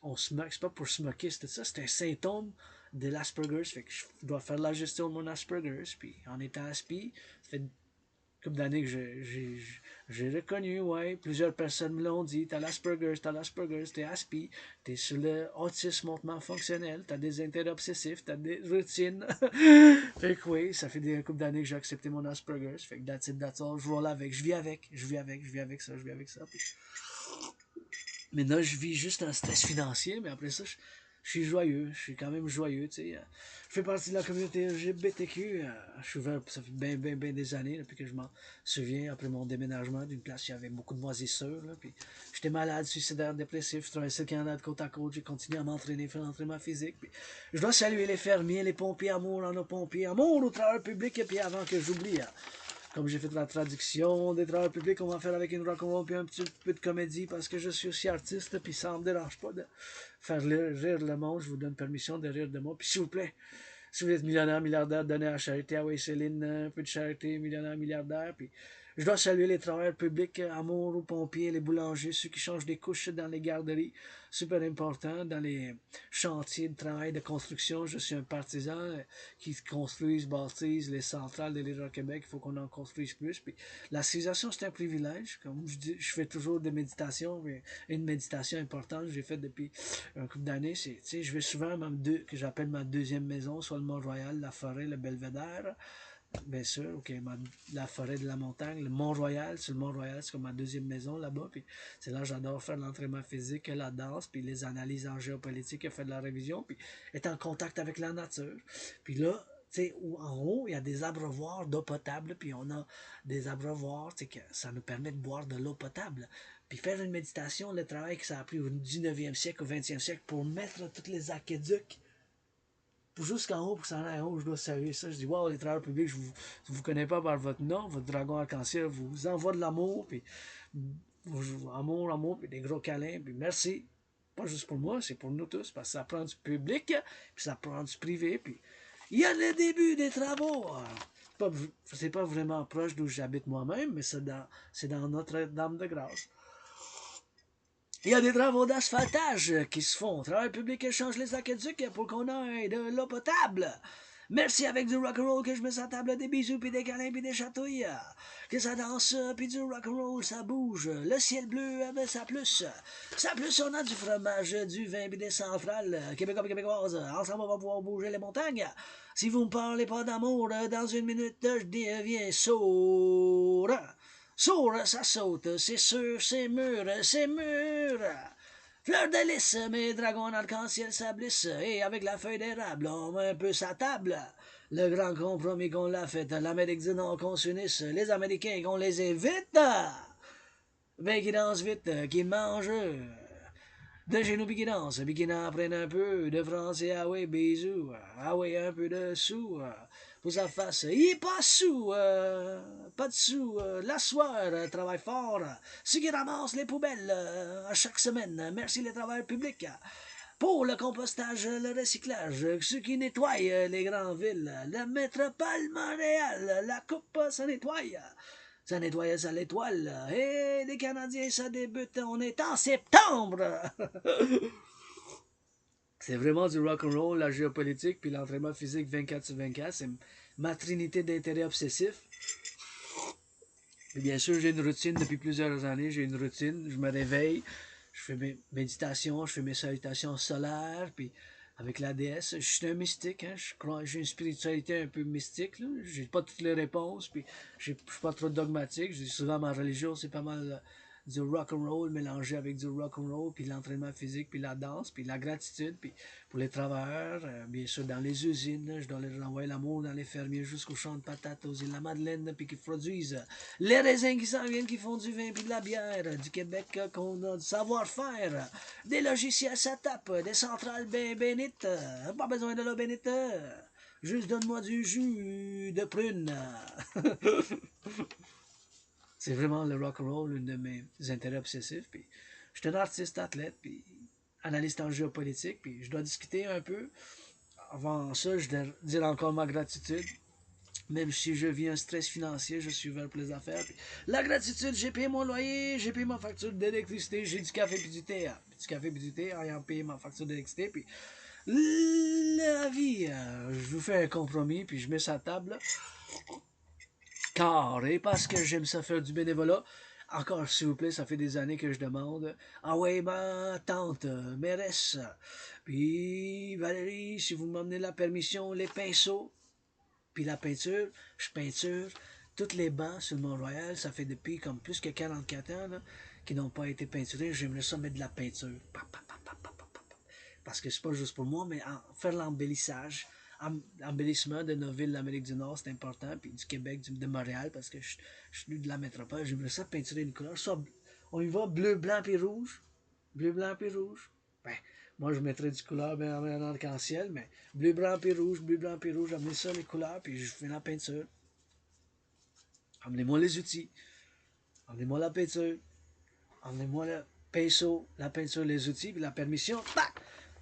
on se moque, c'est pas pour se moquer, c'était ça, c'est un symptôme de l'Asperger's, fait que je dois faire la gestion de mon Asperger's, puis en étant aspi, ça fait une couple d'années que j'ai reconnu, ouais, plusieurs personnes me l'ont dit, t'as l'Asperger's, t'es aspi, t'es sur le autisme hautement fonctionnel, t'as des intérêts obsessifs, t'as des routines, fait que oui, ça fait une couple d'années que j'ai accepté mon Asperger's, fait que that's it, that's all, je roule avec, je vis avec, je vis avec ça, puis maintenant, je vis juste un stress financier, mais après ça, je suis joyeux. Je suis quand même joyeux, tu sais. Je fais partie de la communauté LGBTQ. Je suis ouvert, ça fait bien des années, depuis que je m'en souviens, après mon déménagement d'une place où il y avait beaucoup de moisissures. Là, puis j'étais malade, suicidaire, dépressif. Je travaillais sur le Canada de côte à côte. J'ai continué à m'entraîner, faire l'entraînement physique. Puis je dois saluer les fermiers, les pompiers, amour en nos pompiers, amour au travail public. Et puis avant que j'oublie, comme j'ai fait la traduction des travaux publics, on va faire avec une rock'n'roll puis un petit peu de comédie parce que je suis aussi artiste puis ça me dérange pas de faire rire le monde. Je vous donne permission de rire de moi. Puis s'il vous plaît, si vous êtes millionnaire, milliardaire, donnez à la charité. Ah oui, Céline, un peu de charité, millionnaire, milliardaire. Puis je dois saluer les travailleurs publics, amour aux pompiers, les boulangers, ceux qui changent des couches dans les garderies. Super important. Dans les chantiers de travail de construction, je suis un partisan qui construisent, bâtissent les centrales de l'Hydro-Québec. Il faut qu'on en construise plus. Puis la civilisation, c'est un privilège. Comme je dis, je fais toujours des méditations. Mais une méditation importante que j'ai faite depuis un couple d'années, c'est, tu sais, je vais souvent à que j'appelle ma deuxième maison, soit le Mont-Royal, la forêt, le Belvédère. Bien sûr, ok, la forêt de la montagne, le Mont-Royal, sur le Mont-Royal, c'est comme ma deuxième maison là-bas, puis c'est là que j'adore faire l'entraînement physique, la danse, puis les analyses en géopolitique, faire de la révision, puis être en contact avec la nature. Puis là, tu sais, en haut, il y a des abreuvoirs d'eau potable, puis on a des abreuvoirs, tu sais, que ça nous permet de boire de l'eau potable. Puis faire une méditation, le travail que ça a pris au 19e siècle, au 20e siècle, pour mettre tous les aqueducs jusqu'en haut pour s'en aller en haut, je dois saluer ça. Je dis, wow, les travailleurs publics, je vous connais pas par votre nom, votre dragon arc-en-ciel vous envoie de l'amour, puis amour, puis des gros câlins, puis merci. Pas juste pour moi, c'est pour nous tous, parce que ça prend du public, puis ça prend du privé, puis il y a le début des travaux. C'est pas vraiment proche d'où j'habite moi-même, mais c'est dans Notre-Dame-de-Grâce. Il y a des travaux d'asphaltage qui se font. Travail public échange les aqueducs pour qu'on ait de l'eau potable. Merci avec du rock'n'roll que je me sens table des bisous puis des câlins puis des chatouilles. Que ça danse puis du rock'n'roll ça bouge. Le ciel bleu avec ça plus. Ça plus on a du fromage, du vin puis des centrales québécois et québécoises. Ensemble on va pouvoir bouger les montagnes. Si vous me parlez pas d'amour, dans une minute je deviens sourd. Sourd, ça saute, c'est sûr, c'est mûr, c'est mûr. Fleur de lys, mes dragons en arc-en-ciel s'ablissent, et avec la feuille d'érable, on met un peu sa table. Le grand compromis qu'on l'a fait, l'Amérique du Nord qu'on s'unisse, les Américains qu'on les évite. Ben qui dansent vite, qui mangent. De chez nous, puis qui dansent, puis qui en prennent un peu de français, ah ouais, bisous, ah ouais, un peu de sous, pour sa face, il est pas sous, pas de sous, la soirée, travaille fort, ceux qui ramassent les poubelles à chaque semaine, merci les travailleurs publics, pour le compostage, le recyclage, ceux qui nettoient les grandes villes, la métropole Montréal, la coupe, ça nettoie. Ça nettoyait ça l'étoile. Et les Canadiens, ça débute. On est en septembre. C'est vraiment du rock'n'roll, la géopolitique, puis l'entraînement physique 24 sur 24. C'est ma trinité d'intérêts obsessifs. Et bien sûr, j'ai une routine depuis plusieurs années. J'ai une routine. Je me réveille, je fais mes méditations, je fais mes salutations solaires, puis avec la déesse. Je suis un mystique, hein? J'ai une spiritualité un peu mystique. J'ai pas toutes les réponses, puis je suis pas trop dogmatique. Je dis souvent ma religion, c'est pas mal du rock'n'roll mélangé avec du rock'n'roll, puis l'entraînement physique, puis la danse, puis la gratitude, puis pour les travailleurs, bien sûr dans les usines, je dois leur envoyer l'amour dans les fermiers jusqu'aux champs de patates aux îles de la Madeleine, puis qui produisent les raisins qui s'en viennent, qui font du vin puis de la bière, du Québec qu'on a du savoir-faire, des logiciels ça tape, des centrales bien bénites, pas besoin de l'eau bénite, juste donne-moi du jus de prune. C'est vraiment le rock'n'roll, une de mes intérêts obsessifs. Puis, je suis un artiste athlète, puis analyste en géopolitique, puis je dois discuter un peu. Avant ça, je dois dire encore ma gratitude Même si je vis un stress financier, je suis ouvert pour les affaires. Puis la gratitude, j'ai payé mon loyer, j'ai payé ma facture d'électricité, j'ai du café puis du thé. Du café puis du thé, ayant payé ma facture d'électricité. Puis la vie, je vous fais un compromis, puis je mets ça à table. Là. Carré, parce que j'aime ça faire du bénévolat. Encore, s'il vous plaît, ça fait des années que je demande. Ah ouais, ma tante, mairesse. Puis Valérie, si vous m'emmenez la permission, les pinceaux, puis la peinture, je peinture toutes les bancs sur le Mont-Royal. Ça fait depuis comme plus que 44 ans là, qui n'ont pas été peinturés. J'aimerais ça mettre de la peinture. Parce que c'est pas juste pour moi, mais faire l'embellissage. Embellissement de nos villes d'Amérique du Nord, c'est important. Puis du Québec, de Montréal, parce que je suis de la métropole. J'aimerais ça peinturer une couleur. Soit on y va bleu, blanc puis rouge. Bleu, blanc puis rouge. Ben, moi, je mettrais du couleur bien en arc-en-ciel, mais bleu, blanc puis rouge, amenez ça les couleurs, puis je fais la peinture. Amenez-moi les outils. Amenez-moi la peinture. Amenez-moi le pinceau, la peinture, les outils, puis la permission. Bah!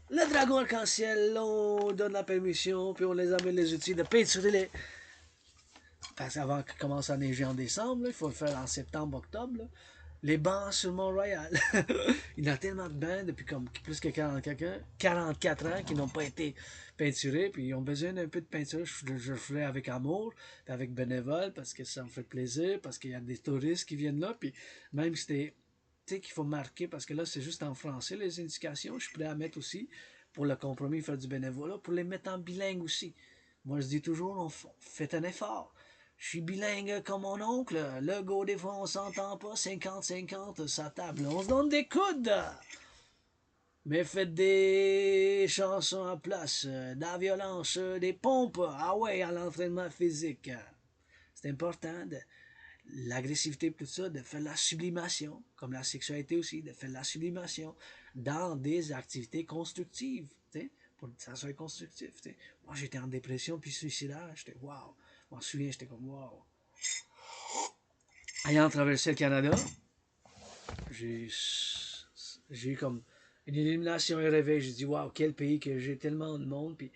Le dragon arc-en-ciel, on donne la permission, puis on les amène les outils de peinturer les. Parce qu'avant qu'il commence à neiger en décembre, là, il faut le faire en septembre, octobre. Là. Les bancs sur Mont-Royal. Il y a tellement de bancs depuis comme plus que 44 ans qui n'ont pas été peinturés, puis ils ont besoin d'un peu de peinture. Je le ferai avec amour, puis avec bénévole, parce que ça me fait plaisir, parce qu'il y a des touristes qui viennent là, puis même si c'était tu sais qu'il faut marquer, parce que là c'est juste en français les indications, je suis prêt à mettre aussi, pour le compromis, faire du bénévolat, pour les mettre en bilingue aussi. Moi je dis toujours, on fait un effort. Je suis bilingue comme mon oncle. Le go, des fois, on s'entend pas. 50-50, sa table. On se donne des coudes. Mais faites des chansons en place, de la violence, des pompes. Ah ouais, à l'entraînement physique. C'est important. L'agressivité, tout ça, de faire la sublimation, comme la sexualité aussi, de faire la sublimation dans des activités constructives. Pour que ça soit constructif. T'sais. Moi, j'étais en dépression puis suicidaire. J'étais wow. Je m'en souviens, j'étais comme wow. Ayant traversé le Canada, j'ai eu comme une illumination et un réveil. J'ai dit, waouh, quel pays que j'ai tellement de monde, puis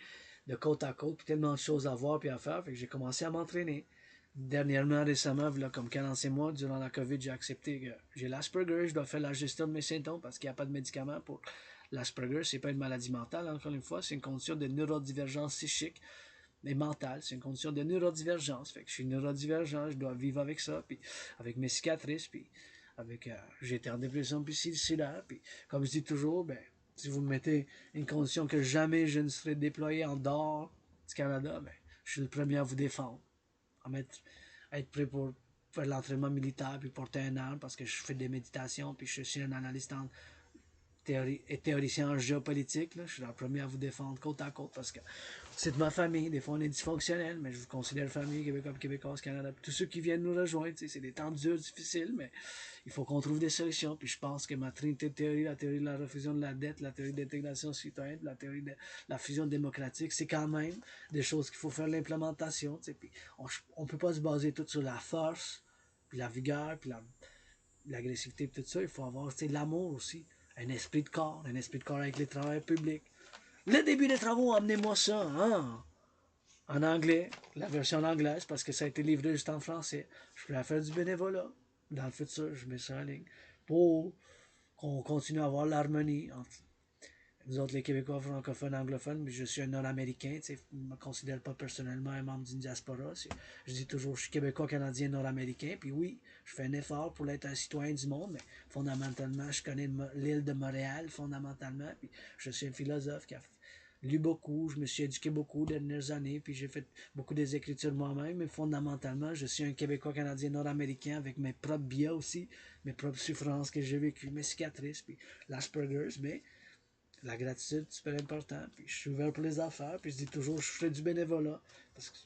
de côte à côte, puis tellement de choses à voir puis à faire. Fait que j'ai commencé à m'entraîner. Dernièrement, récemment, là, comme 45 mois, durant la COVID, j'ai accepté que j'ai l'Asperger, je dois faire la gestion de mes symptômes parce qu'il n'y a pas de médicament pour l'Asperger. C'est pas une maladie mentale, encore une fois, c'est une condition de neurodivergence psychique mais mentale, c'est une condition de neurodivergence. Fait que je suis neurodivergent, je dois vivre avec ça, puis avec mes cicatrices, puis avec j'étais en dépression puis suicidaire, puis comme je dis toujours, ben si vous me mettez une condition que jamais je ne serai déployé en dehors du Canada, ben je suis le premier à vous défendre, à être prêt pour faire l'entraînement militaire puis porter un arme parce que je fais des méditations puis je suis un analyste en théoricien en géopolitique, là, je suis le premier à vous défendre côte à côte parce que c'est de ma famille. Des fois, on est dysfonctionnel, mais je vous considère famille, Québécois, Québécoise, Canada. Tous ceux qui viennent nous rejoindre, c'est des temps durs, difficiles, mais il faut qu'on trouve des solutions. Puis je pense que ma trinité de théorie, la théorie de la refusion de la dette, la théorie d'intégration citoyenne, la théorie de la fusion démocratique, c'est quand même des choses qu'il faut faire l'implémentation. Puis on peut pas se baser tout sur la force, puis la vigueur, puis l'agressivité, puis tout ça. Il faut avoir l'amour aussi. Un esprit de corps avec les travailleurs publics. Le début des travaux, amenez-moi ça, hein? En anglais, la version anglaise, parce que ça a été livré juste en français. Je pourrais faire du bénévolat. Dans le futur, je mets ça en ligne. Pour qu'on continue à avoir l'harmonie entre nous autres, les Québécois francophones, anglophones, mais je suis un Nord-Américain, je ne me considère pas personnellement un membre d'une diaspora. Je dis toujours, je suis Québécois, Canadien, Nord-Américain, puis oui, je fais un effort pour être un citoyen du monde, mais fondamentalement, je connais l'île de Montréal, fondamentalement, puis je suis un philosophe qui a lu beaucoup, je me suis éduqué beaucoup les dernières années, puis j'ai fait beaucoup des écritures moi-même, mais fondamentalement, je suis un Québécois, Canadien, Nord-Américain avec mes propres biais aussi, mes propres souffrances que j'ai vécues, mes cicatrices, puis l'Asperger's, mais la gratitude, c'est super important. Puis je suis ouvert pour les affaires. Puis je dis toujours, je ferai du bénévolat. Parce que,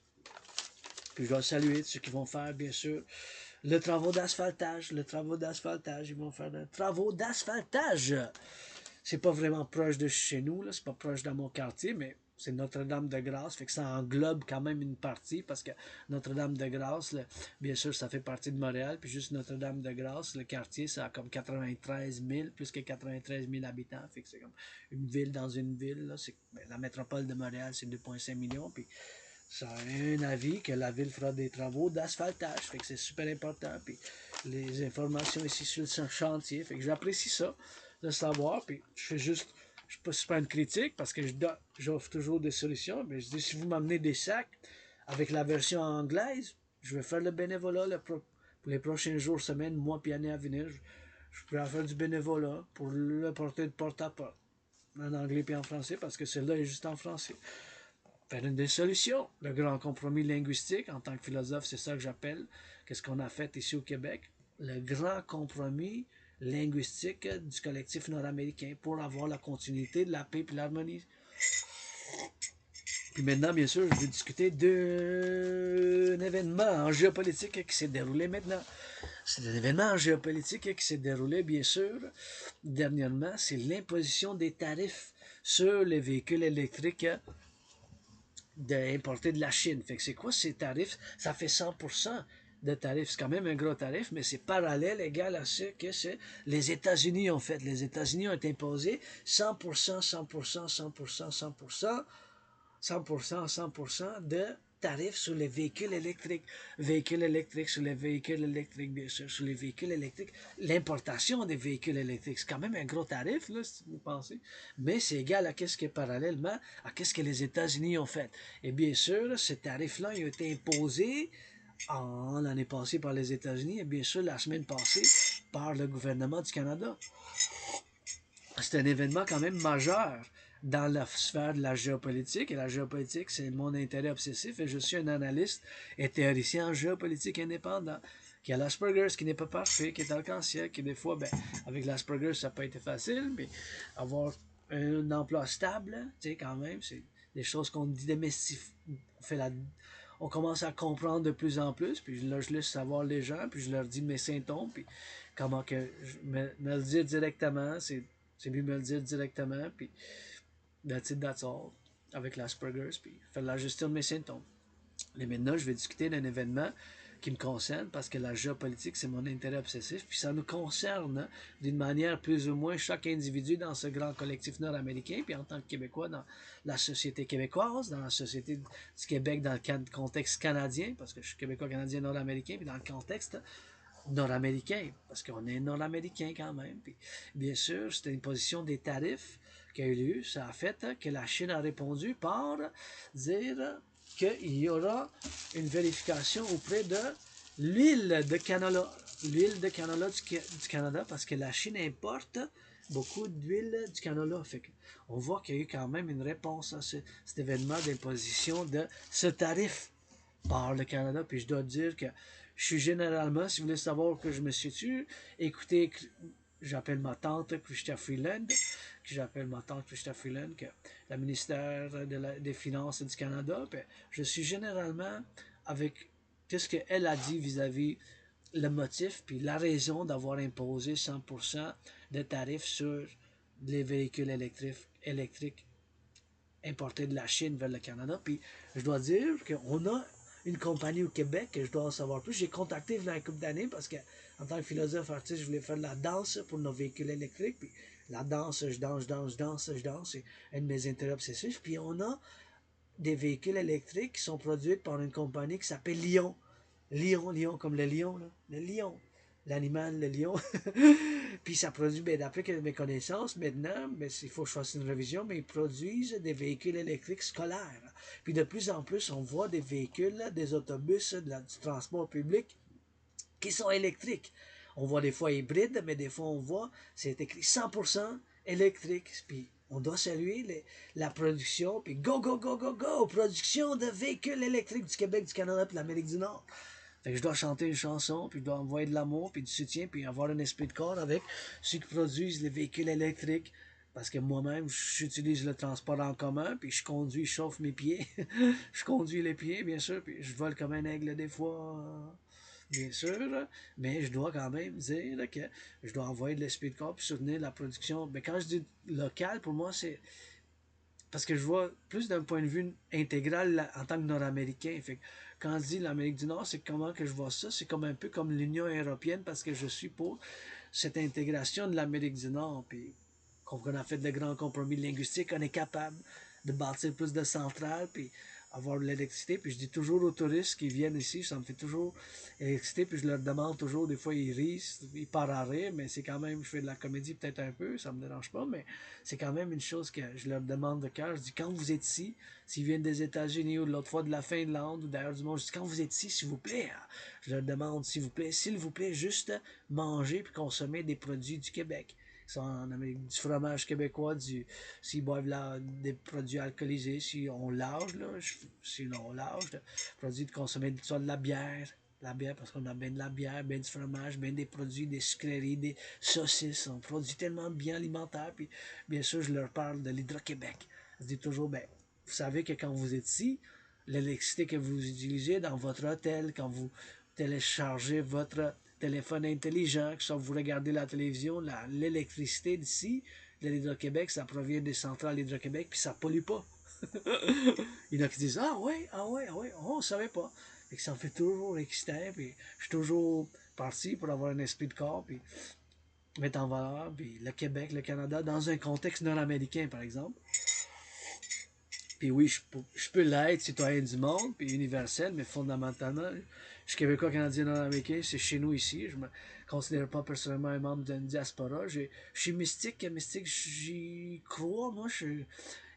puis je dois saluer ceux qui vont faire, bien sûr, le travaux d'asphaltage. Le travaux d'asphaltage. Ils vont faire le travaux d'asphaltage. C'est pas vraiment proche de chez nous, là. C'est pas proche de mon quartier, mais c'est Notre-Dame-de-Grâce, fait que ça englobe quand même une partie, parce que Notre-Dame-de-Grâce, bien sûr, ça fait partie de Montréal, puis juste Notre-Dame-de-Grâce, le quartier, ça a comme 93 000, plus que 93 000 habitants, fait que c'est comme une ville dans une ville, là. La métropole de Montréal, c'est 2,5 millions, puis Ça a un avis que la ville fera des travaux d'asphaltage. Fait que c'est super important. Puis les informations ici sur le chantier. Fait que j'apprécie ça, de savoir. Puis je fais juste, c'est pas une critique parce que j'offre toujours des solutions. Mais je dis, si vous m'amenez des sacs avec la version anglaise, je vais faire le bénévolat pour les prochains jours, semaines, mois, puis années à venir. Je pourrais faire du bénévolat pour le porter de porte à porte en anglais puis en français parce que celle-là est juste en français. Faire une des solutions. Le grand compromis linguistique, en tant que philosophe, c'est ça que j'appelle. Qu'est-ce qu'on a fait ici au Québec? Le grand compromis linguistique du collectif nord-américain pour avoir la continuité de la paix et l'harmonie. Puis maintenant, bien sûr, je vais discuter d'un événement en géopolitique qui s'est déroulé maintenant. C'est un événement en géopolitique qui s'est déroulé, bien sûr, dernièrement. C'est l'imposition des tarifs sur les véhicules électriques d'importer de la Chine. Fait que c'est quoi ces tarifs? Ça fait 100% de tarifs. C'est quand même un gros tarif, mais c'est parallèle, égal à ce que les États-Unis ont fait. Les États-Unis ont imposé 100%, 100%, 100%, 100%, 100%, 100% de tarifs sur les véhicules électriques. Véhicules électriques, sur les véhicules électriques, bien sûr, sur les véhicules électriques. L'importation des véhicules électriques, c'est quand même un gros tarif, là, si vous pensez. Mais c'est égal à ce que parallèlement, à ce que les États-Unis ont fait. Et bien sûr, ces tarifs-là ont été imposés en l'année passée par les États-Unis et bien sûr la semaine passée par le gouvernement du Canada. C'est un événement quand même majeur dans la sphère de la géopolitique. Et la géopolitique, c'est mon intérêt obsessif. Et je suis un analyste et théoricien en géopolitique indépendant. Qui a l'Asperger, qui n'est pas parfait, qui est arc-en-ciel, qui des fois, ben, avec l'Asperger, ça n'a pas été facile, mais avoir un emploi stable, tu sais, quand même, c'est des choses qu'on démystifie. On commence à comprendre de plus en plus, puis je laisse savoir les gens, puis je leur dis mes symptômes, puis comment que me le dire directement, c'est mieux me le dire directement, puis that's it, that's all, avec l'Asperger's, puis faire la gestion de mes symptômes. Mais maintenant, je vais discuter d'un événement qui me concerne parce que la géopolitique, c'est mon intérêt obsessif, puis ça nous concerne d'une manière plus ou moins chaque individu dans ce grand collectif nord-américain, puis en tant que Québécois dans la société québécoise, dans la société du Québec dans le contexte canadien, parce que je suis Québécois, Canadien, nord-américain, puis dans le contexte nord-américain, parce qu'on est nord-américain quand même. Puis, bien sûr, c'était une position des tarifs qui a eu lieu. Ça a fait que la Chine a répondu par dire qu'il y aura une vérification auprès de l'huile de canola. L'huile de canola du Canada, parce que la Chine importe beaucoup d'huile du canola. Fait que on voit qu'il y a eu quand même une réponse à cet événement d'imposition de ce tarif par le Canada. Puis je dois dire que je suis généralement, si vous voulez savoir que je me situe, écoutez, j'appelle ma tante Christa Freeland, que la ministère des Finances du Canada. Puis je suis généralement avec qu'est-ce qu'elle a dit vis-à-vis le motif puis la raison d'avoir imposé 100% de tarifs sur les véhicules électriques importés de la Chine vers le Canada. Puis je dois dire qu'on a une compagnie au Québec que je dois en savoir plus. J'ai contacté il y a une couple d'années parce que en tant que philosophe artiste, je voulais faire de la danse pour nos véhicules électriques. Puis la danse, je danse. C'est un de mes intérêts obsessifs. Puis on a des véhicules électriques qui sont produits par une compagnie qui s'appelle Lion. Lion, comme le lion, là. Le lion. L'animal, le lion. Puis ça produit, ben, d'après mes connaissances, maintenant, ben, il faut que je fasse une révision, mais ils produisent des véhicules électriques scolaires. Puis de plus en plus, on voit des véhicules, des autobus, du transport public qui sont électriques. On voit des fois hybrides, mais des fois on voit, c'est écrit 100% électrique. Puis on doit saluer la production, puis go, production de véhicules électriques du Québec, du Canada, puis de l'Amérique du Nord. Fait que je dois chanter une chanson, puis je dois envoyer de l'amour, puis du soutien, puis avoir un esprit de corps avec ceux qui produisent les véhicules électriques. Parce que moi-même, j'utilise le transport en commun, puis je conduis, je chauffe mes pieds. Je conduis les pieds, bien sûr, puis je vole comme un aigle des fois, bien sûr, mais je dois quand même dire que je dois envoyer de l'esprit de corps puis soutenir la production. Mais quand je dis local, pour moi, c'est parce que je vois plus d'un point de vue intégral en tant que Nord-Américain. Fait que quand je dis l'Amérique du Nord, c'est comment que je vois ça. C'est comme un peu comme l'Union européenne parce que je suis pour cette intégration de l'Amérique du Nord. Puis qu'on a fait de grands compromis linguistiques, on est capable de bâtir plus de centrales, puis avoir de l'électricité. Puis je dis toujours aux touristes qui viennent ici, ça me fait toujours l'électricité. Puis je leur demande toujours, des fois ils rient, ils partent à rire, mais c'est quand même, je fais de la comédie peut-être un peu, ça me dérange pas, mais c'est quand même une chose que je leur demande de cœur. Je dis, quand vous êtes ici, s'ils viennent des États-Unis ou de l'autre fois de la Finlande ou d'ailleurs du monde, je dis, quand vous êtes ici, s'il vous plaît, je leur demande, s'il vous plaît, juste manger puis consommer des produits du Québec. Sont en Amérique, du fromage québécois, s'ils boivent des produits alcoolisés, si on l'âge, là, sinon on l'âge, produits de consommer soit de la bière parce qu'on a bien de la bière, bien du fromage, bien des produits, des sucreries, des saucisses, on produit tellement bien alimentaire, puis bien sûr je leur parle de l'Hydro-Québec. Je dis toujours, ben, vous savez que quand vous êtes ici, l'électricité que vous utilisez dans votre hôtel, quand vous téléchargez votre téléphone intelligent, que soit vous regardez la télévision, l'électricité d'ici, de l'Hydro-Québec, ça provient des centrales d'Hydro-Québec, puis ça pollue pas. Il y en a qui disent ah ouais, ah ouais, ah ouais, on ne savait pas. Et que ça me fait toujours excitant, puis je suis toujours parti pour avoir un esprit de corps, puis mettre en valeur, puis le Québec, le Canada, dans un contexte nord-américain, par exemple. Puis oui, je peux l'être, citoyen du monde, puis universel, mais fondamentalement, je suis québécois, canadien, nord-américain, c'est chez nous ici. Je me considère pas personnellement un membre d'une diaspora. Je suis mystique, j'y crois, moi,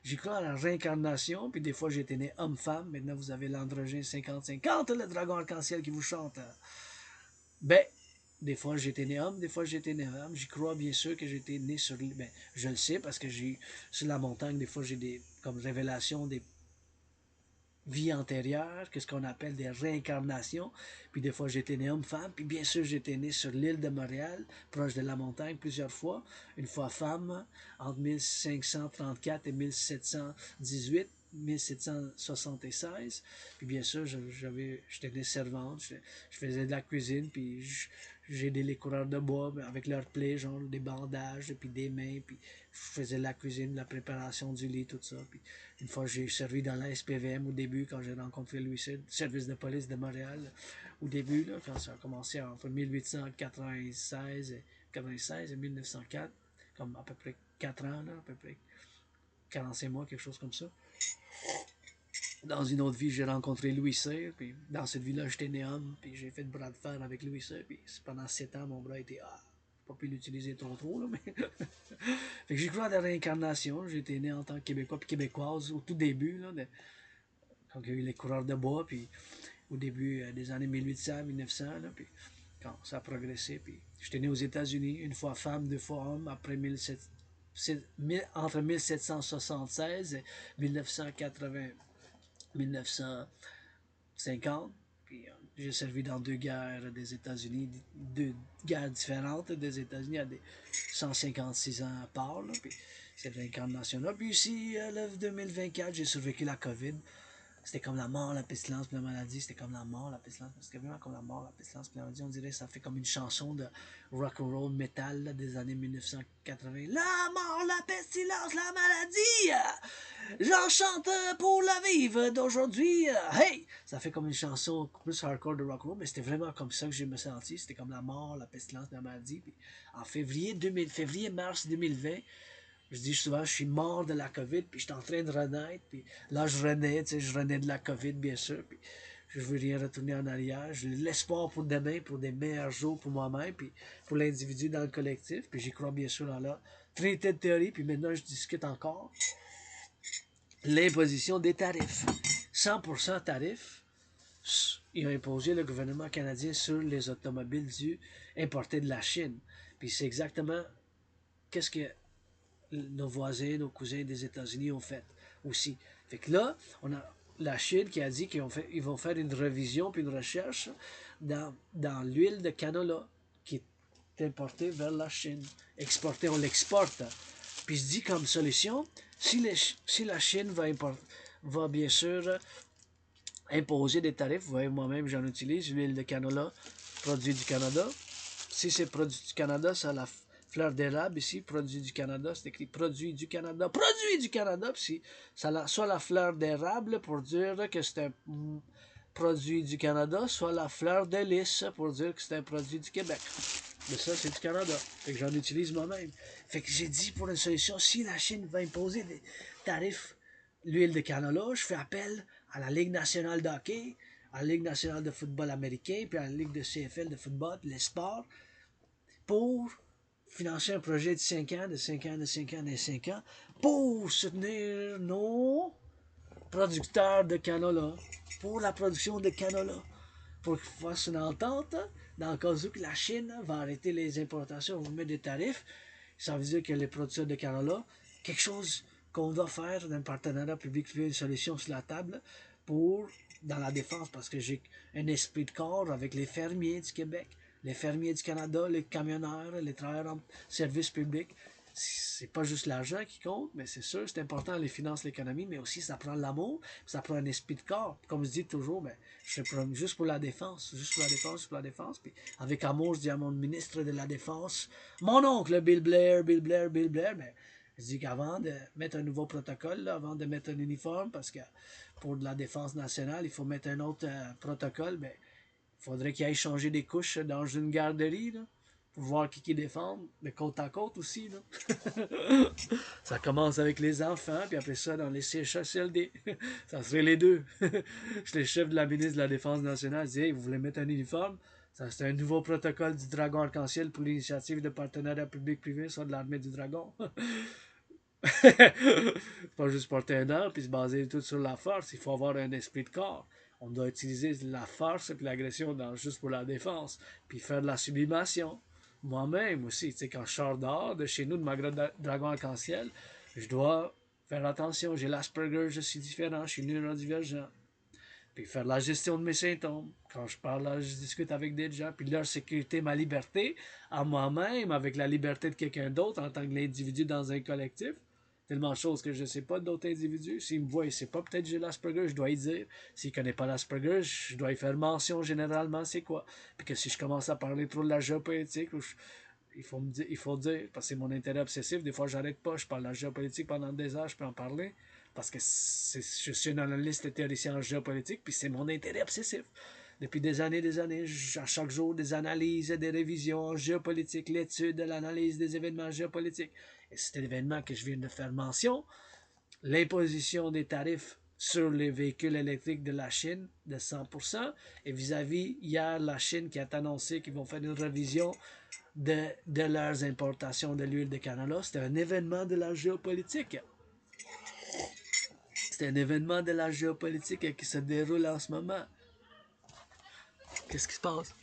j'y crois à la réincarnation, puis des fois j'ai été né homme-femme, maintenant vous avez l'androgyne 50-50, le dragon arc-en-ciel qui vous chante. Ben, des fois j'ai été né homme, des fois j'ai été né femme. J'y crois bien sûr que j'ai été né sur... Ben, je le sais parce que j'ai sur la montagne, des fois j'ai des comme révélations des vies antérieures, que ce qu'on appelle des réincarnations. Puis des fois j'étais né homme-femme. Puis bien sûr j'étais né sur l'île de Montréal, proche de la montagne plusieurs fois. Une fois femme, entre 1534 et 1718. 1776. Puis bien sûr, j'étais des servantes, je faisais de la cuisine, puis j'ai des coureurs de bois avec leurs plaies, genre des bandages, puis des mains, puis je faisais de la cuisine, de la préparation du lit, tout ça. Puis une fois, j'ai servi dans la SPVM au début, quand j'ai rencontré Louis Cyr, service de police de Montréal, au début, là, quand ça a commencé entre 1896 et 1904, comme à peu près 4 ans, là, à peu près 45 mois, quelque chose comme ça. Dans une autre vie, j'ai rencontré Louis Cyr, puis dans cette vie-là, j'étais né homme, puis j'ai fait de bras de fer avec Louis Cyr, puis pendant 7 ans, mon bras était pas pu l'utiliser trop, là, mais fait que j'ai cru à la réincarnation. J'ai été né en tant que Québécois puis Québécoise au tout début, là, quand il y a eu les coureurs de bois, puis au début des années 1800, 1900, là, puis quand ça a progressé, puis j'étais né aux États-Unis, une fois femme, 2 fois homme, après 1700, entre 1776 et 1980, 1950. Puis j'ai servi dans 2 guerres des États-Unis, 2 guerres différentes des États-Unis à des 156 ans à part. Là, puis cette réincarnation-là. Puis ici, le 2024, j'ai survécu la COVID. C'était comme la mort, la pestilence, puis la maladie. C'était comme la mort, la pestilence. C'était vraiment comme la mort, la pestilence, puis la maladie. On dirait que ça fait comme une chanson de rock and roll metal là, des années 1980. La mort, la pestilence, la maladie. J'en chante pour la vive d'aujourd'hui. Hey! Ça fait comme une chanson plus hardcore de rock and roll, mais c'était vraiment comme ça que je me sentis. C'était comme la mort, la pestilence, la maladie. Puis en février-mars 2020, je dis souvent, je suis mort de la COVID, puis je suis en train de renaître, puis là, je renais de la COVID, bien sûr, puis je veux rien retourner en arrière. J'ai l'espoir pour demain, pour des meilleurs jours pour moi-même, puis pour l'individu dans le collectif, puis j'y crois bien sûr dans la trinité de théorie, puis maintenant, je discute encore l'imposition des tarifs. 100% tarifs, il a imposé le gouvernement canadien sur les automobiles importées de la Chine. Puis c'est exactement qu'est-ce que nos voisins, nos cousins des États-Unis ont fait aussi. Fait que là, on a la Chine qui a dit qu'ils vont faire une révision puis une recherche dans l'huile de canola qui est importée vers la Chine. Exportée, on l'exporte. Puis je dis comme solution, si la Chine va bien sûr imposer des tarifs, vous voyez, moi-même j'en utilise, l'huile de canola, produit du Canada. Si c'est produit du Canada, ça a la fleur d'érable ici, produit du Canada, c'est écrit produit du Canada, produit du Canada, puis ça a soit la fleur d'érable pour dire que c'est un produit du Canada, soit la fleur de lys pour dire que c'est un produit du Québec. Mais ça, c'est du Canada. Fait que j'en utilise moi-même. Fait que j'ai dit pour une solution, si la Chine va imposer des tarifs l'huile de canola, je fais appel à la Ligue nationale de hockey, à la Ligue nationale de football américain, puis à la Ligue de CFL de football, puis les sports, pour financer un projet de 5 ans, de 5 ans, de 5 ans, de 5 ans, pour soutenir nos producteurs de canola, pour la production de canola, pour qu'il fasse une entente, dans le cas où que la Chine va arrêter les importations, va mettre des tarifs, ça veut dire que les producteurs de canola, quelque chose qu'on doit faire d'un partenariat public-privé, une solution sur la table pour, dans la défense, parce que j'ai un esprit de corps avec les fermiers du Québec, les fermiers du Canada, les camionneurs, les travailleurs en service public. C'est pas juste l'argent qui compte, mais c'est sûr, c'est important, les finances, l'économie, mais aussi ça prend l'amour, ça prend un esprit de corps. Comme je dis toujours, ben, je fais juste pour la défense, juste pour la défense, juste pour la défense. Puis avec amour, je dis à mon ministre de la Défense, mon oncle Bill Blair, Bill Blair, Bill Blair, mais je dis qu'avant de mettre un nouveau protocole, là, avant de mettre un uniforme, parce que pour la défense nationale, il faut mettre un autre protocole, ben, il faudrait qu'il aille changer des couches dans une garderie, là, pour voir qui défend, mais côte à côte aussi. Là. Ça commence avec les enfants, puis après ça, dans les CHSLD. Ça serait les deux. J'étais chef de la ministre de la Défense nationale. Je disais, hey, vous voulez mettre un uniforme? Ça, c'est un nouveau protocole du Dragon Arc-en-Ciel pour l'initiative de partenariat public-privé sur de l'armée du Dragon. Pas juste porter un arme puis se baser tout sur la force. Il faut avoir un esprit de corps. On doit utiliser la force et l'agression juste pour la défense. Puis faire de la sublimation. Moi-même aussi, tu sais, quand je sors dehors de chez nous, de ma dragon arc-en-ciel, je dois faire attention. J'ai l'Asperger, je suis différent, je suis neurodivergent. Puis faire la gestion de mes symptômes. Quand je parle, là, je discute avec des gens. Puis leur sécurité, ma liberté, à moi-même, avec la liberté de quelqu'un d'autre en tant que l'individu dans un collectif. Tellement de choses que je ne sais pas d'autres individus. S'il me voit, il ne sait pas, peut-être que j'ai l'Asperger, je dois y dire. S'il ne connaît pas l'Asperger, je dois y faire mention généralement, c'est quoi. Puis que si je commence à parler trop de la géopolitique, il faut dire, parce que c'est mon intérêt obsessif, des fois j'arrête pas, je parle de la géopolitique pendant des heures, je peux en parler, parce que je suis un analyste théoricien en géopolitique, puis c'est mon intérêt obsessif. Depuis des années, à chaque jour, des analyses, des révisions en géopolitique, l'étude, l'analyse des événements géopolitiques. Et c'est l'événement que je viens de faire mention, l'imposition des tarifs sur les véhicules électriques de la Chine de 100%, et vis-à-vis, hier, la Chine qui a annoncé qu'ils vont faire une révision de leurs importations de l'huile de canola. C'était un événement de la géopolitique. C'est un événement de la géopolitique qui se déroule en ce moment. Qu'est-ce qui se passe?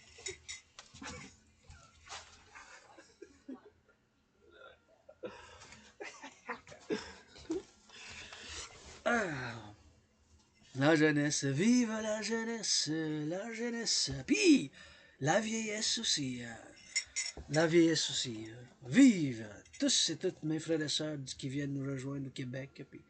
Ah, la jeunesse, vive la jeunesse, la jeunesse. Puis, la vieillesse aussi. La vieillesse aussi. Vive tous et toutes mes frères et sœurs qui viennent nous rejoindre au Québec. Puis,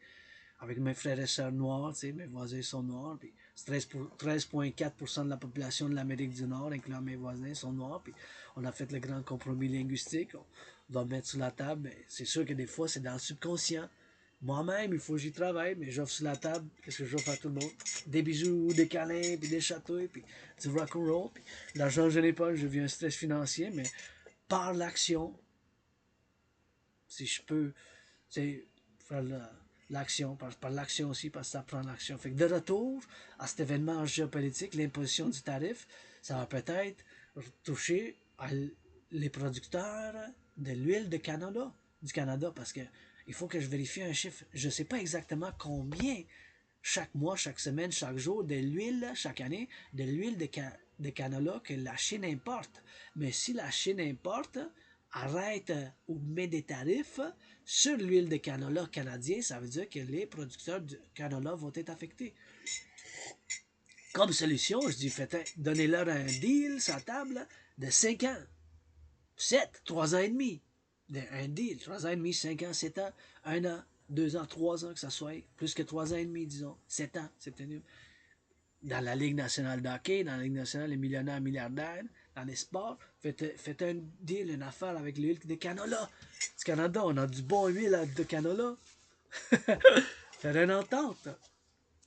avec mes frères et sœurs noirs, tu sais, mes voisins sont noirs, puis 13,4% de la population de l'Amérique du Nord, incluant mes voisins, sont noirs, puis on a fait le grand compromis linguistique, on va mettre sur la table, mais c'est sûr que des fois, c'est dans le subconscient. Moi-même, il faut que j'y travaille, mais j'offre sur la table, qu'est-ce que j'offre à tout le monde? Des bisous, des câlins, puis des chatouilles, puis du rock'n'roll, puis l'argent, je n'ai pas, je vis un stress financier, mais par l'action, si je peux, tu sais, faire l'action, par l'action aussi, parce que ça prend l'action. Fait que de retour à cet événement géopolitique, l'imposition du tarif, ça va peut-être toucher les producteurs de l'huile de Canada, du Canada, parce que il faut que je vérifie un chiffre. Je ne sais pas exactement combien chaque mois, chaque semaine, chaque jour de l'huile, chaque année, de l'huile de canola que la Chine importe. Mais si la Chine importe, arrête ou met des tarifs sur l'huile de canola canadien, ça veut dire que les producteurs de canola vont être affectés. Comme solution, je dis, donnez-leur un deal sur la table de 5 ans, 7, 3 ans et demi. Un deal, 3 ans et demi, 5 ans, 7 ans, 1 an, 2 ans, 3 ans, que ça soit plus que 3 ans et demi, disons, 7 ans, c'est peut-être mieux. Dans la Ligue nationale de hockey, dans la Ligue nationale des millionnaires milliardaires, dans les sports, faites un deal, une affaire avec l'huile de canola. Du Canada, on a du bon huile de canola. Faire une entente.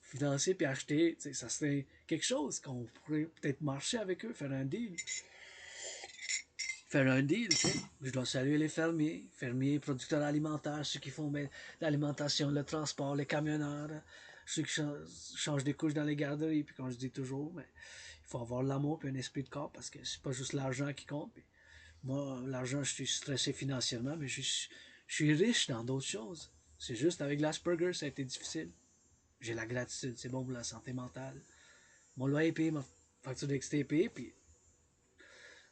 Financer puis acheter, ça serait quelque chose qu'on pourrait peut-être marcher avec eux, faire un deal. Faire un deal, tu sais. Je dois saluer les fermiers, producteurs alimentaires, ceux qui font l'alimentation, le transport, les camionneurs. ceux qui changent des couches dans les garderies. Puis comme je dis toujours, mais il faut avoir de l'amour et un esprit de corps parce que c'est pas juste l'argent qui compte. Puis moi, l'argent, je suis stressé financièrement, mais je suis riche dans d'autres choses. C'est juste avec l'Asperger, ça a été difficile. J'ai la gratitude, c'est bon pour la santé mentale. Mon loyer est payé, ma facture d'électricité est payée, puis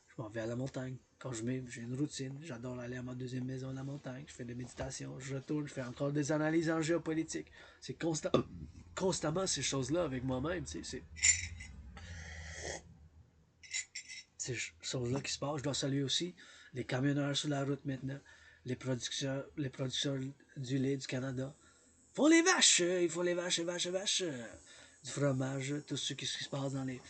je m'en vais à la montagne. Quand je mets, j'ai une routine. J'adore aller à ma deuxième maison à la montagne. Je fais des méditations, je retourne, je fais encore des analyses en géopolitique. C'est constamment ces choses-là avec moi-même. Ces choses-là qui se passent. Je dois saluer aussi les camionneurs sur la route maintenant, les producteurs du lait du Canada. Il faut les vaches, les vaches, les vaches. Du fromage, tout ce qui se passe dans les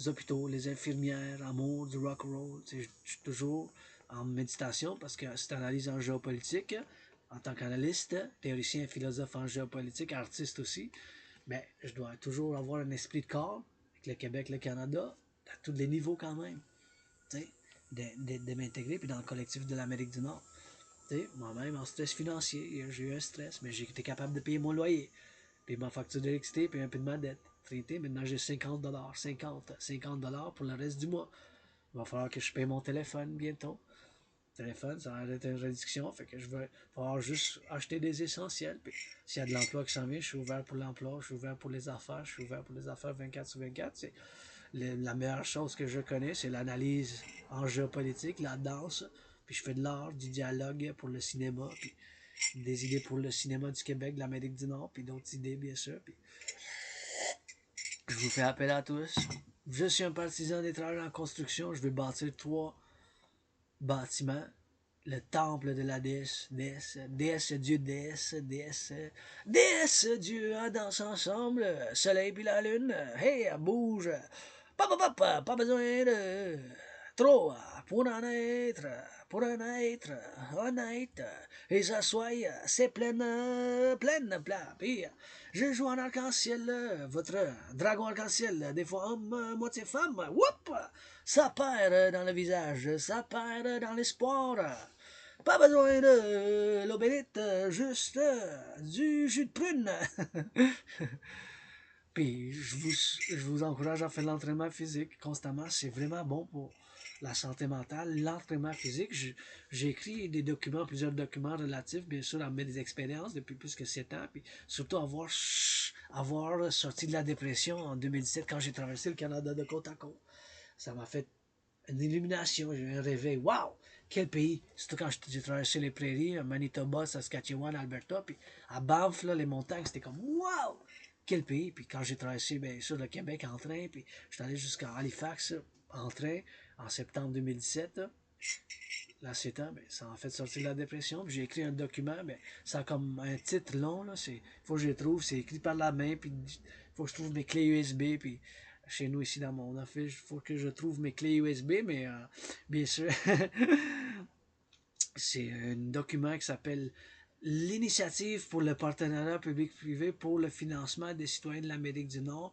hôpitaux, les infirmières, amour, du rock roll. Je suis toujours en méditation parce que c'est analyse en géopolitique, en tant qu'analyste, théoricien, philosophe en géopolitique, artiste aussi, mais je dois toujours avoir un esprit de corps avec le Québec, le Canada, à tous les niveaux quand même, de m'intégrer, puis dans le collectif de l'Amérique du Nord. Moi-même, en stress financier, j'ai eu un stress, mais j'ai été capable de payer mon loyer, puis ma facture d'électricité, puis un peu de ma dette. Maintenant j'ai 50$, 50$ pour le reste du mois. Il va falloir que je paye mon téléphone bientôt. Le téléphone, ça va être une réduction, fait que je vais falloir juste acheter des essentiels. Puis s'il y a de l'emploi qui s'en vient, je suis ouvert pour l'emploi, je suis ouvert pour les affaires, je suis ouvert pour les affaires 24/24. C'est la meilleure chose que je connais, c'est l'analyse en géopolitique, la danse, puis je fais de l'art, du dialogue pour le cinéma, puis des idées pour le cinéma du Québec, de l'Amérique du Nord, puis d'autres idées, bien sûr. Puis je vous fais appel à tous. Je suis un partisan des travailleurs en construction. Je vais bâtir 3 bâtiments. Le temple de la déesse, Dieu, déesse, Dieu, danse ensemble, soleil puis la lune, hey, bouge, pas besoin de trop pour un être honnête, et s'assoit, c'est pleine plat, puis je joue en arc-en-ciel, votre dragon arc-en-ciel, des fois homme, moitié femme, whoop, ça perd dans le visage, ça perd dans l'espoir. Pas besoin de l'eau bénite, juste du jus de prune. Puis je vous encourage à faire de l'entraînement physique constamment. C'est vraiment bon pour la santé mentale. L'entraînement physique, j'ai écrit plusieurs documents relatifs, bien sûr, à mes expériences depuis plus que 7 ans. Puis surtout avoir sorti de la dépression en 2017 quand j'ai traversé le Canada de côte à côte. Ça m'a fait une illumination, j'ai eu un réveil. Waouh! Quel pays! Surtout quand j'ai traversé les prairies, Manitoba, Saskatchewan, Alberta, puis à Banff, là, les montagnes, c'était comme waouh! Quel pays! Puis quand j'ai traversé, bien sûr, le Québec en train, puis je suis allé jusqu'à Halifax en train en septembre 2017. Là, c'est ans, ben, ça m'a fait sortir de la dépression. Puis j'ai écrit un document, ben, ça a comme un titre long, là. Il faut que je les trouve, c'est écrit par la main, puis il faut que je trouve mes clés USB, puis chez nous ici dans mon office, il faut que je trouve mes clés USB, mais bien sûr, c'est un document qui s'appelle l'Initiative pour le partenariat public-privé pour le financement des citoyens de l'Amérique du Nord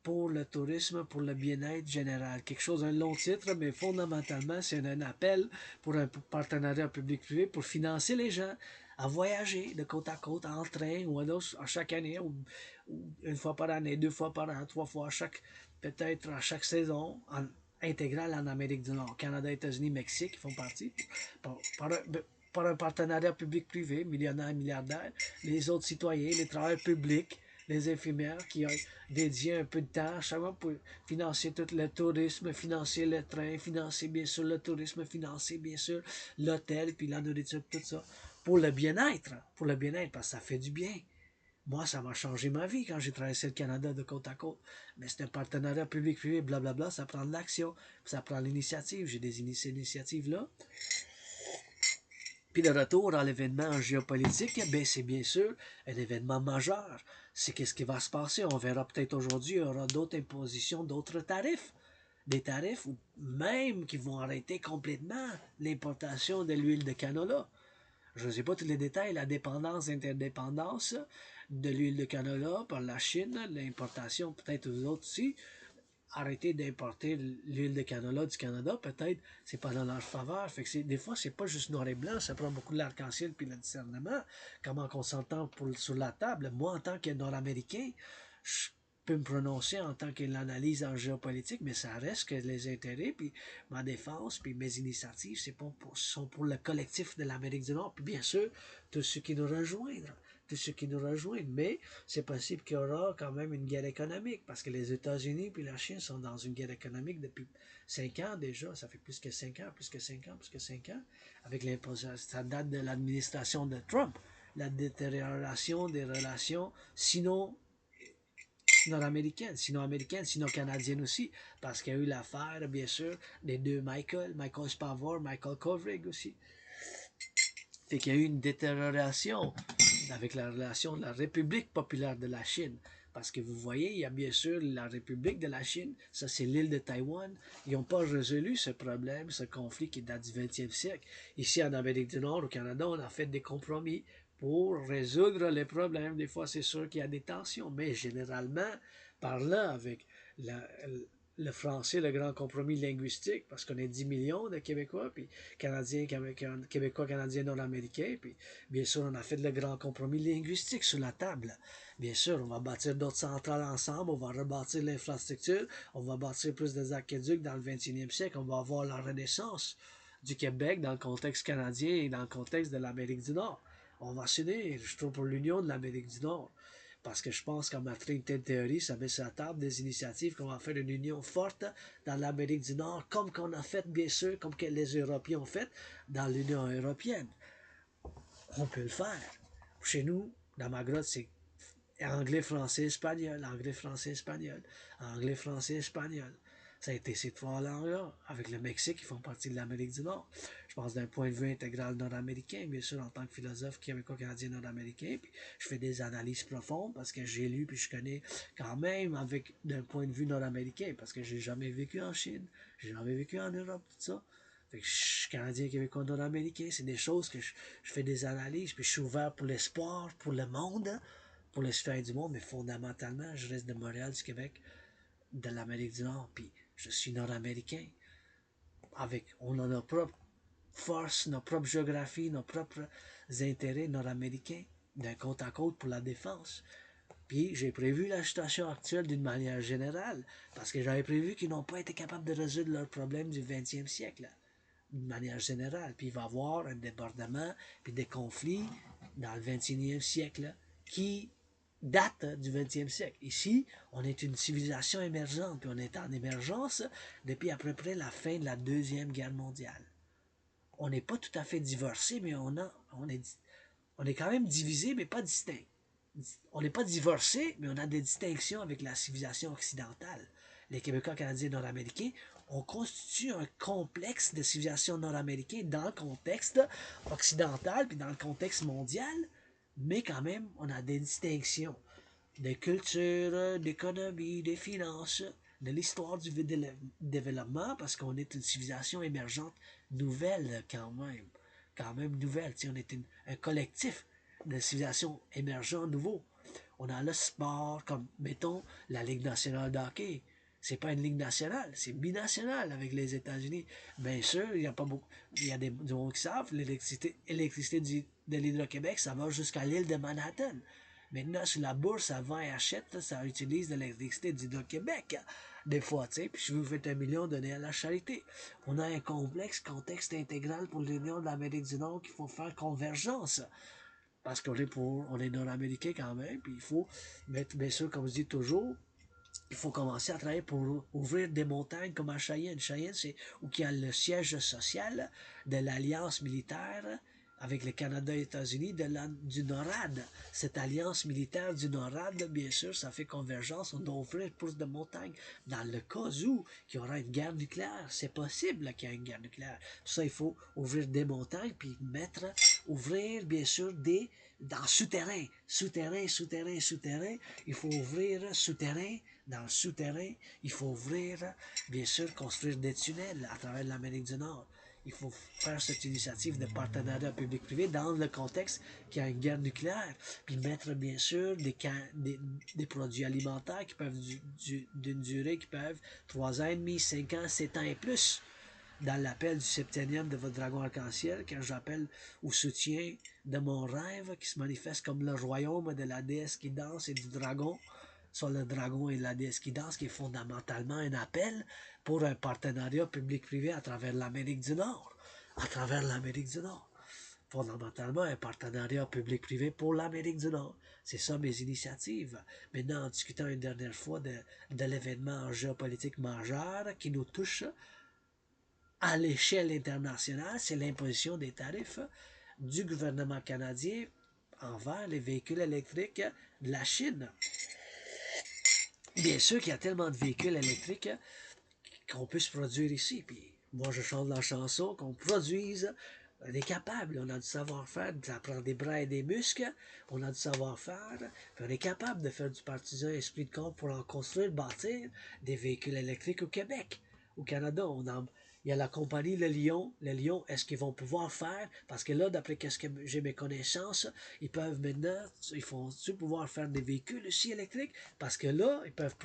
pour le tourisme, pour le bien-être général. Quelque chose, un long titre, mais fondamentalement, c'est un appel pour un partenariat public-privé pour financer les gens à voyager de côte à côte en train ou à chaque année, ou une fois par année, 2 fois par an, 3 fois, peut-être à chaque saison, intégrale en Amérique du Nord. Canada, États-Unis, Mexique, qui font partie, par un partenariat public-privé, millionnaire, milliardaire, les autres citoyens, les travailleurs publics, les infirmières qui ont dédié un peu de temps à chaque mois pour financer tout le tourisme, financer le train, financer bien sûr le tourisme, financer bien sûr l'hôtel, puis la nourriture, tout ça. Pour le bien-être, parce que ça fait du bien. Moi, ça m'a changé ma vie quand j'ai traversé le Canada de côte à côte. Mais c'est un partenariat public-privé, blablabla, ça prend de l'action, ça prend l'initiative. J'ai des initiatives là. Puis le retour à l'événement géopolitique, ben c'est bien sûr un événement majeur. C'est qu'est-ce qui va se passer. On verra peut-être aujourd'hui, il y aura d'autres impositions, d'autres tarifs. Des tarifs ou même qui vont arrêter complètement l'importation de l'huile de canola. Je ne sais pas tous les détails, la dépendance, interdépendance de l'huile de canola par la Chine, l'importation peut-être aux autres aussi. arrêter d'importer l'huile de canola du Canada, peut-être c'est pas dans leur faveur. Fait que des fois, c'est pas juste noir et blanc, ça prend beaucoup de l'arc-en-ciel puis le discernement. Comment qu'on s'entend sur la table. Moi, en tant que Nord-Américain, je peux me prononcer en tant que l'analyse en géopolitique, mais ça reste que les intérêts, puis ma défense, puis mes initiatives, sont pour le collectif de l'Amérique du Nord, puis bien sûr, tous ceux qui nous rejoignent. Tous ceux qui nous rejoignent, mais c'est possible qu'il y aura quand même une guerre économique, parce que les États-Unis et la Chine sont dans une guerre économique depuis 5 ans déjà, ça fait plus que 5 ans, plus que 5 ans, plus que 5 ans, avec l'imposition, ça date de l'administration de Trump, la détérioration des relations nord-américaines, sino-américaines, sino-canadiennes aussi, parce qu'il y a eu l'affaire, bien sûr, des deux Michael Spavor, Michael Kovrig aussi. Fait qu'il y a eu une détérioration avec la relation de la République populaire de la Chine. Parce que vous voyez, il y a bien sûr la République de la Chine, ça c'est l'île de Taïwan. Ils n'ont pas résolu ce problème, ce conflit qui date du 20e siècle. Ici en Amérique du Nord, au Canada, on a fait des compromis pour résoudre les problèmes. Des fois, c'est sûr qu'il y a des tensions, mais généralement, par là, avec la, le français, le grand compromis linguistique, parce qu'on est 10 millions de Québécois, puis Canadiens, Québécois, Canadiens, Nord-Américains, puis bien sûr, on a fait le grand compromis linguistique sur la table. Bien sûr, on va bâtir d'autres centrales ensemble, on va rebâtir l'infrastructure, on va bâtir plus des aqueducs dans le 21e siècle, on va avoir la renaissance du Québec dans le contexte canadien et dans le contexte de l'Amérique du Nord. On va s'unir, je trouve, pour l'union de l'Amérique du Nord. Parce que je pense qu'en ma Trinité théorie, ça met sur la table des initiatives qu'on va faire une union forte dans l'Amérique du Nord, comme qu'on a fait, bien sûr, comme que les Européens ont fait dans l'Union européenne. On peut le faire. Chez nous, dans ma grotte, c'est anglais, français, espagnol, anglais, français, espagnol, anglais, français, espagnol. Ça a été ces trois langues-là, avec le Mexique, qui font partie de l'Amérique du Nord. Je pense d'un point de vue intégral nord-américain, bien sûr, en tant que philosophe québécois, canadien, nord-américain, puis je fais des analyses profondes parce que j'ai lu, puis je connais quand même avec d'un point de vue nord-américain, parce que j'ai jamais vécu en Chine, j'ai jamais vécu en Europe, tout ça. Fait que je suis canadien, québécois, nord-américain, c'est des choses que je fais des analyses, puis je suis ouvert pour l'espoir, pour le monde, pour les citoyens du monde, mais fondamentalement, je reste de Montréal, du Québec, de l'Amérique du Nord, puis je suis nord-américain. On a nos propres forces, nos propres géographies, nos propres intérêts nord-américains, d'un côte à côte pour la défense. Puis j'ai prévu la situation actuelle d'une manière générale, parce que j'avais prévu qu'ils n'ont pas été capables de résoudre leurs problèmes du 20e siècle, d'une manière générale. Puis il va y avoir un débordement, puis des conflits dans le 21e siècle qui date du 20e siècle. Ici, on est une civilisation émergente, puis on est en émergence depuis à peu près la fin de la Deuxième Guerre mondiale. On n'est pas tout à fait divorcé, mais on est quand même divisé, mais pas distinct. On n'est pas divorcé, mais on a des distinctions avec la civilisation occidentale. Les Québécois, Canadiens, Nord-Américains, on constitue un complexe de civilisation nord-américaine dans le contexte occidental, puis dans le contexte mondial, mais quand même, on a des distinctions de culture, d'économie, des finances, de l'histoire du développement, parce qu'on est une civilisation émergente nouvelle quand même nouvelle. On est un collectif de civilisations émergentes nouveaux. On a le sport, comme, mettons, la Ligue nationale de hockey. C'est pas une ligue nationale, c'est binationale avec les États-Unis. Bien sûr, il y a pas beaucoup. Il y a des gens qui savent, l'électricité de l'Hydro-Québec, ça va jusqu'à l'île de Manhattan. Maintenant, sur la bourse, ça vend et achète, ça utilise de l'électricité d'Hydro-Québec. Des fois, tu sais, puis si vous faites 1 million, donnez à la charité. On a un complexe, contexte intégral pour l'Union de l'Amérique du Nord qu'il faut faire convergence. Parce on est nord-américain quand même, puis il faut mettre, bien sûr, comme je dis toujours, il faut commencer à travailler pour ouvrir des montagnes comme à Cheyenne. Cheyenne, c'est où il y a le siège social de l'alliance militaire avec le Canada et les États-Unis du NORAD. Cette alliance militaire du NORAD, bien sûr, ça fait convergence. On doit ouvrir plus de montagnes. Dans le cas où il y aura une guerre nucléaire, c'est possible qu'il y ait une guerre nucléaire. Pour ça, il faut ouvrir des montagnes, puis ouvrir, bien sûr, dans souterrain. Souterrain. Il faut ouvrir souterrain. Dans le souterrain, il faut ouvrir, bien sûr, construire des tunnels à travers l'Amérique du Nord. il faut faire cette initiative de partenariat public-privé dans le contexte qu'il y a une guerre nucléaire. Puis mettre, bien sûr, des produits alimentaires qui peuvent d'une durée qui peuvent 3 ans et demi, 5 ans, 7 ans et plus. Dans l'appel du septennnium de votre dragon arc-en-ciel, quand j'appelle au soutien de mon rêve qui se manifeste comme le royaume de la déesse qui danse et du dragon, soit le dragon et la déesse qui danse, qui est fondamentalement un appel pour un partenariat public-privé à travers l'Amérique du Nord. À travers l'Amérique du Nord. Fondamentalement, un partenariat public-privé pour l'Amérique du Nord. C'est ça mes initiatives. Maintenant, en discutant une dernière fois de l'événement géopolitique majeur qui nous touche à l'échelle internationale, c'est l'imposition des tarifs du gouvernement canadien envers les véhicules électriques de la Chine. Bien sûr qu'il y a tellement de véhicules électriques qu'on peut se produire ici. Puis moi, je chante la chanson qu'on produise. On est capable, on a du savoir-faire, ça prend des bras et des muscles, on a du savoir-faire, puis on est capable de faire du partisan esprit de compte pour en construire, bâtir des véhicules électriques au Québec. Au Canada, il y a la compagnie Le Lion. Le Lion, est-ce qu'ils vont pouvoir faire? Parce que là, d'après ce que j'ai mes connaissances, ils peuvent maintenant, ils vont-tu pouvoir faire des véhicules aussi électriques? Parce que là, ils peuvent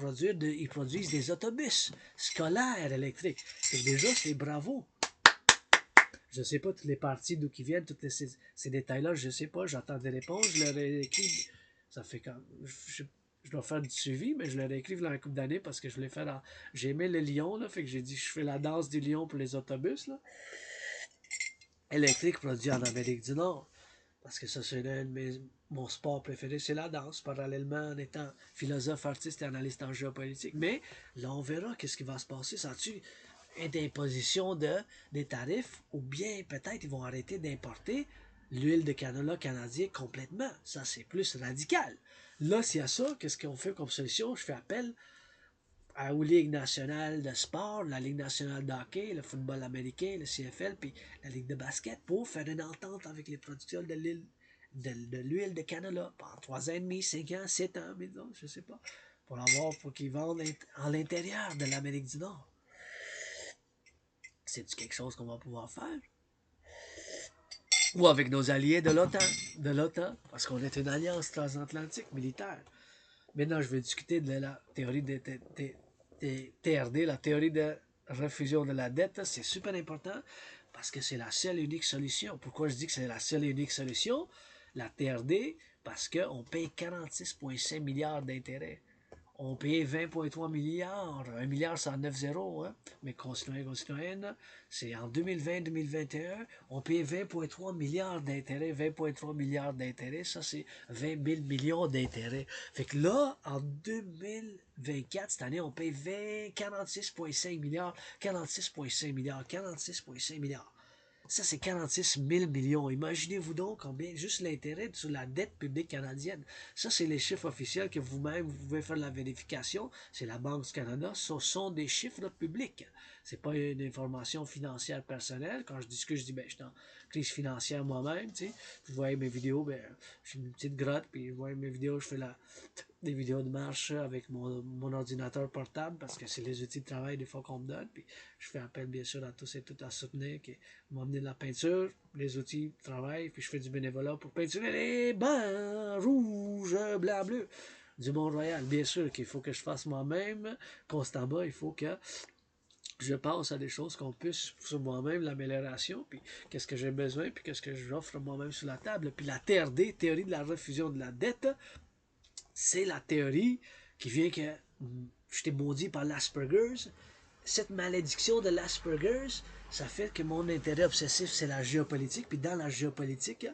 ils produisent des autobus scolaires électriques. Et déjà, c'est bravo. Je ne sais pas toutes les parties d'où qui viennent, tous ces détails-là, je ne sais pas, j'attends des réponses, je leur ai écrit, ça fait quand je dois faire du suivi, mais je leur ai écrit il y a un couple d'années parce que je voulais faire, j'ai aimé le lion, là, fait que j'ai dit, je fais la danse du lion pour les autobus, là, électrique produit en Amérique du Nord, parce que ça, c'est mon sport préféré, c'est la danse, parallèlement en étant philosophe, artiste et analyste en géopolitique, mais là, on verra qu'est-ce qui va se passer, ça tue d'imposition des tarifs, ou bien peut-être ils vont arrêter d'importer l'huile de canola canadien complètement. Ça, c'est plus radical. Là, s'il y a ça, qu'est-ce qu'on fait comme solution? Je fais appel aux ligues nationales de sport, la Ligue nationale de hockey, le football américain, le CFL, puis la Ligue de basket pour faire une entente avec les producteurs de l'huile de canola pendant 3 ans et demi, 5 ans, 7 ans, mais non, je sais pas, pour qu'ils vendent en l'intérieur de l'Amérique du Nord. C'est-tu quelque chose qu'on va pouvoir faire? Ou avec nos alliés de l'OTAN, parce qu'on est une alliance transatlantique militaire. Maintenant, je vais discuter de la théorie des TRD, la théorie de refusion de la dette. C'est super important parce que c'est la seule et unique solution. Pourquoi je dis que c'est la seule et unique solution? La TRD, parce qu'on paye 46,5 milliards d'intérêts. On payait 20,3 milliards, 1 milliard 109 zéro, hein? Mais concitoyennes, c'est en 2020-2021, on payait 20,3 milliards d'intérêts, 20,3 milliards d'intérêts, ça c'est 20 000 millions d'intérêts. Fait que là, en 2024, cette année, on paye 46,5 milliards, 46,5 milliards, 46,5 milliards. Ça, c'est 46 000 millions. Imaginez-vous donc combien, juste l'intérêt sur la dette publique canadienne. Ça, c'est les chiffres officiels que vous-même, vous pouvez faire la vérification. C'est la Banque du Canada. Ce sont des chiffres publics. C'est pas une information financière personnelle. Quand je discute, je dis, ben, je suis en crise financière moi-même, tu sais. Vous voyez mes vidéos, ben, j'ai une petite grotte, puis vous voyez mes vidéos, je fais des vidéos de marche avec mon ordinateur portable parce que c'est les outils de travail des fois qu'on me donne. Puis je fais appel bien sûr à tous et toutes à soutenir qui m'ont amené de la peinture, les outils de travail, puis je fais du bénévolat pour peinturer les bancs rouges, blancs, bleus du Mont-Royal. Bien sûr qu'il faut que je fasse moi-même constamment, il faut que je pense à des choses qu'on puisse sur moi-même, l'amélioration, puis qu'est-ce que j'ai besoin, puis qu'est-ce que j'offre moi-même sur la table. Puis la TRD, théorie de la refusion de la dette, c'est la théorie qui vient que j'étais maudit par l'Asperger's. Cette malédiction de l'Asperger's, ça fait que mon intérêt obsessif, c'est la géopolitique. Puis dans la géopolitique,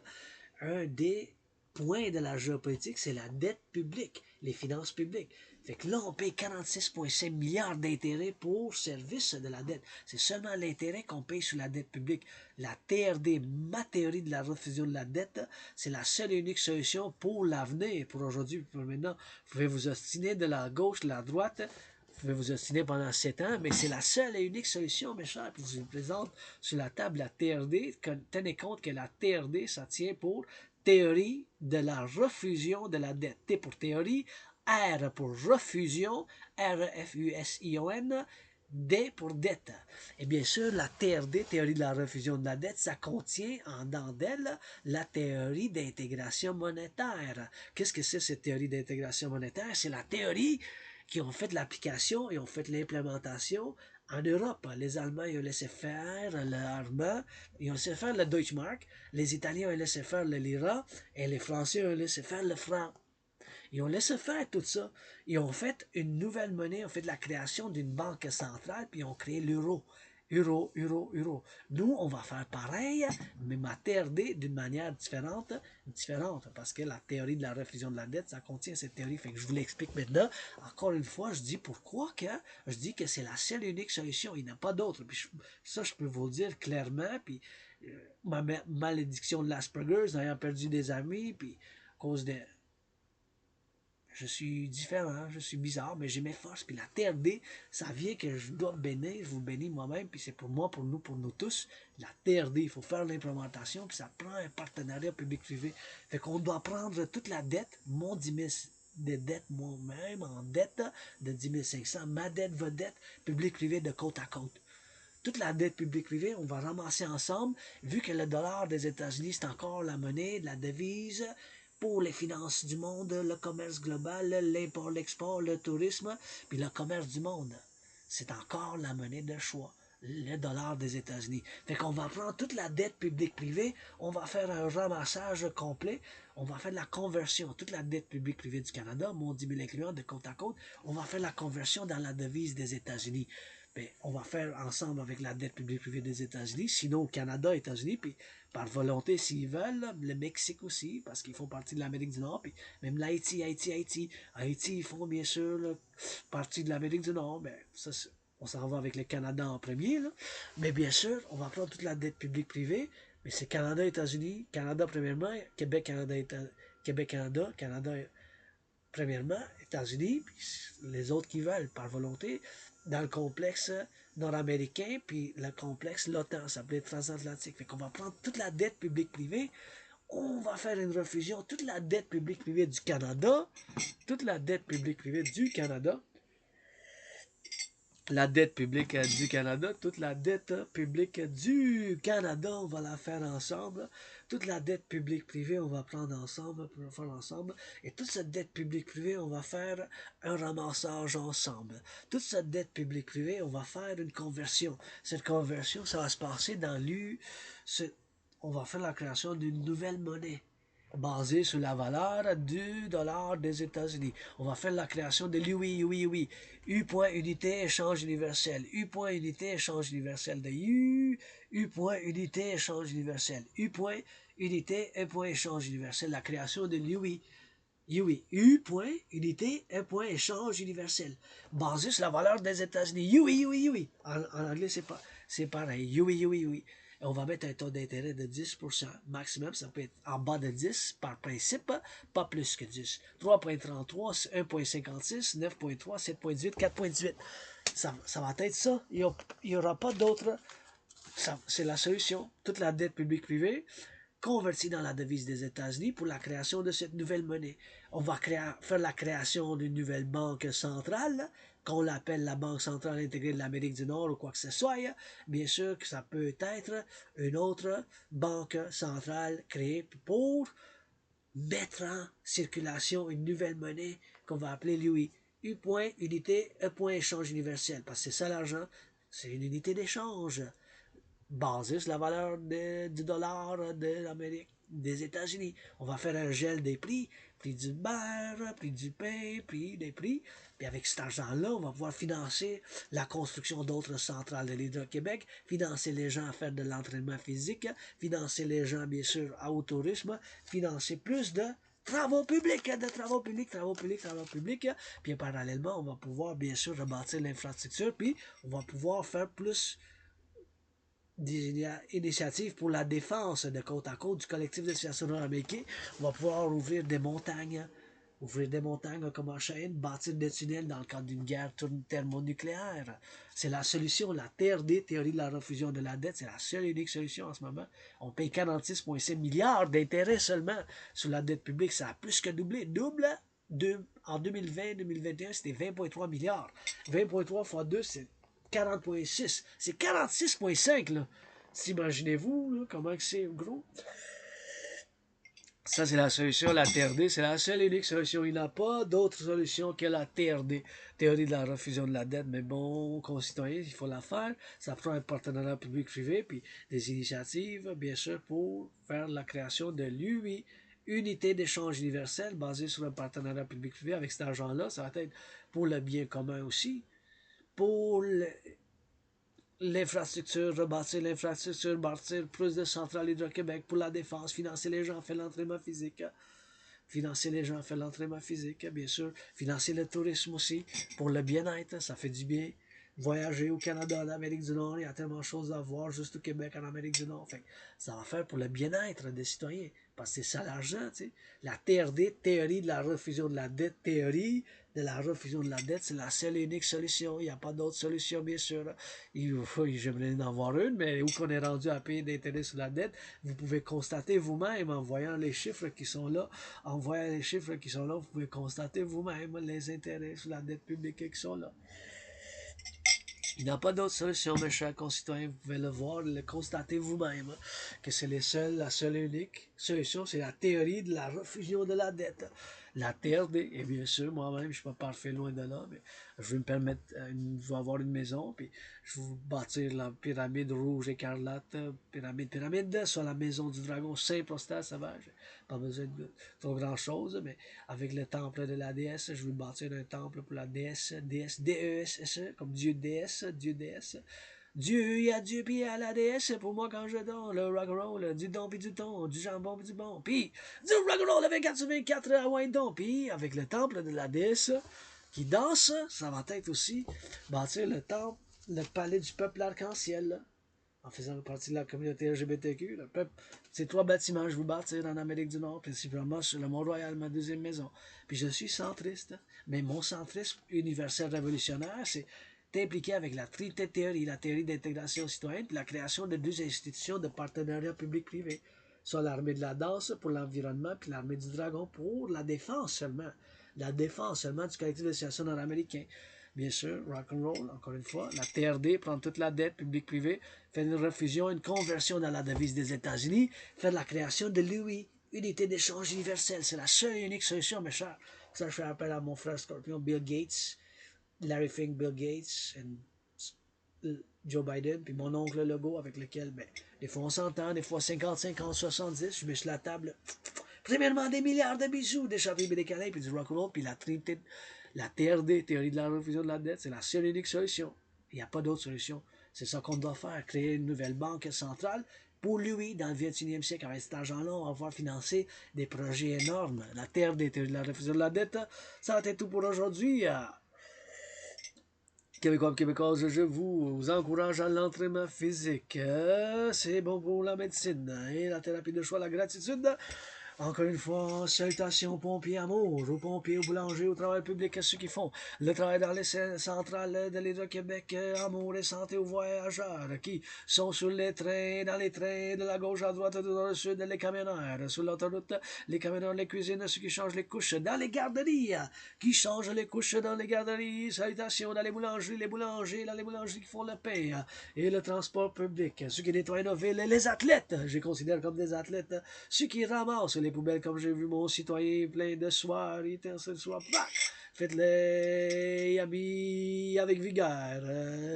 un des points de la géopolitique, c'est la dette publique, les finances publiques. Fait que là, on paye 46,5 milliards d'intérêts pour service de la dette. C'est seulement l'intérêt qu'on paye sur la dette publique. La TRD, ma théorie de la refusion de la dette, c'est la seule et unique solution pour l'avenir, pour aujourd'hui, pour maintenant. Vous pouvez vous ostiner de la gauche, de la droite, vous pouvez vous ostiner pendant 7 ans, mais c'est la seule et unique solution, mes chers. Puis je vous présente sur la table la TRD. Tenez compte que la TRD, ça tient pour théorie de la refusion de la dette. T pour théorie, R pour refusion, R-E-F-U-S-I-O-N, D pour dette. Et bien sûr, la TRD, théorie de la refusion de la dette, ça contient en dedans d'elle la théorie d'intégration monétaire. Qu'est-ce que c'est cette théorie d'intégration monétaire? C'est la théorie qui ont fait l'application et ont fait l'implémentation en Europe. Les Allemands, ils ont laissé faire l'allemand, ils ont laissé faire le Deutschmark, les Italiens ont laissé faire le lira et les Français ont laissé faire le franc. Ils ont laissé faire tout ça. Ils ont fait une nouvelle monnaie, ont fait la création d'une banque centrale, puis ils ont créé l'euro. Euro, euro, euro. Nous, on va faire pareil, mais ma TRD d'une manière différente, parce que la théorie de la refusion de la dette, ça contient cette théorie. Fait que je vous l'explique maintenant. Encore une fois, je dis pourquoi que je dis que c'est la seule et unique solution. Il n'y en a pas d'autre. Ça, je peux vous le dire clairement. Puis ma malédiction de l'Asperger's, ayant perdu des amis, puis à cause de je suis différent, je suis bizarre, mais j'ai mes forces. Puis la TRD, ça vient que je dois bénir, je vous bénis moi-même, puis c'est pour moi, pour nous tous. La TRD, il faut faire l'implémentation, puis ça prend un partenariat public-privé. Fait qu'on doit prendre toute la dette, mon 10 000 de dette moi-même, en dette de 10 500, ma dette, votre dette, public-privé de côte à côte. Toute la dette publique-privée, on va ramasser ensemble, vu que le dollar des États-Unis, c'est encore la monnaie, la devise pour les finances du monde, le commerce global, l'import, l'export, le tourisme, puis le commerce du monde. C'est encore la monnaie de choix, le dollar des États-Unis. Fait qu'on va prendre toute la dette publique-privée, on va faire un ramassage complet, on va faire de la conversion, toute la dette publique-privée du Canada, mon 10 000 incluant de côte à côte, on va faire la conversion dans la devise des États-Unis. Bien, on va faire ensemble avec la dette publique privée des États-Unis, sinon au Canada, États-Unis, puis par volonté s'ils veulent, le Mexique aussi, parce qu'ils font partie de l'Amérique du Nord, puis même l'Haïti, Haïti, ils font bien sûr partie de l'Amérique du Nord, ben ça, on s'en va avec le Canada en premier, là. Mais bien sûr, on va prendre toute la dette publique privée, mais c'est Canada, États-Unis, Canada premièrement, Québec, Canada, Québec, Canada, Canada premièrement, États-Unis, puis les autres qui veulent, par volonté, dans le complexe nord-américain, puis le complexe l'OTAN, ça s'appelait transatlantique. Fait qu'on va prendre toute la dette publique-privée, on va faire une refusion, toute la dette publique-privée du Canada, toute la dette publique-privée du Canada, la dette publique du Canada, toute la dette publique du Canada, on va la faire ensemble. Toute la dette publique-privée, on va prendre ensemble, pour la faire ensemble. Et toute cette dette publique-privée, on va faire un ramassage ensemble. Toute cette dette publique-privée, on va faire une conversion. Cette conversion, ça va se passer dans on va faire la création d'une nouvelle monnaie basé sur la valeur du dollar des États-Unis. On va faire la création de l'UI. U point unité échange universel. U point unité échange universel de U. U point unité échange universel. U point unité un point échange universel. La création de l'UI. U point unité un point échange universel. Basé sur la valeur des États-Unis. UI. En anglais, c'est pareil. UI. Et on va mettre un taux d'intérêt de 10%. Maximum, ça peut être en bas de 10 par principe, pas plus que 10. 3,33, 1,56, 9,3, 7,18, 4,18. Ça va être ça. Il n'y aura pas d'autre. C'est la solution. Toute la dette publique-privée convertie dans la devise des États-Unis pour la création de cette nouvelle monnaie. On va faire la création d'une nouvelle banque centrale, qu'on l'appelle la Banque centrale intégrée de l'Amérique du Nord ou quoi que ce soit. Bien sûr que ça peut être une autre banque centrale créée pour mettre en circulation une nouvelle monnaie qu'on va appeler l'UI. U point unité, E point échange universel. Parce que c'est ça l'argent, c'est une unité d'échange basé sur la valeur du dollar de l'Amérique, des États-Unis. On va faire un gel des prix du beurre, prix du pain, prix des prix. Puis avec cet argent-là, on va pouvoir financer la construction d'autres centrales de l'Hydro-Québec, financer les gens à faire de l'entraînement physique, financer les gens, bien sûr, au tourisme, financer plus de travaux publics. Puis parallèlement, on va pouvoir, bien sûr, rebâtir l'infrastructure, puis on va pouvoir faire plus des initiatives pour la défense de côte à côte du collectif de situation nord-américain. On va pouvoir ouvrir des montagnes comme en Chine, bâtir des tunnels dans le cadre d'une guerre thermonucléaire. C'est la solution, la TRD, théorie de la refusion de la dette, c'est la seule et unique solution en ce moment. On paye 46,5 milliards d'intérêts seulement sur la dette publique. Ça a plus que doublé. En 2020-2021, c'était 20,3 milliards. 20,3 fois 2, c'est 40,6. C'est 46,5, là. Imaginez-vous, là, comment c'est gros. Ça, c'est la solution, la TRD. C'est la seule et unique solution. Il n'y a pas d'autre solution que la TRD, théorie de la refusion de la dette. Mais bon, concitoyens, il faut la faire. Ça prend un partenariat public-privé, puis des initiatives, bien sûr, pour faire la création de l'UI, unité d'échange universelle, basée sur un partenariat public-privé. Avec cet argent-là, ça va être pour le bien commun aussi, pour l'infrastructure, rebâtir l'infrastructure, bâtir plus de centrales Hydro-Québec pour la défense, financer les gens, faire l'entraînement physique. Financer les gens, faire l'entraînement physique, bien sûr. Financer le tourisme aussi, pour le bien-être, ça fait du bien. Voyager au Canada, en Amérique du Nord, il y a tellement de choses à voir, juste au Québec, en Amérique du Nord. Fait, ça va faire pour le bien-être des citoyens, parce que c'est ça l'argent, tu sais. La TRD, théorie de la refusion de la dette, théorie de la refusion de la dette, c'est la seule et unique solution. Il n'y a pas d'autre solution, bien sûr. J'aimerais en avoir une, mais où qu'on est rendu à payer d'intérêt sur la dette, vous pouvez constater vous-même en voyant les chiffres qui sont là. En voyant les chiffres qui sont là, vous pouvez constater vous-même les intérêts sur la dette publique qui sont là. Il n'y a pas d'autre solution, mes chers concitoyens. Vous pouvez le voir, le constater vous-même, que c'est la seule et unique solution, c'est la théorie de la refusion de la dette. La TRD, et bien sûr, moi-même, je ne suis pas parfait loin de là, mais je vais me permettre, je vais avoir une maison, puis je vais bâtir la pyramide rouge écarlate, pyramide, sur la maison du dragon Saint-Prostate sauvage. Pas besoin de trop grand-chose, mais avec le temple de la déesse, je vais bâtir un temple pour la déesse, D-E-S-S-E, comme Dieu déesse, Dieu déesse. Dieu, il y a Dieu, puis il y a la déesse pour moi quand je donne le rock'n'roll, du don puis du ton, du jambon puis du bon, puis du rock'n'roll avec 24 sur 24 à Windon, puis avec le temple de la déesse qui danse, ça va être aussi bâtir le temple, le palais du peuple arc-en-ciel, en faisant partie de la communauté LGBTQ. Le peuple, c'est 3 bâtiments, je vous bâtir en Amérique du Nord, principalement sur le Mont-Royal, ma deuxième maison. Puis je suis centriste, mais mon centrisme universel révolutionnaire, c'est impliqué avec la Trinité théorie, la théorie d'intégration citoyenne, puis la création de 2 institutions de partenariat public-privé. Soit l'armée de la danse pour l'environnement, puis l'armée du dragon pour la défense seulement. La défense seulement du collectif de situation nord-américain. Bien sûr, rock'n'roll, encore une fois. La TRD prend toute la dette publique-privée, fait une refusion, une conversion dans la devise des États-Unis, fait de la création de l'UI, unité d'échange universelle. C'est la seule et unique solution, mes chers. Ça, je fais appel à mon frère Scorpion, Bill Gates, Larry Fink, Bill Gates, et Joe Biden, puis mon oncle Legault, avec lequel, ben, des fois on s'entend, des fois 50, 50, 70, je mets sur la table, premièrement des milliards de bisous, des chapeaux et des câlins, puis du rock'n'roll, puis la Trinité, la TRD, théorie de la refusion de la dette, c'est la seule et unique solution. Il n'y a pas d'autre solution. C'est ça qu'on doit faire, créer une nouvelle banque centrale pour lui, dans le 21e siècle, avec cet argent-là, on va pouvoir financer des projets énormes. La TRD, théorie de la refusion de la dette, ça va être tout pour aujourd'hui. Québécois, Québécoises, je vous encourage à l'entraînement physique. C'est bon pour la médecine et la thérapie de choix, la gratitude. Encore une fois, salutations aux pompiers, amour, aux pompiers, aux boulangers, au travail public, à ceux qui font le travail dans les centrales de l'Hydro-Québec, amour et santé aux voyageurs qui sont sur les trains, dans les trains de la gauche à droite, du nord au sud, les camionneurs, sur l'autoroute, les camionneurs, les cuisines, ceux qui changent les couches dans les garderies, qui changent les couches dans les garderies, salutations dans les boulangeries, les boulangers, dans les boulangeries qui font le pain et le transport public, ceux qui nettoient nos villes, les athlètes, je les considère comme des athlètes, ceux qui ramassent les poubelles, comme j'ai vu mon citoyen plein de soir, il était ce soir, faites-les amis avec vigueur,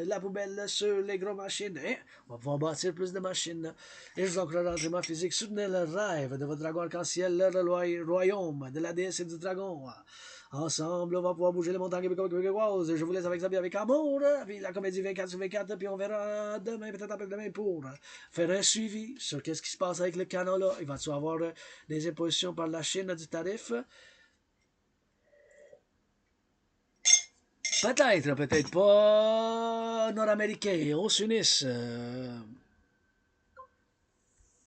la poubelle sur les grosses machines, hein? On va pouvoir bâtir plus de machines, et je vous encourage l'entraînement physique, soutenez le rêve de votre dragon arc-en-ciel, le royaume de la déesse et du dragon. Ensemble, on va pouvoir bouger les montagnes québécoises. Je vous laisse avec ça, avec amour. Puis la comédie 24 sur 24, puis on verra demain, peut-être après-demain, pour faire un suivi sur qu'est-ce qui se passe avec le canon-là. Il va-tu avoir des impositions par la Chine du tarif? Peut-être, peut-être pas nord-américain. On s'unisse.